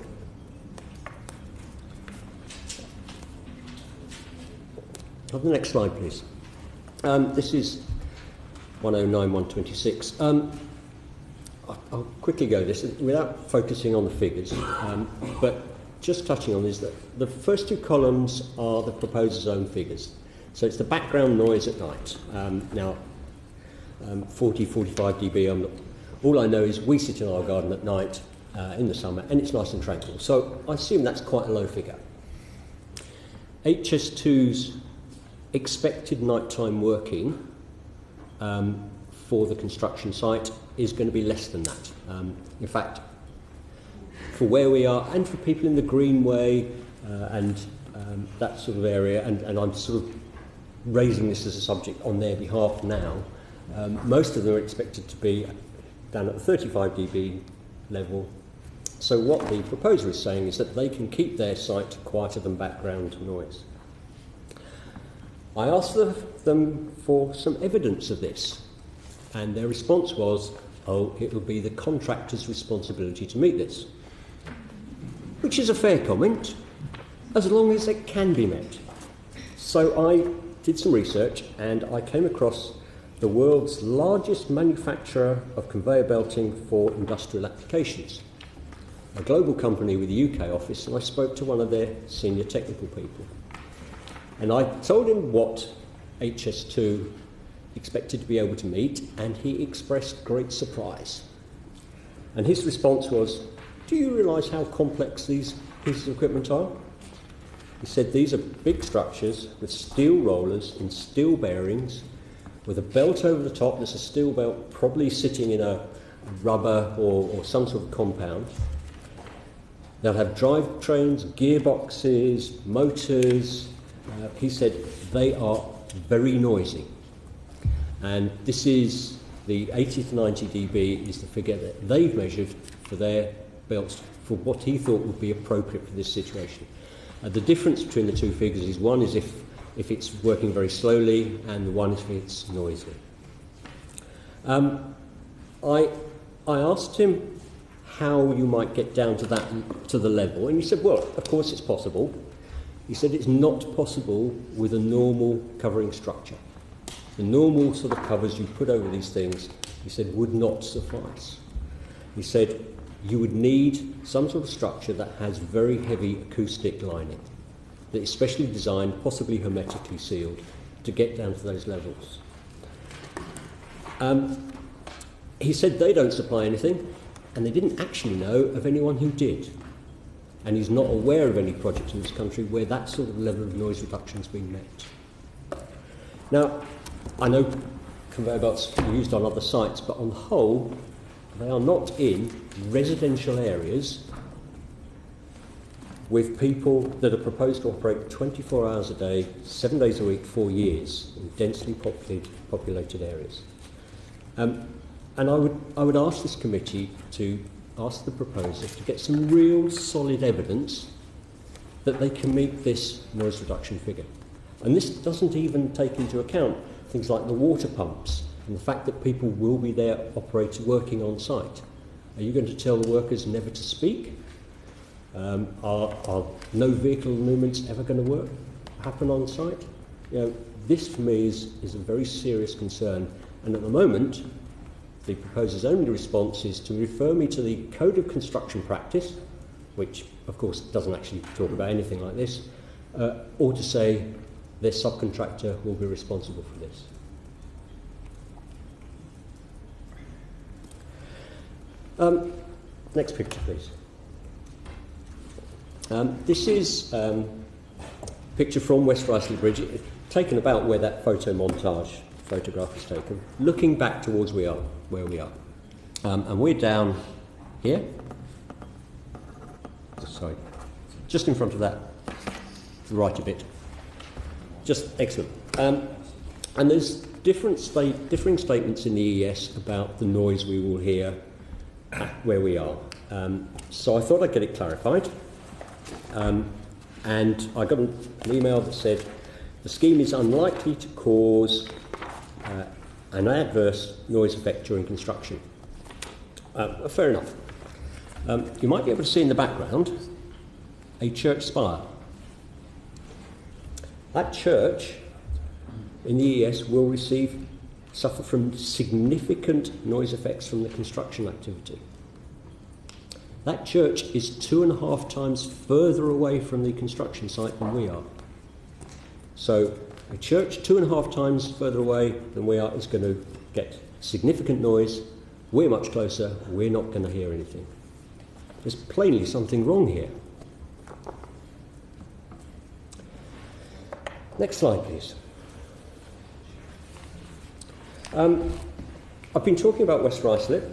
Have the next slide, please. This is 109-126. I'll quickly go this without focusing on the figures, but just touching on this, that the first two columns are the proposer's own figures. So it's the background noise at night. Now, 40, 45 dB. All I know is we sit in our garden at night in the summer, and it's nice and tranquil. So I assume that's quite a low figure. HS2's expected nighttime working for the construction site is going to be less than that. In fact, for where we are and for people in the Greenway and that sort of area, and I'm sort of raising this as a subject on their behalf now. Most of them are expected to be down at the 35 dB level. So what the proposer is saying is that they can keep their site quieter than background noise. I asked them for some evidence of this, and their response was, oh, it will be the contractor's responsibility to meet this. Which is a fair comment, as long as it can be met. So I did some research, and I came across the world's largest manufacturer of conveyor belting for industrial applications, a global company with a UK office, and I spoke to one of their senior technical people. And I told him what HS2 expected to be able to meet, and he expressed great surprise. And his response was, do you realise how complex these pieces of equipment are? He said these are big structures with steel rollers and steel bearings, with a belt over the top. There's a steel belt probably sitting in a rubber or some sort of compound. They'll have drivetrains, gearboxes, motors. He said they are very noisy. And this is the 80 to 90 dB is the figure that they've measured for their belts for what he thought would be appropriate for this situation. The difference between the two figures is one is if it's working very slowly, and the one is if it's noisy. I asked him how you might get down to the level, and he said, well, of course it's possible. He said it's not possible with a normal covering structure. The normal sort of covers you put over these things, he said, would not suffice. He said you would need some sort of structure that has very heavy acoustic lining, that is specially designed, possibly hermetically sealed, to get down to those levels. He said they don't supply anything, and they didn't actually know of anyone who did. And he's not aware of any project in this country where that sort of level of noise reduction has been met. Now, I know conveyor belts are used on other sites, but on the whole, they are not in residential areas with people that are proposed to operate 24 hours a day, 7 days a week, for years, in densely populated areas. And I would ask this committee to ask the proposer to get some real solid evidence that they can meet this noise reduction figure. And this doesn't even take into account things like the water pumps and the fact that people will be there working on site. Are you going to tell the workers never to speak? Are no vehicle movements ever going to happen on site? You know, this for me is a very serious concern, and at the moment the proposer's only response is to refer me to the Code of Construction Practice, which of course doesn't actually talk about anything like this, or to say their subcontractor will be responsible for this. Next picture, please. This is a picture from West Ruislip Bridge, taken about where that photograph is taken, looking back towards where we are. And we're down here. Sorry. Just in front of that, to the right a bit. Just excellent. And there's differing statements in the EES about the noise we will hear where we are. So I thought I'd get it clarified. And I got an email that said the scheme is unlikely to cause an adverse noise effect during construction. Fair enough. You might be able to see in the background a church spire. That church in the EES will suffer from significant noise effects from the construction activity. That church is 2.5 times further away from the construction site than we are. So a church 2.5 times further away than we are is going to get significant noise. We're much closer, we're not going to hear anything. There's plainly something wrong here. Next slide, please. I've been talking about West Ruislip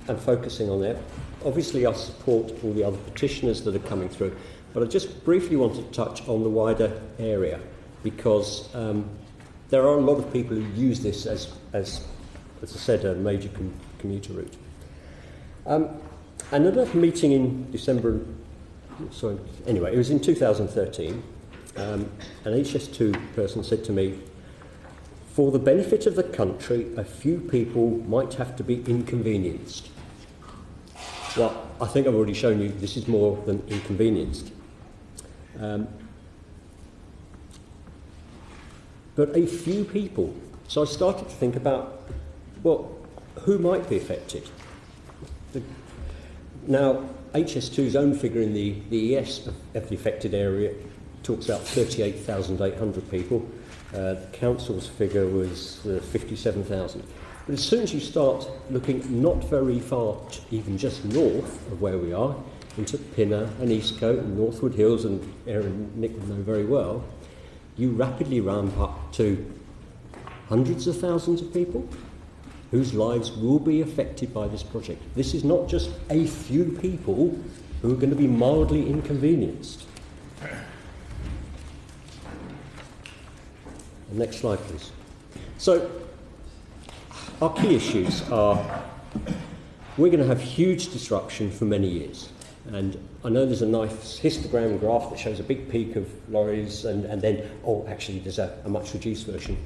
and focusing on that. Obviously, I support all the other petitioners that are coming through, but I just briefly want to touch on the wider area. because there are a lot of people who use this as I said, a major commuter route. Another meeting in December, it was in 2013, an HS2 person said to me, for the benefit of the country, a few people might have to be inconvenienced. Well, I think I've already shown you this is more than inconvenienced. But a few people. So I started to think about, well, who might be affected? Now, HS2's own figure in the ES of the affected area talks about 38,800 people. The council's figure was 57,000. But as soon as you start looking not very far, even just north of where we are, into Pinner and Eastcote and Northwood Hills, and Aaron Nick will know very well, you rapidly ramp up to hundreds of thousands of people whose lives will be affected by this project. This is not just a few people who are going to be mildly inconvenienced. Next slide, please. So, our key issues are we're going to have huge disruption for many years. And I know there's a nice histogram graph that shows a big peak of lorries and then, actually there's a much reduced version.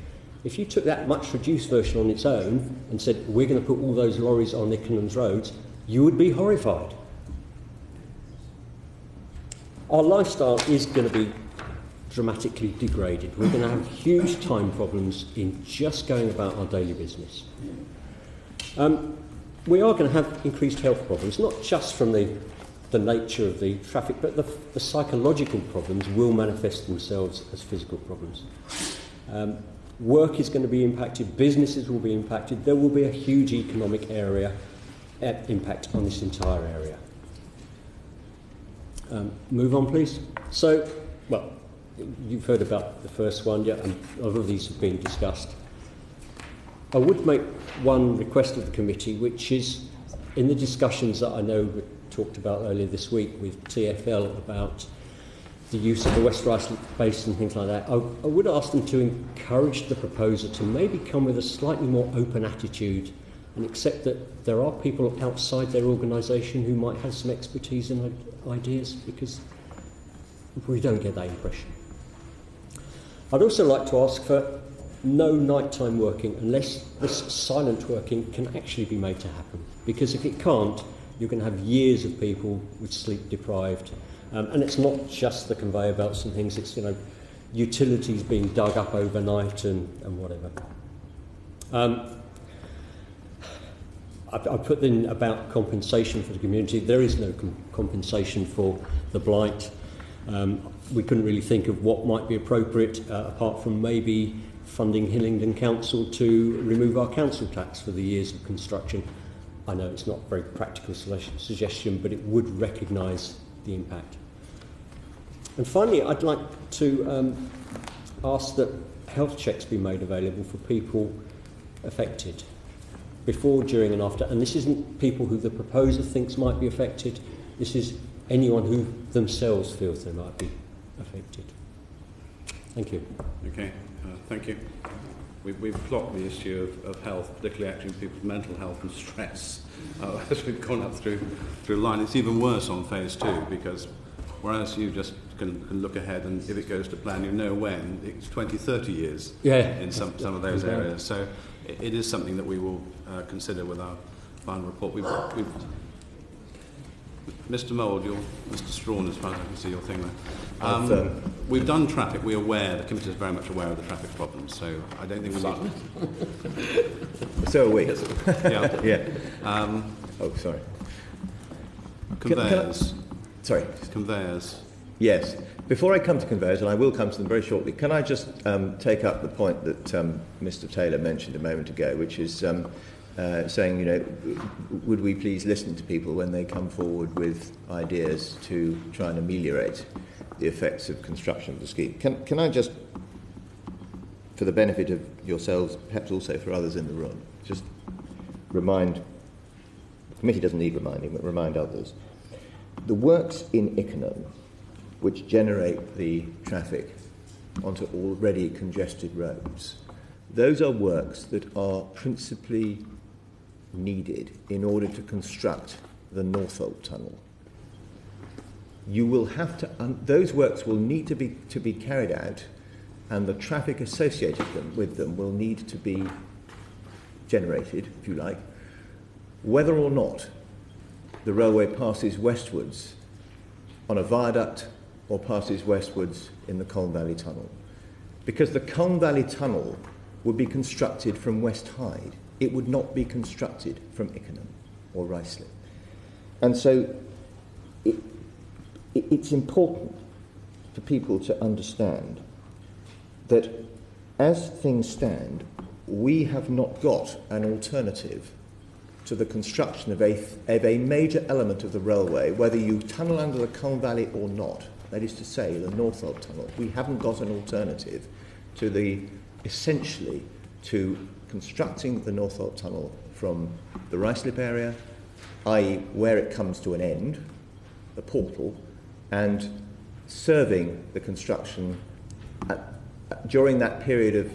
If you took that much reduced version on its own and said, we're going to put all those lorries on Ickenham's roads, you would be horrified. Our lifestyle is going to be dramatically degraded. We're going to have huge time problems in just going about our daily business. We are going to have increased health problems, not just from the nature of the traffic, but the psychological problems will manifest themselves as physical problems. Work is going to be impacted, businesses will be impacted, there will be a huge economic impact on this entire area. Move on, please. So, well, you've heard about the first one, yeah, and a lot of these have been discussed. I would make one request of the committee, which is in the discussions that I know were talked about earlier this week with TfL about the use of the West Rice Basin and things like that, I would ask them to encourage the proposer to maybe come with a slightly more open attitude and accept that there are people outside their organisation who might have some expertise and ideas, because we don't get that impression. I'd also like to ask for no nighttime working unless this silent working can actually be made to happen, because if it can't, you're going to have years of people with sleep deprived. And it's not just the conveyor belts and things, it's, utilities being dug up overnight and whatever. I put in about compensation for the community. There is no compensation for the blight. We couldn't really think of what might be appropriate, apart from maybe funding Hillingdon Council to remove our council tax for the years of construction. I know it's not a very practical suggestion, but it would recognise the impact. And finally, I'd like to ask that health checks be made available for people affected, before, during and after. And this isn't people who the proposer thinks might be affected, this is anyone who themselves feels they might be affected. Thank you. Okay, thank you. We've clocked the issue of health, particularly actually people's mental health and stress, as we've gone up through line. It's even worse on phase 2, because whereas you just can look ahead and if it goes to plan, you know when, it's 20, 30 years in some of those areas. So it is something that we will consider with our final report. We've Mr. Mould, Mr. Strawn, as far as I can see your thing there. We've done traffic. We're aware, the committee is very much aware of the traffic problems, so I don't think we need... So are we. Yeah. Yeah. Sorry. Conveyors. Sorry. Conveyors. Yes. Before I come to conveyors, and I will come to them very shortly, can I just take up the point that Mr. Taylor mentioned a moment ago, which is saying, would we please listen to people when they come forward with ideas to try and ameliorate the effects of construction of the scheme? Can I just, for the benefit of yourselves, perhaps also for others in the room, just remind, the committee doesn't need reminding, but remind others, the works in Ickenham which generate the traffic onto already congested roads. Those are works that are principally needed in order to construct the Northolt Tunnel. You will have to, those works will need to be carried out, and the traffic associated with them will need to be generated, if you like, whether or not the railway passes westwards on a viaduct or passes westwards in the Colne Valley Tunnel. Because the Colne Valley Tunnel would be constructed from West Hyde. It would not be constructed from Ickenham or Ruislip. And so it's important for people to understand that as things stand, we have not got an alternative to the construction of a major element of the railway, whether you tunnel under the Colne Valley or not, that is to say, the Northolt Tunnel. We haven't got an alternative to essentially to constructing the Northolt Tunnel from the Ruislip area, i.e. where it comes to an end, the portal, and serving the construction during that period of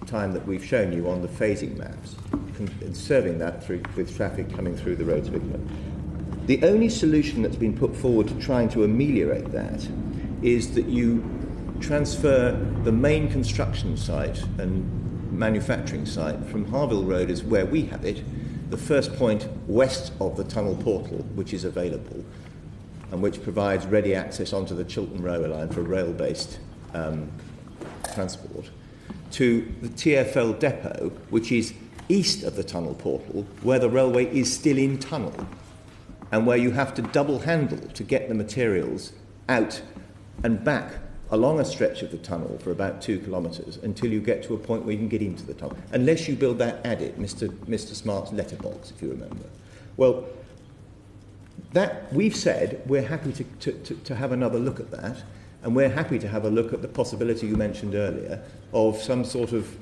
time that we've shown you on the phasing maps, and serving that through with traffic coming through the roads of Ickenham. The only solution that's been put forward to trying to ameliorate that is that you transfer the main construction site and manufacturing site from Harville Road, is where we have it, the first point west of the tunnel portal, which is available and which provides ready access onto the Chiltern Railway line for rail-based transport, to the TfL depot, which is east of the tunnel portal, where the railway is still in tunnel and where you have to double handle to get the materials out and back along a stretch of the tunnel for about 2 kilometres until you get to a point where you can get into the tunnel, unless you build that adit, Mr. Smart's letterbox, if you remember. Well, that we've said we're happy to have another look at that, and we're happy to have a look at the possibility you mentioned earlier of some sort of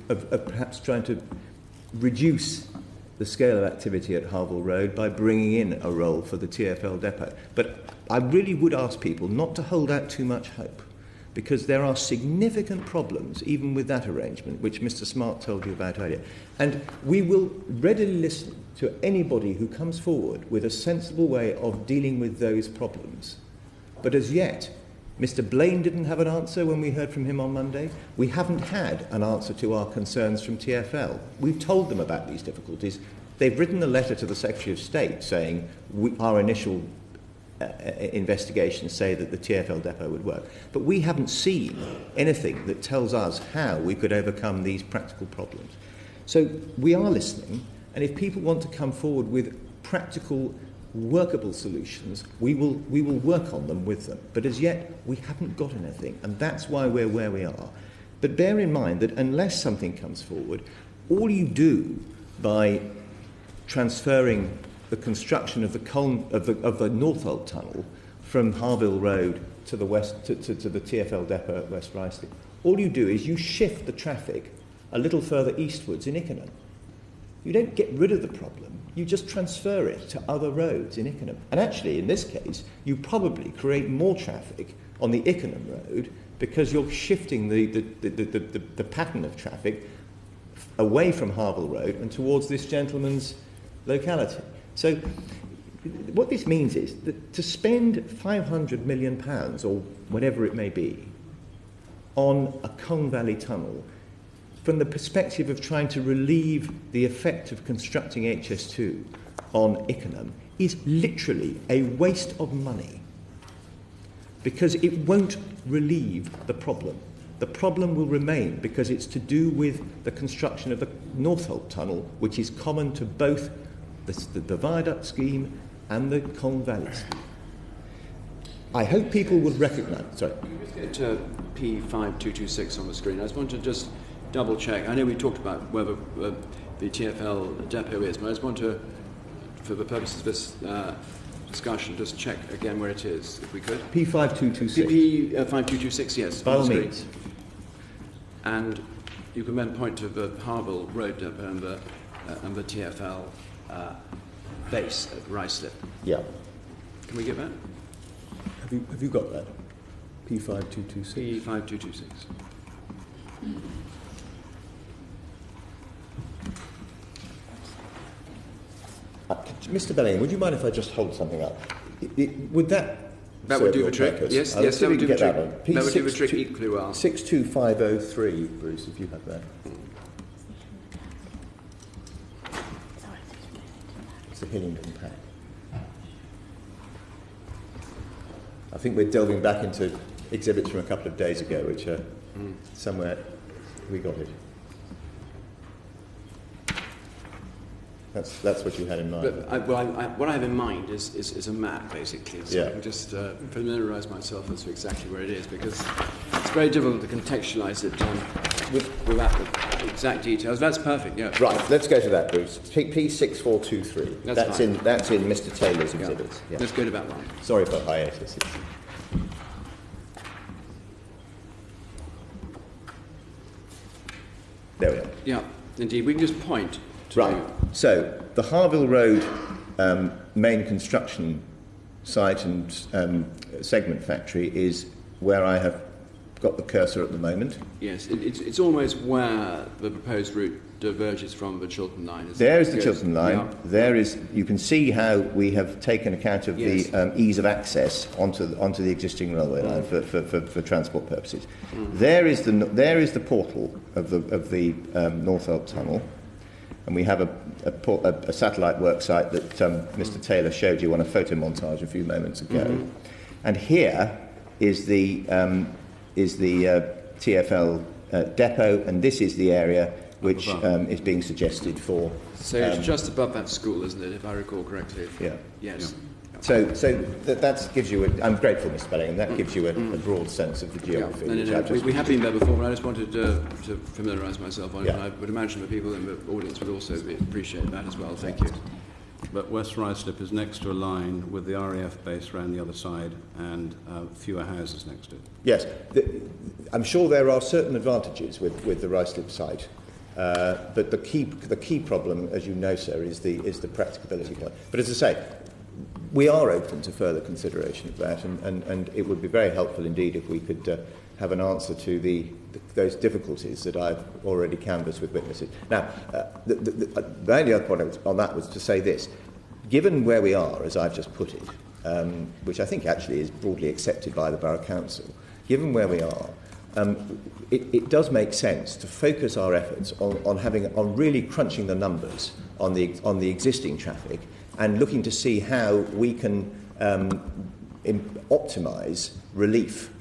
perhaps trying to reduce the scale of activity at Harville Road by bringing in a role for the TfL depot. But I really would ask people not to hold out too much hope, because there are significant problems even with that arrangement, which Mr. Smart told you about earlier. And we will readily listen to anybody who comes forward with a sensible way of dealing with those problems. But as yet, Mr. Blaine didn't have an answer when we heard from him on Monday. We haven't had an answer to our concerns from TfL. We've told them about these difficulties. They've written a letter to the Secretary of State saying our initial investigations say that the TfL depot would work. But we haven't seen anything that tells us how we could overcome these practical problems. So we are listening, and if people want to come forward with practical, workable solutions, we will work on them with them. But as yet, we haven't got anything, and that's why we're where we are. But bear in mind that unless something comes forward, all you do by transferring the construction of the Northolt Tunnel from Harville Road to the west to the TfL depot at West Ruislip, all you do is you shift the traffic a little further eastwards in Ickenham. You don't get rid of the problem, you just transfer it to other roads in Ickenham. And actually, in this case, you probably create more traffic on the Ickenham road because you're shifting the pattern of traffic away from Harville Road and towards this gentleman's locality. So what this means is that to spend £500 million, or whatever it may be, on a Colne Valley tunnel, from the perspective of trying to relieve the effect of constructing HS2 on Ickenham, is literally a waste of money, because it won't relieve the problem. The problem will remain because it's to do with the construction of the Northolt Tunnel, which is common to both the viaduct scheme and the Colne Valley scheme. I hope people would recognise... Sorry. Get P5226 on the screen. I just want to just double check. I know we talked about whether the TfL depot is, but I just want to, for the purposes of this discussion, just check again where it is, if we could. P5226. P5226, yes. By all means. And you can then point to the Harville Road depot and the TfL base at Ruislip. Yeah. Can we get that? Have you got that? P5226. P5226. Mr. Bellingham, would you mind if I just hold something up? Would that That serve would do your the trick. purpose? Yes, Let's yes, see that if would we do the can trick. get that one. That would do the trick 62 equally well. 62503, Bruce, if you have that. It's the Hillingdon pack. I think we're delving back into exhibits from a couple of days ago, which are somewhere we got it. That's what you had in mind. But what I have in mind is a map, basically, so I can just familiarise myself as to exactly where it is, because it's very difficult to contextualise it without the exact details. That's perfect, yeah. Right, let's go to that, Bruce. P6423. That's fine. That's in Mr. Taylor's exhibits. Yeah. Let's go to that one. Sorry for hiatus. There we are. Yeah, indeed. We can just point to... Right. So, the Harville Road main construction site and segment factory is where I have got the cursor at the moment. Yes, it's almost where the proposed route diverges from the Chiltern line. There is the Chiltern line. Yeah. There is. You can see how we have taken account of the ease of access onto the existing railway line for transport purposes. There is the portal of the Northolt Tunnel, and we have a satellite work site that Mr. Taylor showed you on a photo montage a few moments ago. And here is the TfL depot, and this is the area which is being suggested for... So it's just above that school, isn't it, if I recall correctly? Yeah. Yes. Yeah. So that gives you... I'm grateful, Mr. Bellingham. That gives you a broad sense of the geography. Yeah. No. We have been there before, but I just wanted to familiarise myself on it, and I would imagine the people in the audience would also appreciate that as well. Thank you. But West Ruislip is next to a line with the RAF base around the other side and fewer houses next to it. Yes. I'm sure there are certain advantages with the Ruislip site, but the key problem, as you know, sir, is the practicability point. But as I say, we are open to further consideration of that, and it would be very helpful indeed if we could have an answer to those difficulties that I've already canvassed with witnesses. Now, the only other point on that was to say this. Given where we are, as I've just put it, which I think actually is broadly accepted by the Borough Council, given where we are, it does make sense to focus our efforts on really crunching the numbers on the existing traffic and looking to see how we can optimise relief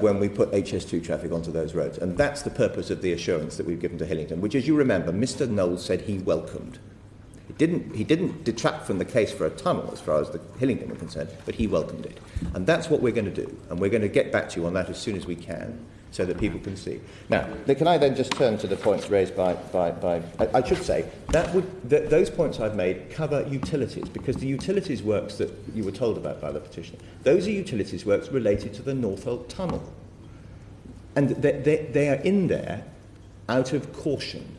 when we put HS2 traffic onto those roads. And that's the purpose of the assurance that we've given to Hillingdon, which, as you remember, Mr. Knowles said he welcomed. He didn't detract from the case for a tunnel as far as the Hillingdon were concerned, but he welcomed it. And that's what we're going to do. And we're going to get back to you on that as soon as we can, so that people can see. Now, can I then just turn to the points raised by I should say, those points I've made cover utilities, because the utilities works that you were told about by the petitioner, those are utilities works related to the Northolt Tunnel. And they are in there out of caution.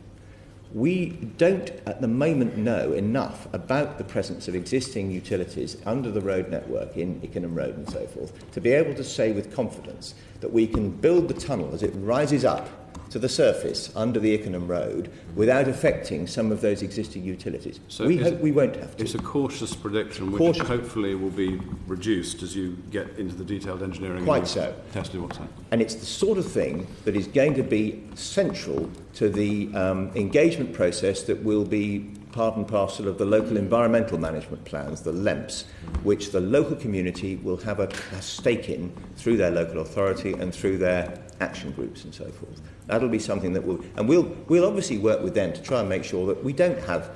We don't, at the moment, know enough about the presence of existing utilities under the road network in Ickenham Road and so forth to be able to say with confidence that we can build the tunnel as it rises up to the surface under the Ickenham Road without affecting some of those existing utilities. So we hope we won't have to. It's a cautious prediction which hopefully will be reduced as you get into the detailed engineering. Quite so. Tested what's happening. And it's the sort of thing that is going to be central to the engagement process that will be part and parcel of the local environmental management plans, the LEMPs, which the local community will have a stake in through their local authority and through their action groups and so forth. That'll be something that we'll obviously work with them to try and make sure that we don't have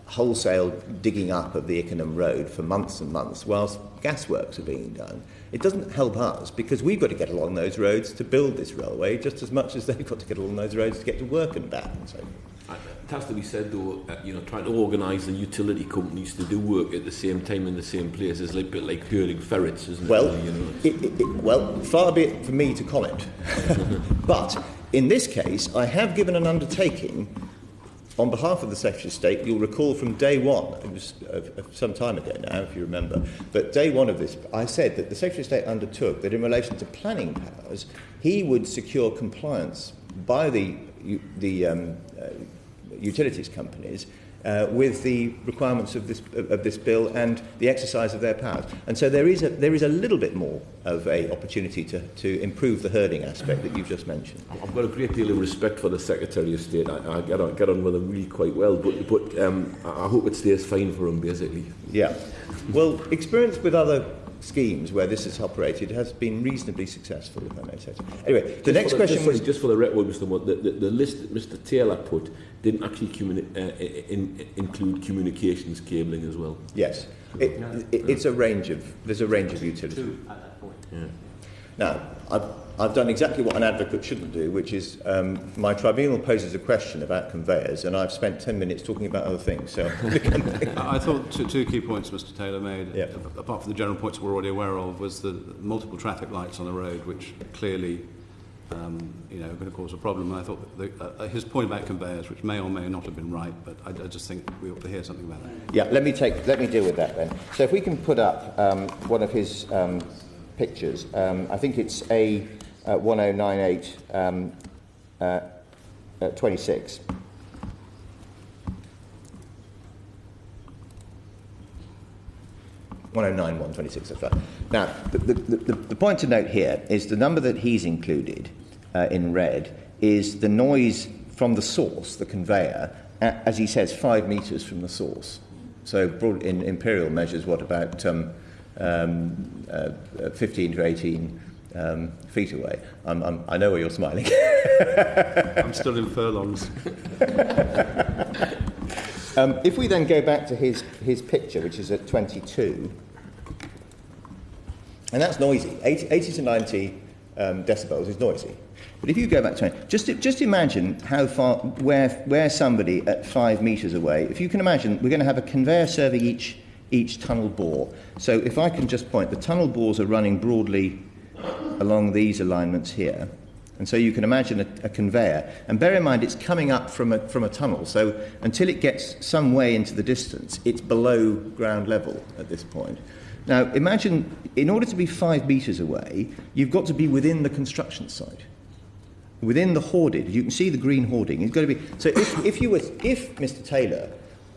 wholesale digging up of the Ickenham Road for months and months whilst gasworks are being done. It doesn't help us because we've got to get along those roads to build this railway just as much as they've got to get along those roads to get to work and back and so forth. It has to be said, though, trying to organise the utility companies to do work at the same time in the same place is a bit like herding ferrets, isn't it? Well, far be it for me to comment. But in this case, I have given an undertaking on behalf of the Secretary of State. You'll recall from day one, it was some time ago now, if you remember, but day one of this, I said that the Secretary of State undertook that in relation to planning powers, he would secure compliance by the utilities companies with the requirements of this bill and the exercise of their powers. And so there is a little bit more of a opportunity to improve the herding aspect that you've just mentioned. I've got a great deal of respect for the Secretary of State. I get on with him really quite well, but I hope it stays fine for him, basically. Yeah. Well, experience with other schemes where this has operated has been reasonably successful, if I may say so. Anyway, the next question was... Just for the record, Mr. Mudd, the list that Mr. Taylor put didn't actually include communications cabling as well. Yes. It's a range of... There's a range of utilities. At that point. Yeah. Now, I've done exactly what an advocate shouldn't do, which is my tribunal poses a question about conveyors, and I've spent 10 minutes talking about other things. So I thought two key points Mr. Taylor made, yeah. Apart from the general points we're already aware of, was the multiple traffic lights on the road, which clearly are going to cause a problem. And I thought that his point about conveyors, which may or may not have been right, but I just think we ought to hear something about that. Yeah, let me deal with that then. So if we can put up one of his pictures, I think it's A 1098 26. (109126), that's right. Now, the point to note here is the number that he's included in red is the noise from the source, the conveyor, as he says, 5 metres from the source. So in imperial measures, what about 15 to 18 feet away? I know where you're smiling. I'm still in furlongs. If we then go back to his picture, which is at 22, and that's noisy. 80 to 90 decibels is noisy. But if you go back to just imagine how far, where somebody at 5 metres away. If you can imagine, we're going to have a conveyor serving each tunnel bore. So if I can just point, the tunnel bores are running broadly along these alignments here. And so you can imagine a conveyor. And bear in mind, it's coming up from a tunnel. So until it gets some way into the distance, it's below ground level at this point. Now, imagine, in order to be 5 metres away, you've got to be within the construction site, within the hoarded. You can see the green hoarding. It's got to be. So if Mr. Taylor,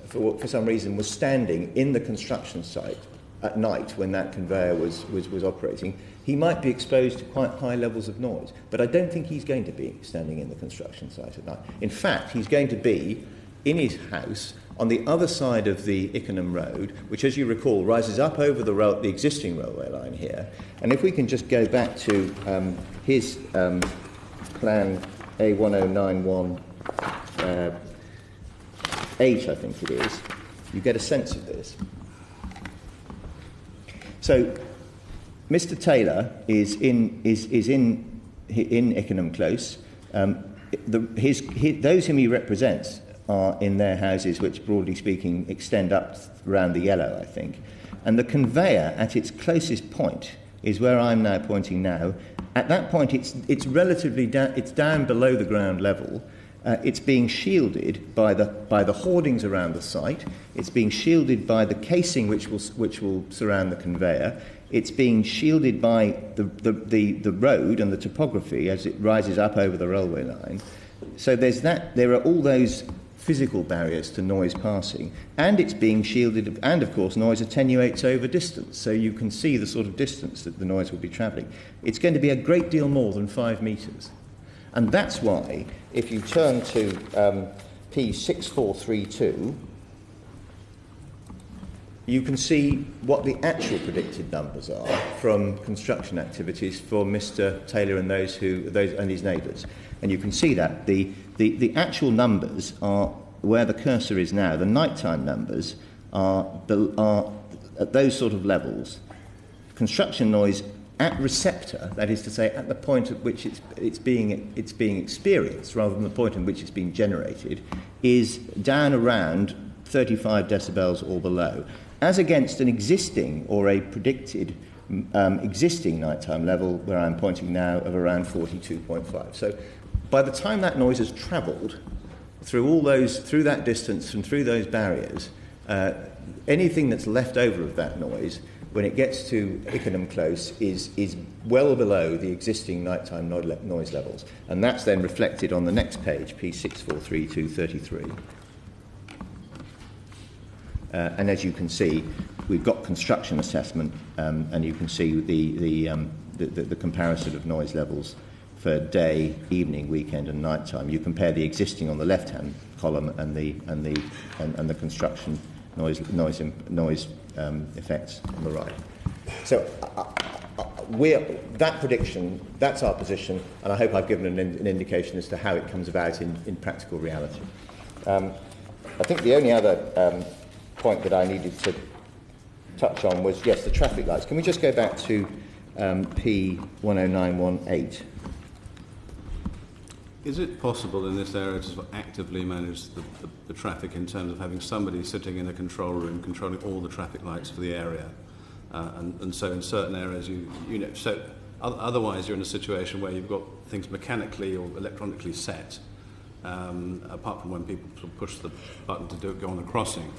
for some reason, was standing in the construction site at night when that conveyor was operating, he might be exposed to quite high levels of noise. But I don't think he's going to be standing in the construction site at night. In fact, he's going to be in his house on the other side of the Ickenham Road, which, as you recall, rises up over the existing railway line here. And if we can just go back to his plan A1091 8, I think it is, you get a sense of this. So, Mr. Taylor is in Ickenham Close. Those whom he represents are in their houses, which, broadly speaking, extend up around the yellow, I think. And the conveyor, at its closest point, is where I'm now pointing now. At that point, it's relatively down. It's down below the ground level. It's being shielded by the hoardings around the site. It's being shielded by the casing which will surround the conveyor. It's being shielded by the road and the topography as it rises up over the railway line. So there are all those physical barriers to noise passing, and it's being shielded, and of course noise attenuates over distance, so you can see the sort of distance that the noise will be travelling. It's going to be a great deal more than 5 metres. And that's why, if you turn to P6432, you can see what the actual predicted numbers are from construction activities for Mr. Taylor and those and his neighbours. And you can see that the actual numbers are where the cursor is now. The nighttime numbers are at those sort of levels. Construction noise at receptor, that is to say, at the point at which it's being experienced, rather than the point in which it's being generated, is down around 35 decibels or below, as against an existing or a predicted existing nighttime level, where I'm pointing now, of around 42.5. So, by the time that noise has travelled through that distance and through those barriers, anything that's left over of that noise when it gets to Ickenham Close is well below the existing nighttime noise levels. And that's then reflected on the next page, P643233. And as you can see, we've got construction assessment, and you can see the comparison of noise levels for day, evening, weekend, and nighttime. You compare the existing on the left-hand column and the construction noise effects on the right. So that prediction, that's our position, and I hope I've given an indication as to how it comes about in practical reality. I think the only other point that I needed to touch on was, yes, the traffic lights. Can we just go back to P10918? Is it possible in this area to sort of actively manage the traffic in terms of having somebody sitting in a control room controlling all the traffic lights for the area? And so in certain areas, so otherwise you're in a situation where you've got things mechanically or electronically set, apart from when people sort of push the button to go on a crossing.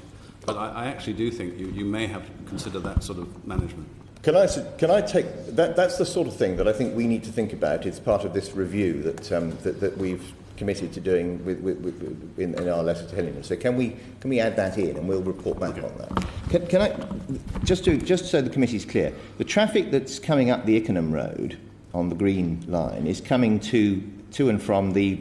But I actually do think you may have to consider that sort of management. Can I take that? That's the sort of thing that I think we need to think about. It's part of this review that we've committed to doing in our letter to Hillingham. So can we add that in, and we'll report back on that. Can I just so the committee's clear? The traffic that's coming up the Ickenham Road on the green line is coming to and from the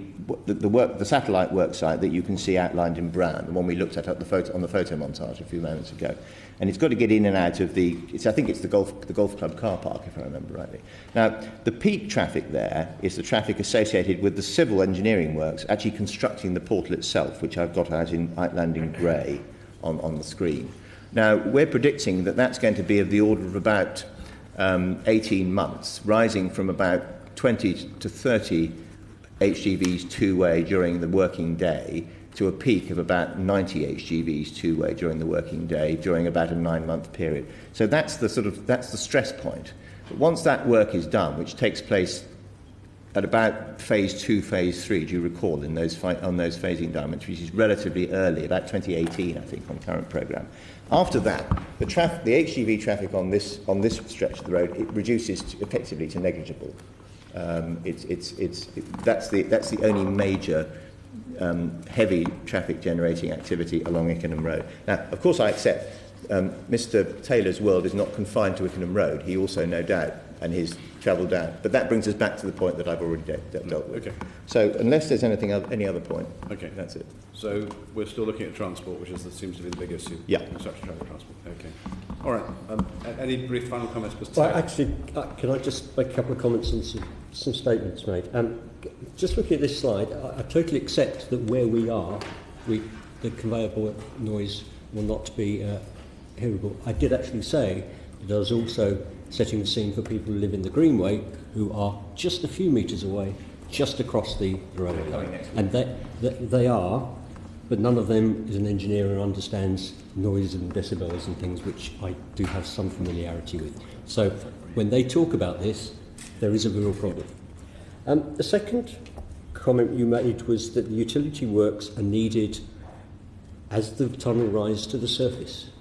satellite work site that you can see outlined in brown, the one we looked at on the photo montage a few moments ago. And it's got to get in and out of I think it's the golf club car park, if I remember rightly. Now, the peak traffic there is the traffic associated with the civil engineering works actually constructing the portal itself, which I've got out in outlanding grey on the screen. Now, we're predicting that that's going to be of the order of about 18 months, rising from about 20 to 30 HGVs two-way during the working day to a peak of about 90 HGVs two-way during the working day during about a 9-month period. So that's the stress point. But once that work is done, which takes place at about phase 2, phase 3, do you recall, on those phasing diamonds, which is relatively early, about 2018, I think, on current programme. After that, the HGV traffic on this stretch of the road, it reduces effectively to negligible. That's the only major heavy traffic generating activity along Ickenham Road. Now, of course, I accept Mr. Taylor's world is not confined to Ickenham Road. He also, no doubt, and he's travelled down. But that brings us back to the point that I've already dealt with. Okay. So, unless there's any other point, okay, that's it. So we're still looking at transport, which seems to be the big issue. Yeah. Infrastructure, traffic, transport. Okay. All right. Any brief final comments, Mr. Well, Taylor? actually, can I just make a couple of comments and some statements made? Just looking at this slide, I totally accept that where we are, the conveyor noise will not be hearable. I did actually say that I was also setting the scene for people who live in the Greenway, who are just a few metres away, just across the railway line. And they are, but none of them is an engineer and understands noise and decibels and things, which I do have some familiarity with. So when they talk about this, there is a real problem. The second comment you made was that the utility works are needed as the tunnel rises to the surface.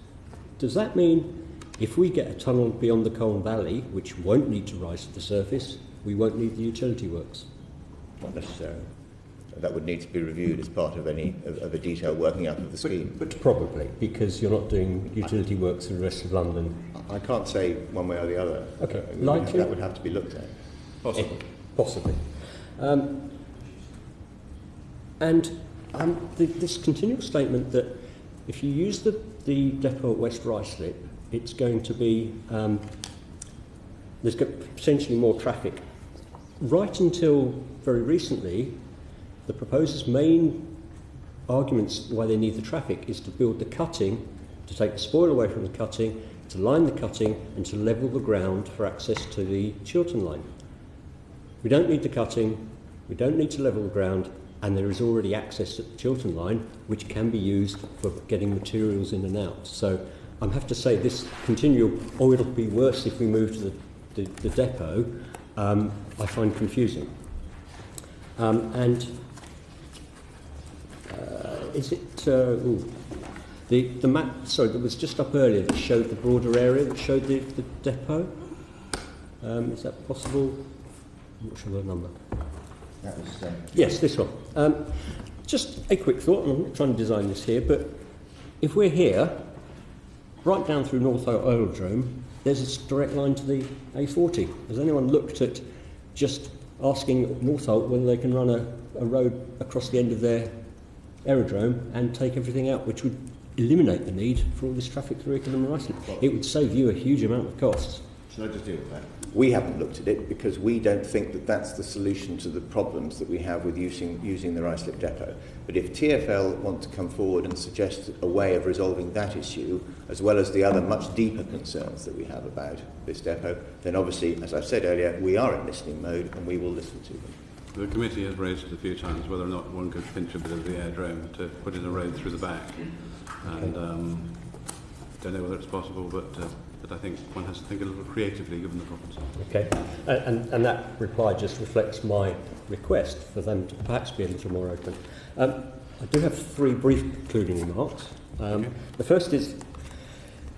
Does that mean if we get a tunnel beyond the Colne Valley, which won't need to rise to the surface, we won't need the utility works? Not necessarily. That would need to be reviewed as part of a detailed working out of the scheme. But probably, because you're not doing utility works in the rest of London. I can't say one way or the other. Okay. That would have to be looked at. Possibly. This continual statement that if you use the depot at West Ruislip, it's going to be there's potentially more traffic. Right until very recently, the proposer's main arguments why they need the traffic is to build the cutting, to take the spoil away from the cutting, to line the cutting, and to level the ground for access to the Chiltern line. We don't need the cutting, we don't need to level the ground, and there is already access at the Chiltern line, which can be used for getting materials in and out. So I have to say this continual, it'll be worse if we move to the depot, I find confusing. Is it... The map, sorry, that was just up earlier that showed the broader area, that showed the depot. Is that possible? I'm not sure the number. That was, Yes, this one. Just a quick thought, and I'm not trying to design this here, but if we're here, right down through Northolt Aerodrome, there's a direct line to the A40. Has anyone looked at just asking Northolt whether they can run a road across the end of their aerodrome and take everything out, which would eliminate the need for all this traffic through Ickenham and Iceland? It would save you a huge amount of costs. Should I just deal with that? We haven't looked at it because we don't think that that's the solution to the problems that we have with using the Ruislip depot. But if TfL want to come forward and suggest a way of resolving that issue, as well as the other much deeper concerns that we have about this depot, then obviously, as I've said earlier, we are in listening mode and we will listen to them. The committee has raised it a few times whether or not one could pinch a bit of the aerodrome to put in a road through the back. And don't know whether it's possible, but I think one has to think a little creatively given the problems. Okay, and that reply just reflects my request for them to perhaps be a little more open. I do have three brief concluding remarks. Okay. The first is,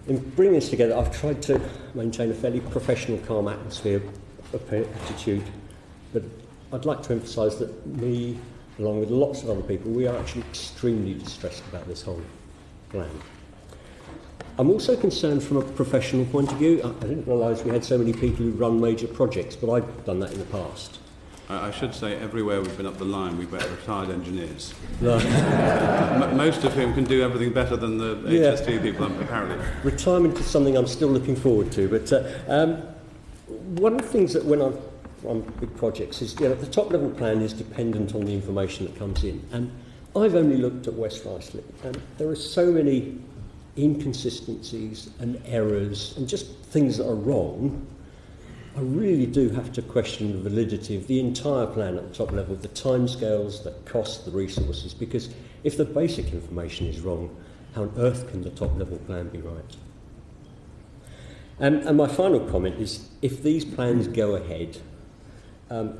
in bringing this together, I've tried to maintain a fairly professional, calm atmosphere, attitude, but I'd like to emphasise that me, along with lots of other people, we are actually extremely distressed about this whole plan. I'm also concerned from a professional point of view. I didn't realise we had so many people who run major projects, but I've done that in the past. I should say everywhere we've been up the line, we've got retired engineers. Right. Most of whom can do everything better than the HS2 people, apparently. Retirement is something I'm still looking forward to, but one of the things that when I'm on big projects is, the top level plan is dependent on the information that comes in. And I've only looked at West Ruislip, and there are so many inconsistencies and errors and just things that are wrong. I really do have to question the validity of the entire plan at the top level, the timescales, the cost, the resources, because if the basic information is wrong, how on earth can the top level plan be right? And my final comment is, if these plans go ahead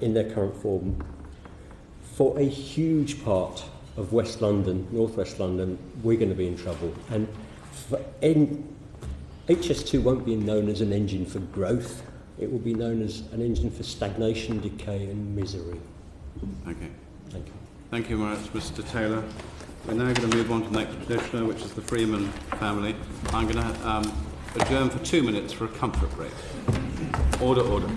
in their current form, for a huge part of West London, North West London, we're going to be in trouble. And HS2 won't be known as an engine for growth. It will be known as an engine for stagnation, decay and misery. Okay. Thank you. Thank you very much, Mr. Taylor. We're now going to move on to the next petitioner, which is the Freeman family. I'm going to adjourn for 2 minutes for a comfort break. Order, order.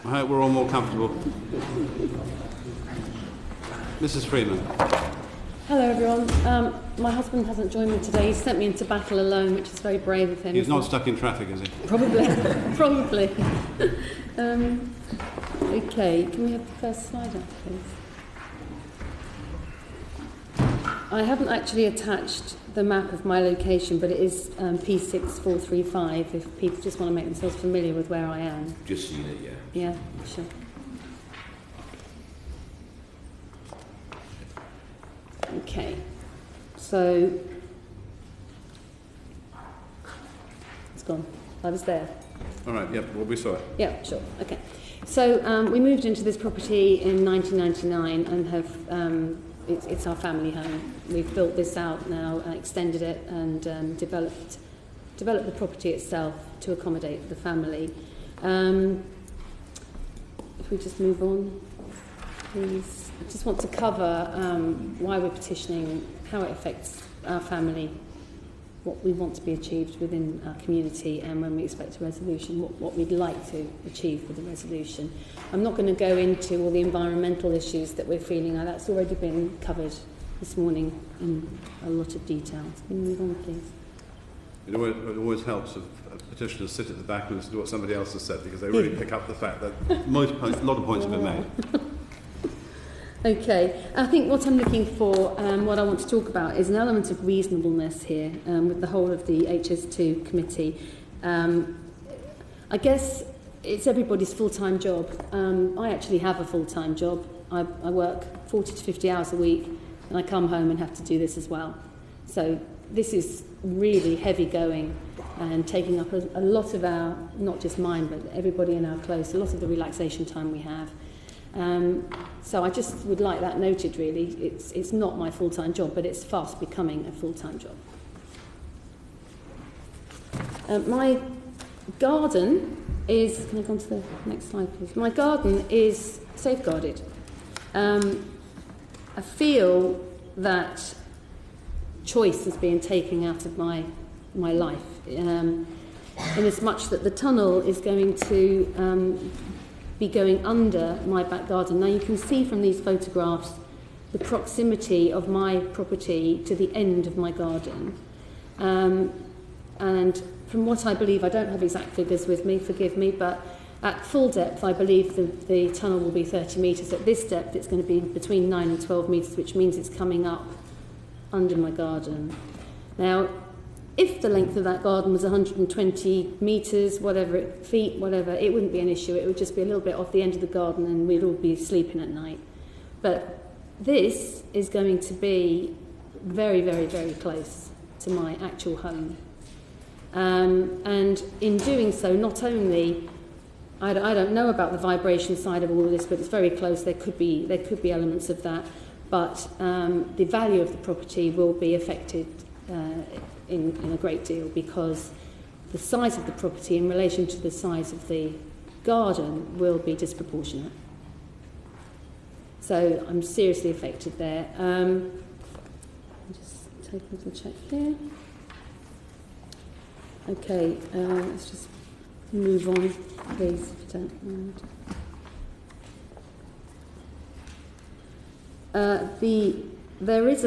I hope we're all more comfortable. Mrs. Freeman. Hello everyone. My husband hasn't joined me today. He sent me into battle alone, which is very brave of him. He's not stuck in traffic, is he? Probably. Probably. Okay, can we have the first slide up, please? I haven't actually attached the map of my location, but it is P6435, if people just want to make themselves familiar with where I am. Just seen it, yeah. Yeah, sure. Okay, so it's gone. I was there. All right, yep, well, we saw it. Yeah, sure. Okay. So we moved into this property in 1999 and have it's our family home. We've built this out now, extended it, and developed the property itself to accommodate the family. If we just move on, please. I just want to cover why we're petitioning, how it affects our family, what we want to be achieved within our community, and when we expect a resolution, what we'd like to achieve with the resolution. I'm not going to go into all the environmental issues that we're feeling. That's already been covered this morning in a lot of detail. Can we move on, please? It always helps if petitioners sit at the back and listen to what somebody else has said, because they really pick up the fact that a lot of points have been made. Okay, I think what I'm looking for, what I want to talk about, is an element of reasonableness here with the whole of the HS2 committee. I guess it's everybody's full-time job. I actually have a full-time job. I work 40 to 50 hours a week, and I come home and have to do this as well. So this is really heavy going and taking up a lot of our, not just mine, but everybody in our close, a lot of the relaxation time we have. So I just would like that noted, really. It's not my full-time job, but it's fast becoming a full-time job. My garden is... Can I go on to the next slide, please? My garden is safeguarded. I feel that choice is being taken out of my life, in as much that the tunnel is going to... be going under my back garden. Now you can see from these photographs the proximity of my property to the end of my garden. And from what I believe, I don't have exact figures with me, forgive me, but at full depth I believe the tunnel will be 30 metres. At this depth it's going to be between 9 and 12 metres, which means it's coming up under my garden. Now, if the length of that garden was 120 metres, feet, whatever, it wouldn't be an issue. It would just be a little bit off the end of the garden and we'd all be sleeping at night. But this is going to be very, very, very close to my actual home. And in doing so, not only, I don't know about the vibration side of all of this, but it's very close. There could be elements of that. But the value of the property will be affected in a great deal, because the size of the property in relation to the size of the garden will be disproportionate. So I'm seriously affected there. I'll just take a little check here. Okay, let's just move on, please, if you don't mind. There is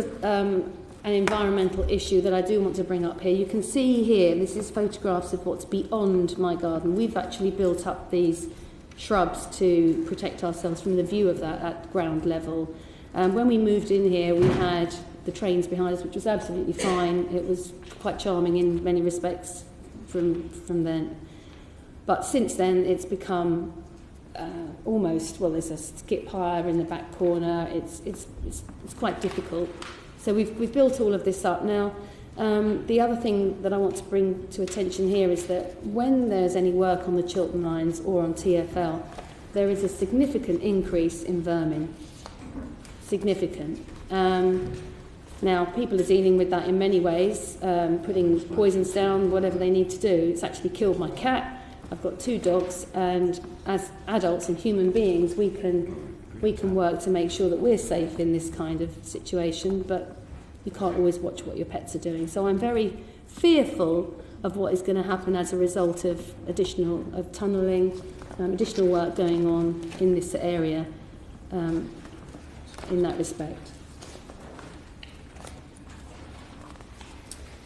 an environmental issue that I do want to bring up here. You can see here, this is photographs of what's beyond my garden. We've actually built up these shrubs to protect ourselves from the view of that at ground level. When we moved in here, we had the trains behind us, which was absolutely fine. It was quite charming in many respects from then. But since then, it's become almost, well, there's a skip hire in the back corner. It's quite difficult. So we've built all of this up. Now, the other thing that I want to bring to attention here is that when there's any work on the Chiltern lines or on TfL, there is a significant increase in vermin. Significant. Now, people are dealing with that in many ways, putting poisons down, whatever they need to do. It's actually killed my cat. I've got 2 dogs, and as adults and human beings, we can work to make sure that we're safe in this kind of situation, but you can't always watch what your pets are doing. So I'm very fearful of what is going to happen as a result of tunnelling. additional work going on in this area in that respect.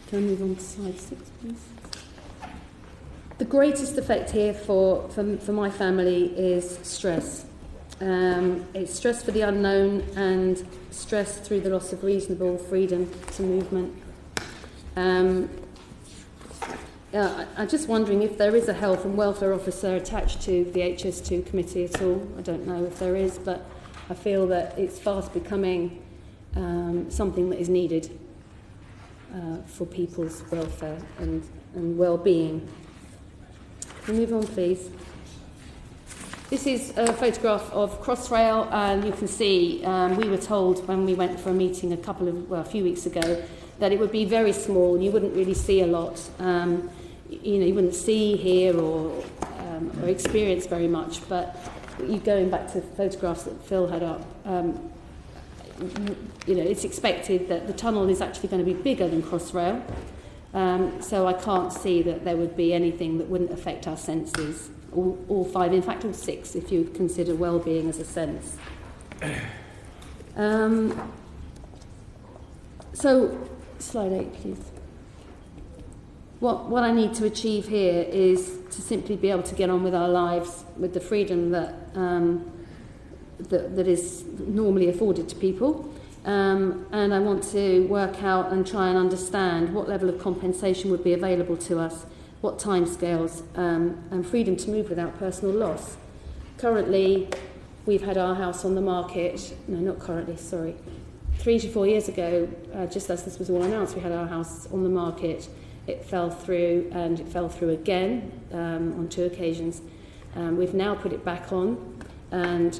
Can I move on to slide 6, please? The greatest effect here for my family is stress. It's stress for the unknown and stress through the loss of reasonable freedom to movement. I'm just wondering if there is a health and welfare officer attached to the HS2 committee at all. I don't know if there is, but I feel that it's fast becoming something that is needed for people's welfare and well-being. Can we move on, please? This is a photograph of Crossrail, and you can see we were told when we went for a meeting a few weeks ago that it would be very small and you wouldn't really see a lot. You wouldn't see, hear, or experience very much. But going back to photographs that Phil had up, it's expected that the tunnel is actually going to be bigger than Crossrail. So I can't see that there would be anything that wouldn't affect our senses. All 5, in fact all 6, if you consider well-being as a sense. So, slide 8, please. What I need to achieve here is to simply be able to get on with our lives with the freedom that is normally afforded to people. And I want to work out and try and understand what level of compensation would be available to us, what timescales, and freedom to move without personal loss. Currently, we've had our house on the market, 3 to 4 years ago, just as this was all announced, we had our house on the market. It fell through, and it fell through again on 2 occasions. We've now put it back on, and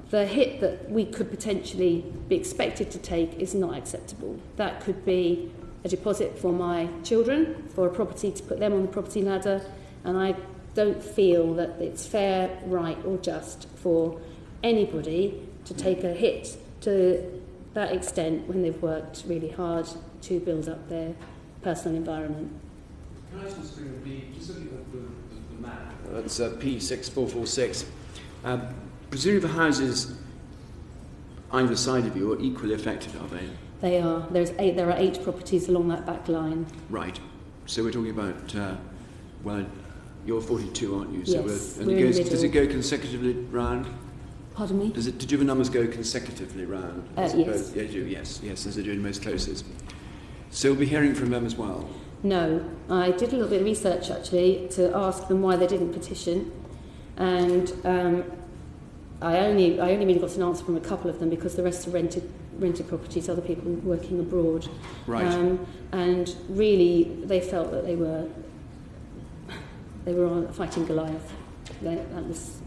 the hit that we could potentially be expected to take is not acceptable. That could be a deposit for my children, for a property to put them on the property ladder, and I don't feel that it's fair, right or just for anybody to take a hit to that extent when they've worked really hard to build up their personal environment. Can I ask this thing, just looking at the map? That's P6446. Presumably the houses either side of you are equally affected, are they? They are. There are 8 properties along that back line. Right. So we're talking about, you're 42, aren't you? Yes, so does it go consecutively round? Pardon me? Did your numbers go consecutively round? Yes. Yes, as they do in most closes. So we'll be hearing from them as well? No. I did a little bit of research, actually, to ask them why they didn't petition. And I only really got an answer from a couple of them because the rest are rented properties, other people working abroad. Right. And really, they felt that they were fighting Goliath. That was.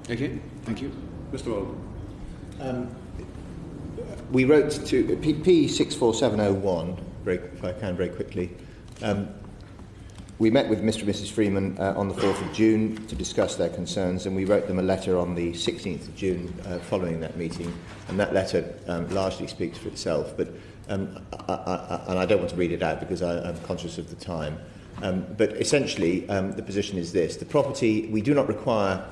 Okay, thank you. Mr. Walden. We wrote to P64701, if I can, very quickly. We met with Mr. and Mrs. Freeman on the 4th of June to discuss their concerns, and we wrote them a letter on the 16th of June following that meeting, and that letter largely speaks for itself, but and I don't want to read it out because I'm conscious of the time. But essentially, the position is this. The property, we do not require,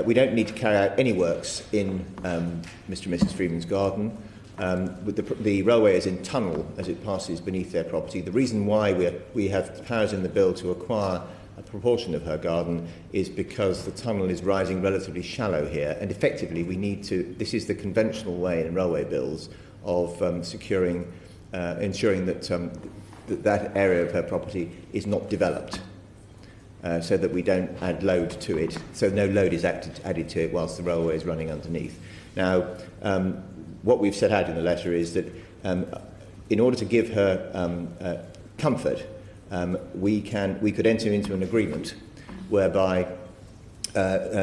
we don't need to carry out any works in Mr. and Mrs. Freeman's garden. With the railway is in tunnel as it passes beneath their property. The reason why we have powers in the bill to acquire a proportion of her garden is because the tunnel is rising relatively shallow here, and effectively we need to, this is the conventional way in railway bills of ensuring that that area of her property is not developed, so that we don't add load to it, so no load is added to it whilst the railway is running underneath. Now, what we've set out in the letter is that in order to give her comfort, we could enter into an agreement whereby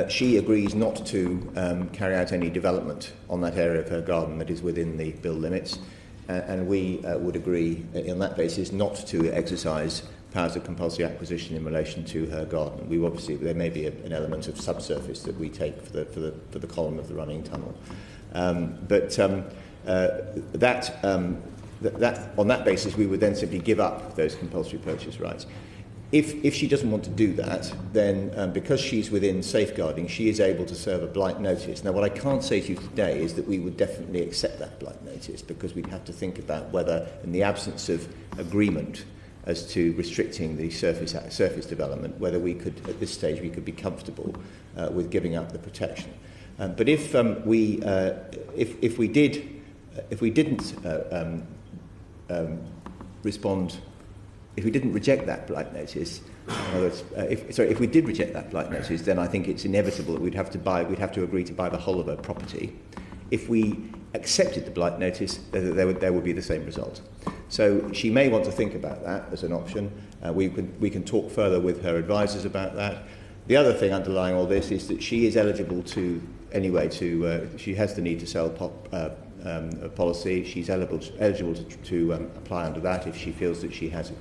she agrees not to carry out any development on that area of her garden that is within the bill limits, and we would agree on that basis not to exercise powers of compulsory acquisition in relation to her garden. We obviously, there may be an element of subsurface that we take for the column of the running tunnel. But on that basis, we would then simply give up those compulsory purchase rights. If she doesn't want to do that, then because she's within safeguarding, she is able to serve a blight notice. Now, what I can't say to you today is that we would definitely accept that blight notice, because we'd have to think about whether, in the absence of agreement as to restricting the surface development, whether we could, at this stage, we could be comfortable with giving up the protection. But if we didn't respond. If we didn't reject that blight notice, if we did reject that blight notice, then I think it's inevitable that we'd have to agree to buy the whole of her property. If we accepted the blight notice, there would be the same result. So she may want to think about that as an option. We can talk further with her advisors about that. The other thing underlying all this is that she is eligible to she has the need to sell a policy. She's eligible to apply under that if she feels that she has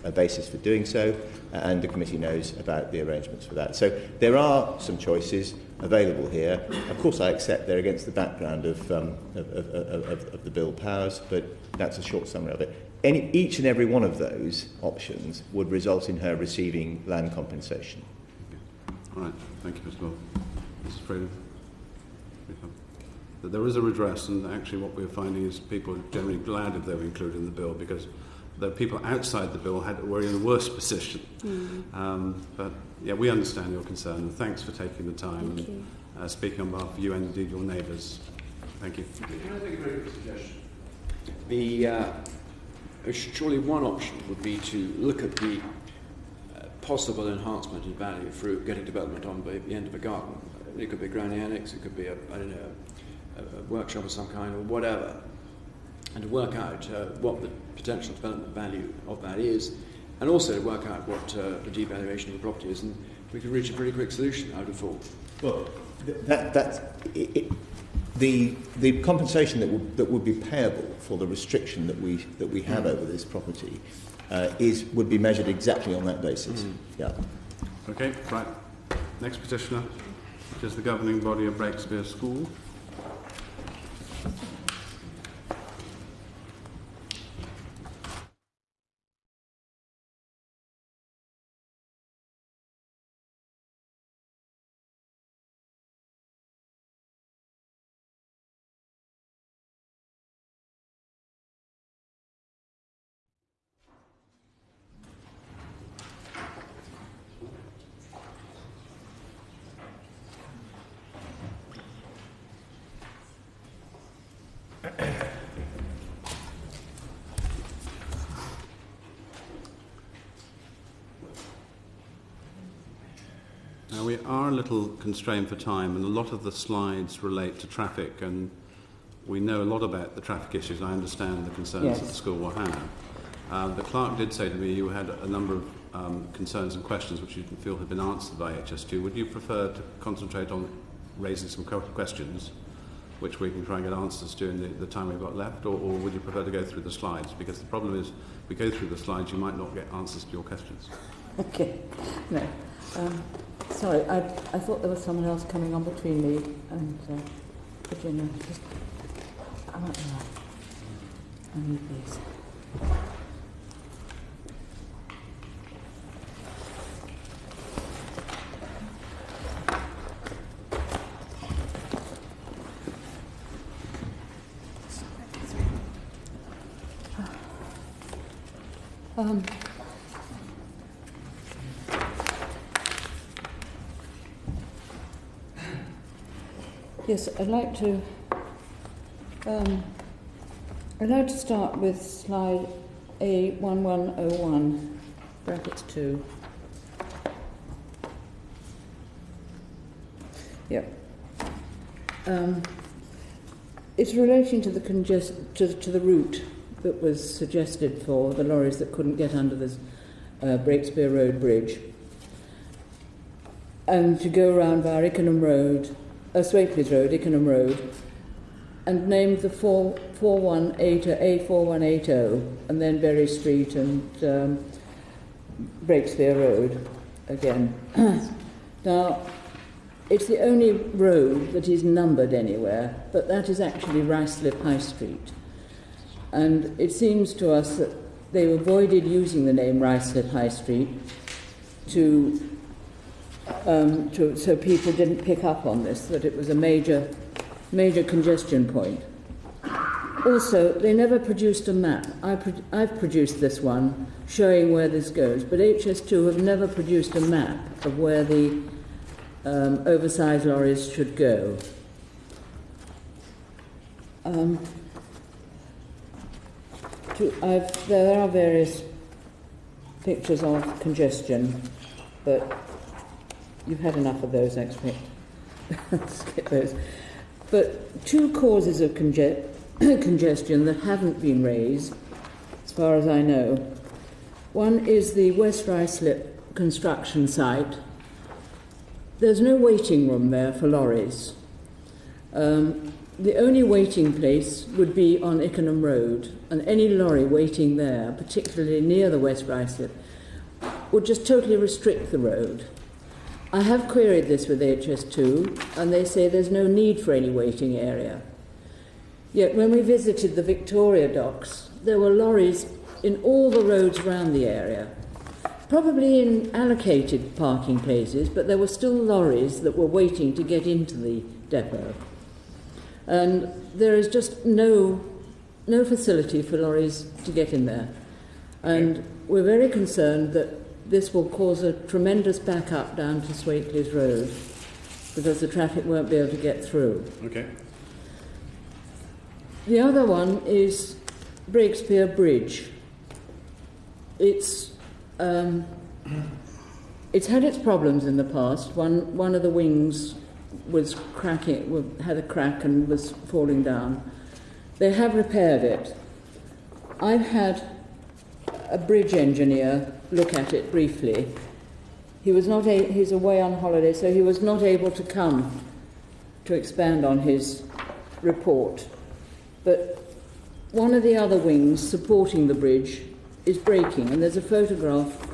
a basis for doing so, and the committee knows about the arrangements for that. So there are some choices available here. Of course, I accept they're against the background of the bill powers, but that's a short summary of it. Each and every one of those options would result in her receiving land compensation. All right, thank you, Mr. Wolf. Mrs. Freeman. There is a redress, and actually what we're finding is people are generally glad if they were included in the bill, because the people outside the bill were in a worse position. But yeah, we understand your concern, and thanks for taking the time and speaking on behalf of you and indeed your neighbours. Thank you. Can I make a very quick suggestion? Surely one option would be to look at the possible enhancement in value through getting development on the end of a garden. It could be a granny annex, it could be a workshop of some kind, or whatever, and to work out what the potential development value of that is, and also to work out what the devaluation of the property is, and we could reach a pretty quick solution, I would have thought. Well, the compensation that would be payable for the restriction that we have over this property would be measured exactly on that basis. Yeah. Okay, right. Next petitioner, which is the governing body of Breakspear School. Now, we are a little constrained for time, and a lot of the slides relate to traffic, and we know a lot about the traffic issues. I understand the concerns that the school will have. The clerk did say to me you had a number of concerns and questions which you feel have been answered by HS2. Would you prefer to concentrate on raising some questions, which we can try and get answers to in the time we've got left, or would you prefer to go through the slides? Because the problem is, if we go through the slides, you might not get answers to your questions. Okay. No. Sorry, I thought there was someone else coming on between me and Virginia. I'm not there. I need these. Yes, I'd like to start with slide A1101, brackets 2. Yep. It's relating to the route that was suggested for the lorries that couldn't get under the Breakspear Road bridge, and to go around via Ickenham Road, Swapeleys Road, Ickenham Road, and named the A4180, and then Berry Street and Breakspear Road again. Now, it's the only road that is numbered anywhere, but that is actually Ruislip High Street. And it seems to us that they avoided using the name Ricehead High Street so people didn't pick up on this, that it was a major congestion point. Also, they never produced a map. I've produced this one showing where this goes, but HS2 have never produced a map of where the oversized lorries should go. There are various pictures of congestion, but you've had enough of those, I expect. Skip those. But two causes of congestion that haven't been raised, as far as I know. One is the West Ruislip construction site. There's no waiting room there for lorries. The only waiting place would be on Ickenham Road, and any lorry waiting there, particularly near the West Ruislip, would just totally restrict the road. I have queried this with HS2, and they say there's no need for any waiting area. Yet when we visited the Victoria docks, there were lorries in all the roads around the area, probably in allocated parking places, but there were still lorries that were waiting to get into the depot. And there is just no facility for lorries to get in there. And we're very concerned that this will cause a tremendous backup down to Swateley's Road, because the traffic won't be able to get through. Okay. The other one is Breakspear Bridge. It's had its problems in the past. One of the wings was cracking, had a crack and was falling down. They have repaired it. I've had a bridge engineer look at it briefly. He's away on holiday, so he was not able to come to expand on his report. But one of the other wings supporting the bridge is breaking, and there's a photograph.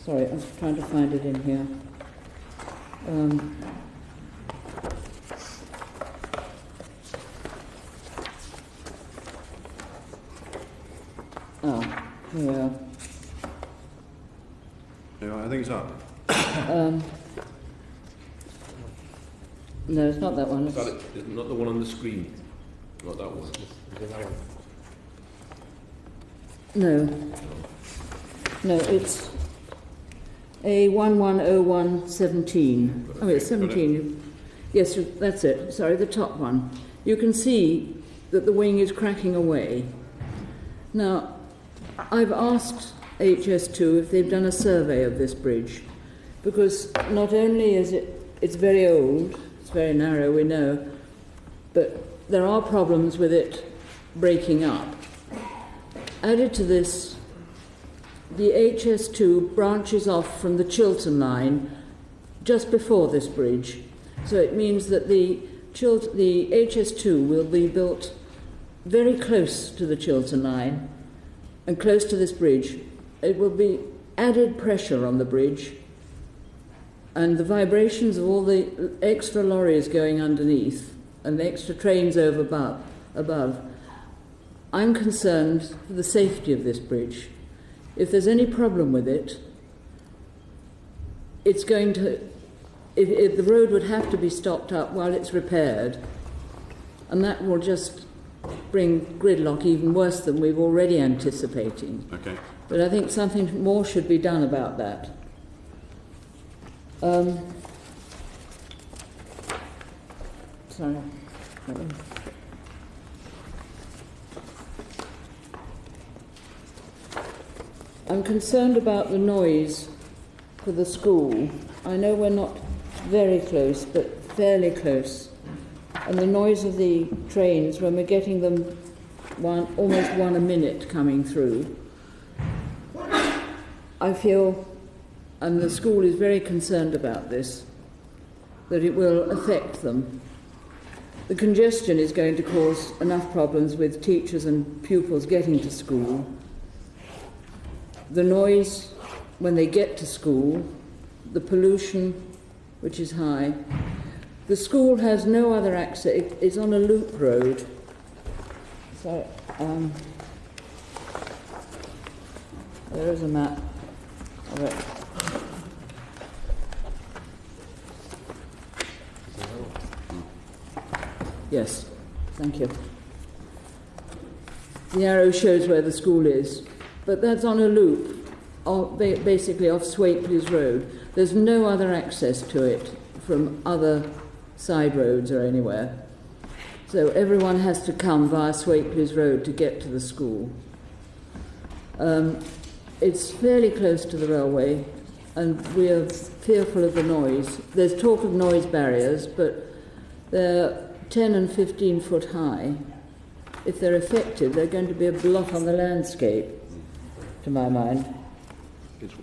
Sorry, I'm trying to find it in here. Yeah. Yeah, I think it's up. No, it's not that one. Is it not the one on the screen? Not that one. No, it's A110117. Oh, it's 17. Yes, that's it. Sorry, the top one. You can see that the wing is cracking away. Now, I've asked HS2 if they've done a survey of this bridge, because not only is it's very old, it's very narrow, we know, but there are problems with it breaking up. Added to this, the HS2 branches off from the Chiltern line just before this bridge, so it means that the HS2 will be built very close to the Chiltern line and close to this bridge. It will be added pressure on the bridge, and the vibrations of all the extra lorries going underneath and the extra trains above. I'm concerned for the safety of this bridge. If there's any problem with it, it's going to... If the road would have to be stopped up while it's repaired, and that will just bring gridlock even worse than we've already anticipating. Okay. But I think something more should be done about that. Sorry. I'm concerned about the noise for the school. I know we're not very close, but fairly close. And the noise of the trains, when we're getting them almost one a minute coming through, I feel, and the school is very concerned about this, that it will affect them. The congestion is going to cause enough problems with teachers and pupils getting to school. The noise when they get to school, the pollution, which is high. The school has no other access. It's on a loop road. So, There is a map of it. Yes, thank you. The arrow shows where the school is, but that's on a loop, basically off Swapeleys Road. There's no other access to it from other side roads or anywhere. So everyone has to come via Swapeleys Road to get to the school. It's fairly close to the railway, and we are fearful of the noise. There's talk of noise barriers, but they're 10 and 15 foot high. If they're effective, they're going to be a blot on the landscape, to my mind.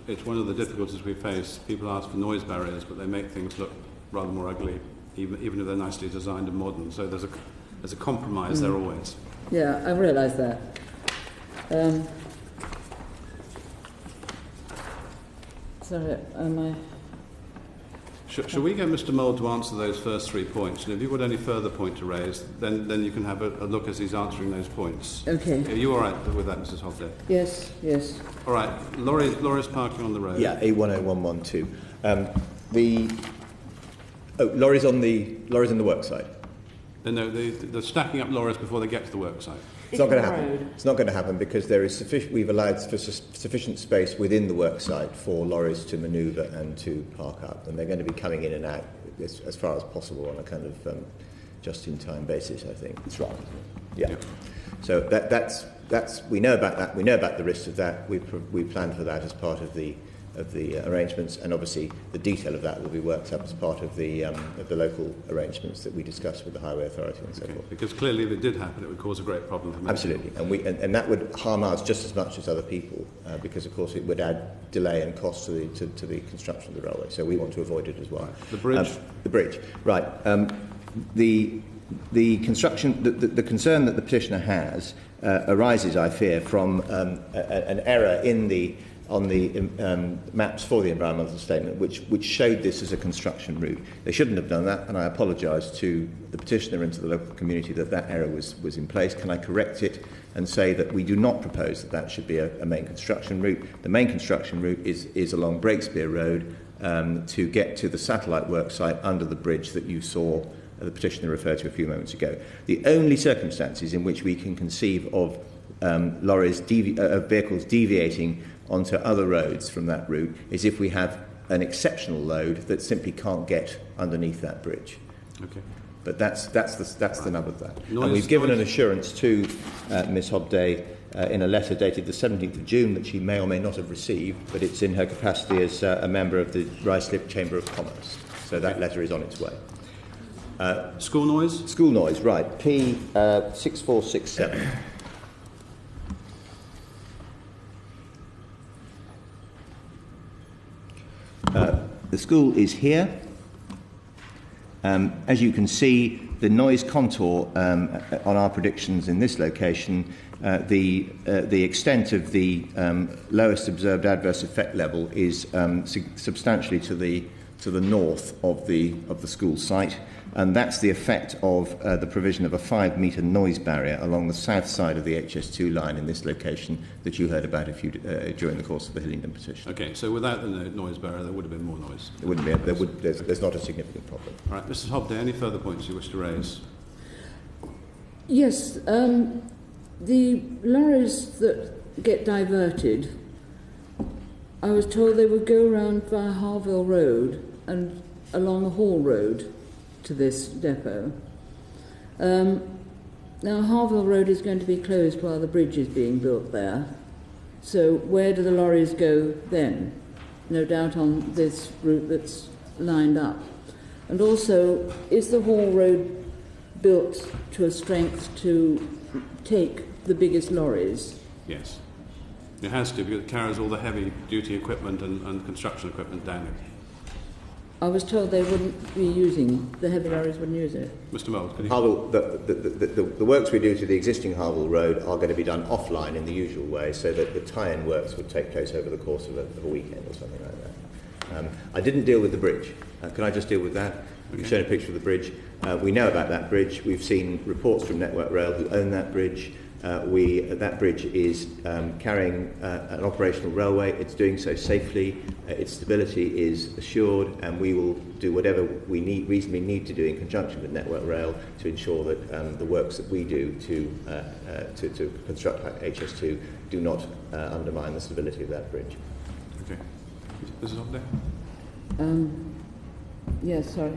It's one of the difficulties we face. People ask for noise barriers, but they make things look rather more ugly, even if they're nicely designed and modern. So there's a compromise there always. Yeah, I realise that. Sorry, am I... Shall we get Mr. Mould to answer those first 3 points? And if you've got any further point to raise, then you can have a look as he's answering those points. Okay. Are you all right with that, Mrs. Hobday? Yes, yes. All right. Lorries parking on the road. Yeah, A10112. Lorries in the work site. No, they're stacking up lorries before they get to the work site. It's not going to happen. It's not going to happen because there is we've allowed for sufficient space within the work site for lorries to manoeuvre and to park up, and they're going to be coming in and out as far as possible on a kind of just-in-time basis. I think that's right. Yeah. Yep. So that's we know about that. We know about the risks of that. We planned for that as part of the arrangements, and obviously the detail of that will be worked up as part of the local arrangements that we discussed with the Highway Authority and so forth. Because clearly, if it did happen, it would cause a great problem for many Absolutely, people. and that would harm us just as much as other people, because of course it would add delay and cost to the construction of the railway. So we want to avoid it as well. Right. The bridge. The bridge, right? The construction, the concern that the petitioner has arises, I fear, from an error on the maps for the environmental statement, which showed this as a construction route. They shouldn't have done that, and I apologise to the petitioner and to the local community that error was in place. Can I correct it and say that we do not propose that should be a main construction route? The main construction route is along Breakspear Road to get to the satellite work site under the bridge that you saw the petitioner referred to a few moments ago. The only circumstances in which we can conceive of vehicles deviating onto other roads from that route is if we have an exceptional load that simply can't get underneath that bridge. Okay. But that's the nub of that. And we've given an assurance to Ms. Hobday in a letter dated the 17th of June that she may or may not have received, but it's in her capacity as a member of the Ruislip Chamber of Commerce. So that letter is on its way. School noise? School noise, right. P6467. The school is here. As you can see, the noise contour on our predictions in this location, the extent of the lowest observed adverse effect level is substantially to the north of the school site, and that's the effect of the provision of a 5-metre noise barrier along the south side of the HS2 line in this location that you heard about during the course of the Hillingdon petition. Okay, so without the noise barrier, there would have been more noise. There wouldn't be. There's not a significant problem. All right, Mrs. Hobday, any further points you wish to raise? Yes, the lorries that get diverted, I was told they would go around via Harville Road and along the Hall Road to this depot. Now, Harville Road is going to be closed while the bridge is being built there. So where do the lorries go then? No doubt on this route that's lined up. And also, is the Hall Road built to a strength to take the biggest lorries? Yes. It has to, because it carries all the heavy-duty equipment and construction equipment down it. I was told they wouldn't be using, the heavy lorries wouldn't use it. Mr. Mould, can you... Harville, the works we do to the existing Harville Road are going to be done offline in the usual way, so that the tie-in works would take place over the course of a weekend or something like that. I didn't deal with the bridge. Can I just deal with that? You've shown a picture of the bridge. We know about that bridge. We've seen reports from Network Rail who own that bridge. That bridge is carrying an operational railway. It's doing so safely. Its stability is assured, and we will do whatever we reasonably need to do in conjunction with Network Rail to ensure that the works that we do to construct HS2 do not undermine the stability of that bridge. Okay. Mrs. Hopday? Yes, sorry.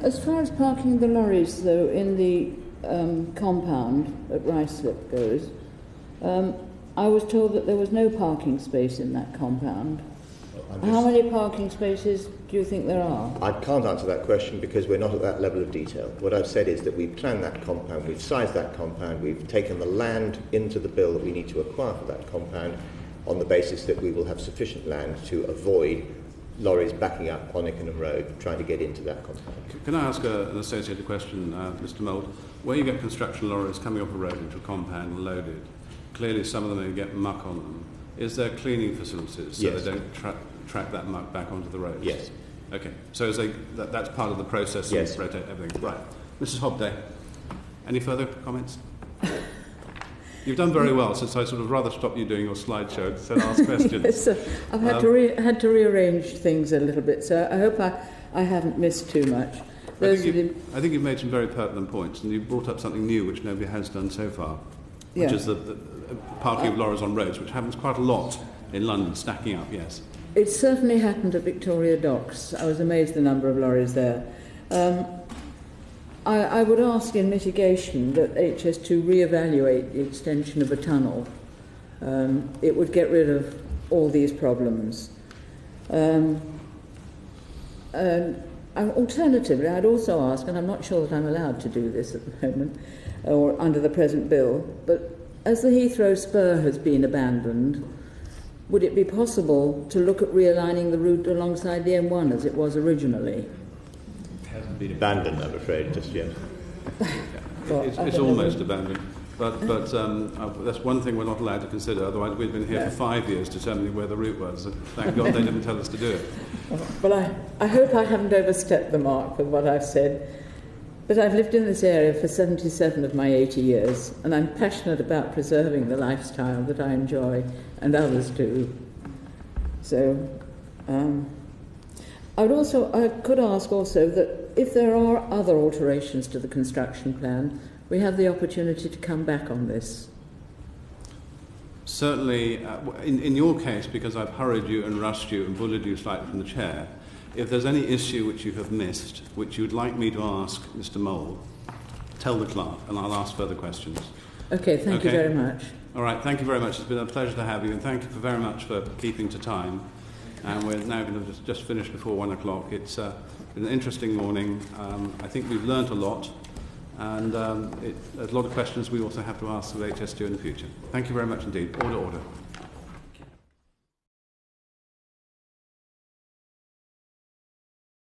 As far as parking the lorries, though, in the compound at Ruislip goes, I was told that there was no parking space in that compound. How many parking spaces do you think there are? I can't answer that question because we're not at that level of detail. What I've said is that we've planned that compound, we've sized that compound, we've taken the land into the bill that we need to acquire for that compound on the basis that we will have sufficient land to avoid lorries backing up on Ickenham Road trying to get into that compound. Can I ask an associated question, Mr. Mould? Where you get construction lorries coming off a road into a compound and loaded, clearly some of them may get muck on them. Is there cleaning facilities so Yes. they don't track that muck back onto the roads? Yes. Okay, so that's part of the process Yes. of rotate everything. Right. Mrs. Hobday, any further comments? You've done very well, since I sort of rather stopped you doing your slideshow and ask questions. Yes, I've had to rearrange things a little bit, so I hope I haven't missed too much. I think you've made some very pertinent points, and you've brought up something new which nobody has done so far, which is the parking of lorries on roads, which happens quite a lot in London, stacking up, yes. It certainly happened at Victoria Docks. I was amazed the number of lorries there. I would ask in mitigation that HS2 re-evaluate the extension of a tunnel. It would get rid of all these problems. Alternatively, I'd also ask, and I'm not sure that I'm allowed to do this at the moment, or under the present bill, but as the Heathrow spur has been abandoned, would it be possible to look at realigning the route alongside the M1 as it was originally? Hasn't been abandoned, I'm afraid, just yet. It's almost abandoned. But that's one thing we're not allowed to consider, otherwise we've been here for 5 years determining where the route was. Thank God they didn't tell us to do it. Well, I hope I haven't overstepped the mark with what I've said, but I've lived in this area for 77 of my 80 years, and I'm passionate about preserving the lifestyle that I enjoy, and others do. So, I could ask also that if there are other alterations to the construction plan, we have the opportunity to come back on this. Certainly, in your case, because I've hurried you and rushed you and bullied you slightly from the chair, if there's any issue which you have missed, which you'd like me to ask Mr. Mole, tell the clerk and I'll ask further questions. Okay, thank you very much. All right, thank you very much. It's been a pleasure to have you, and thank you very much for keeping to time. And we're now going to just finish before 1 o'clock. It's been an interesting morning. I think we've learnt a lot, and there's a lot of questions we also have to ask of HS2 in the future. Thank you very much indeed. Order, order.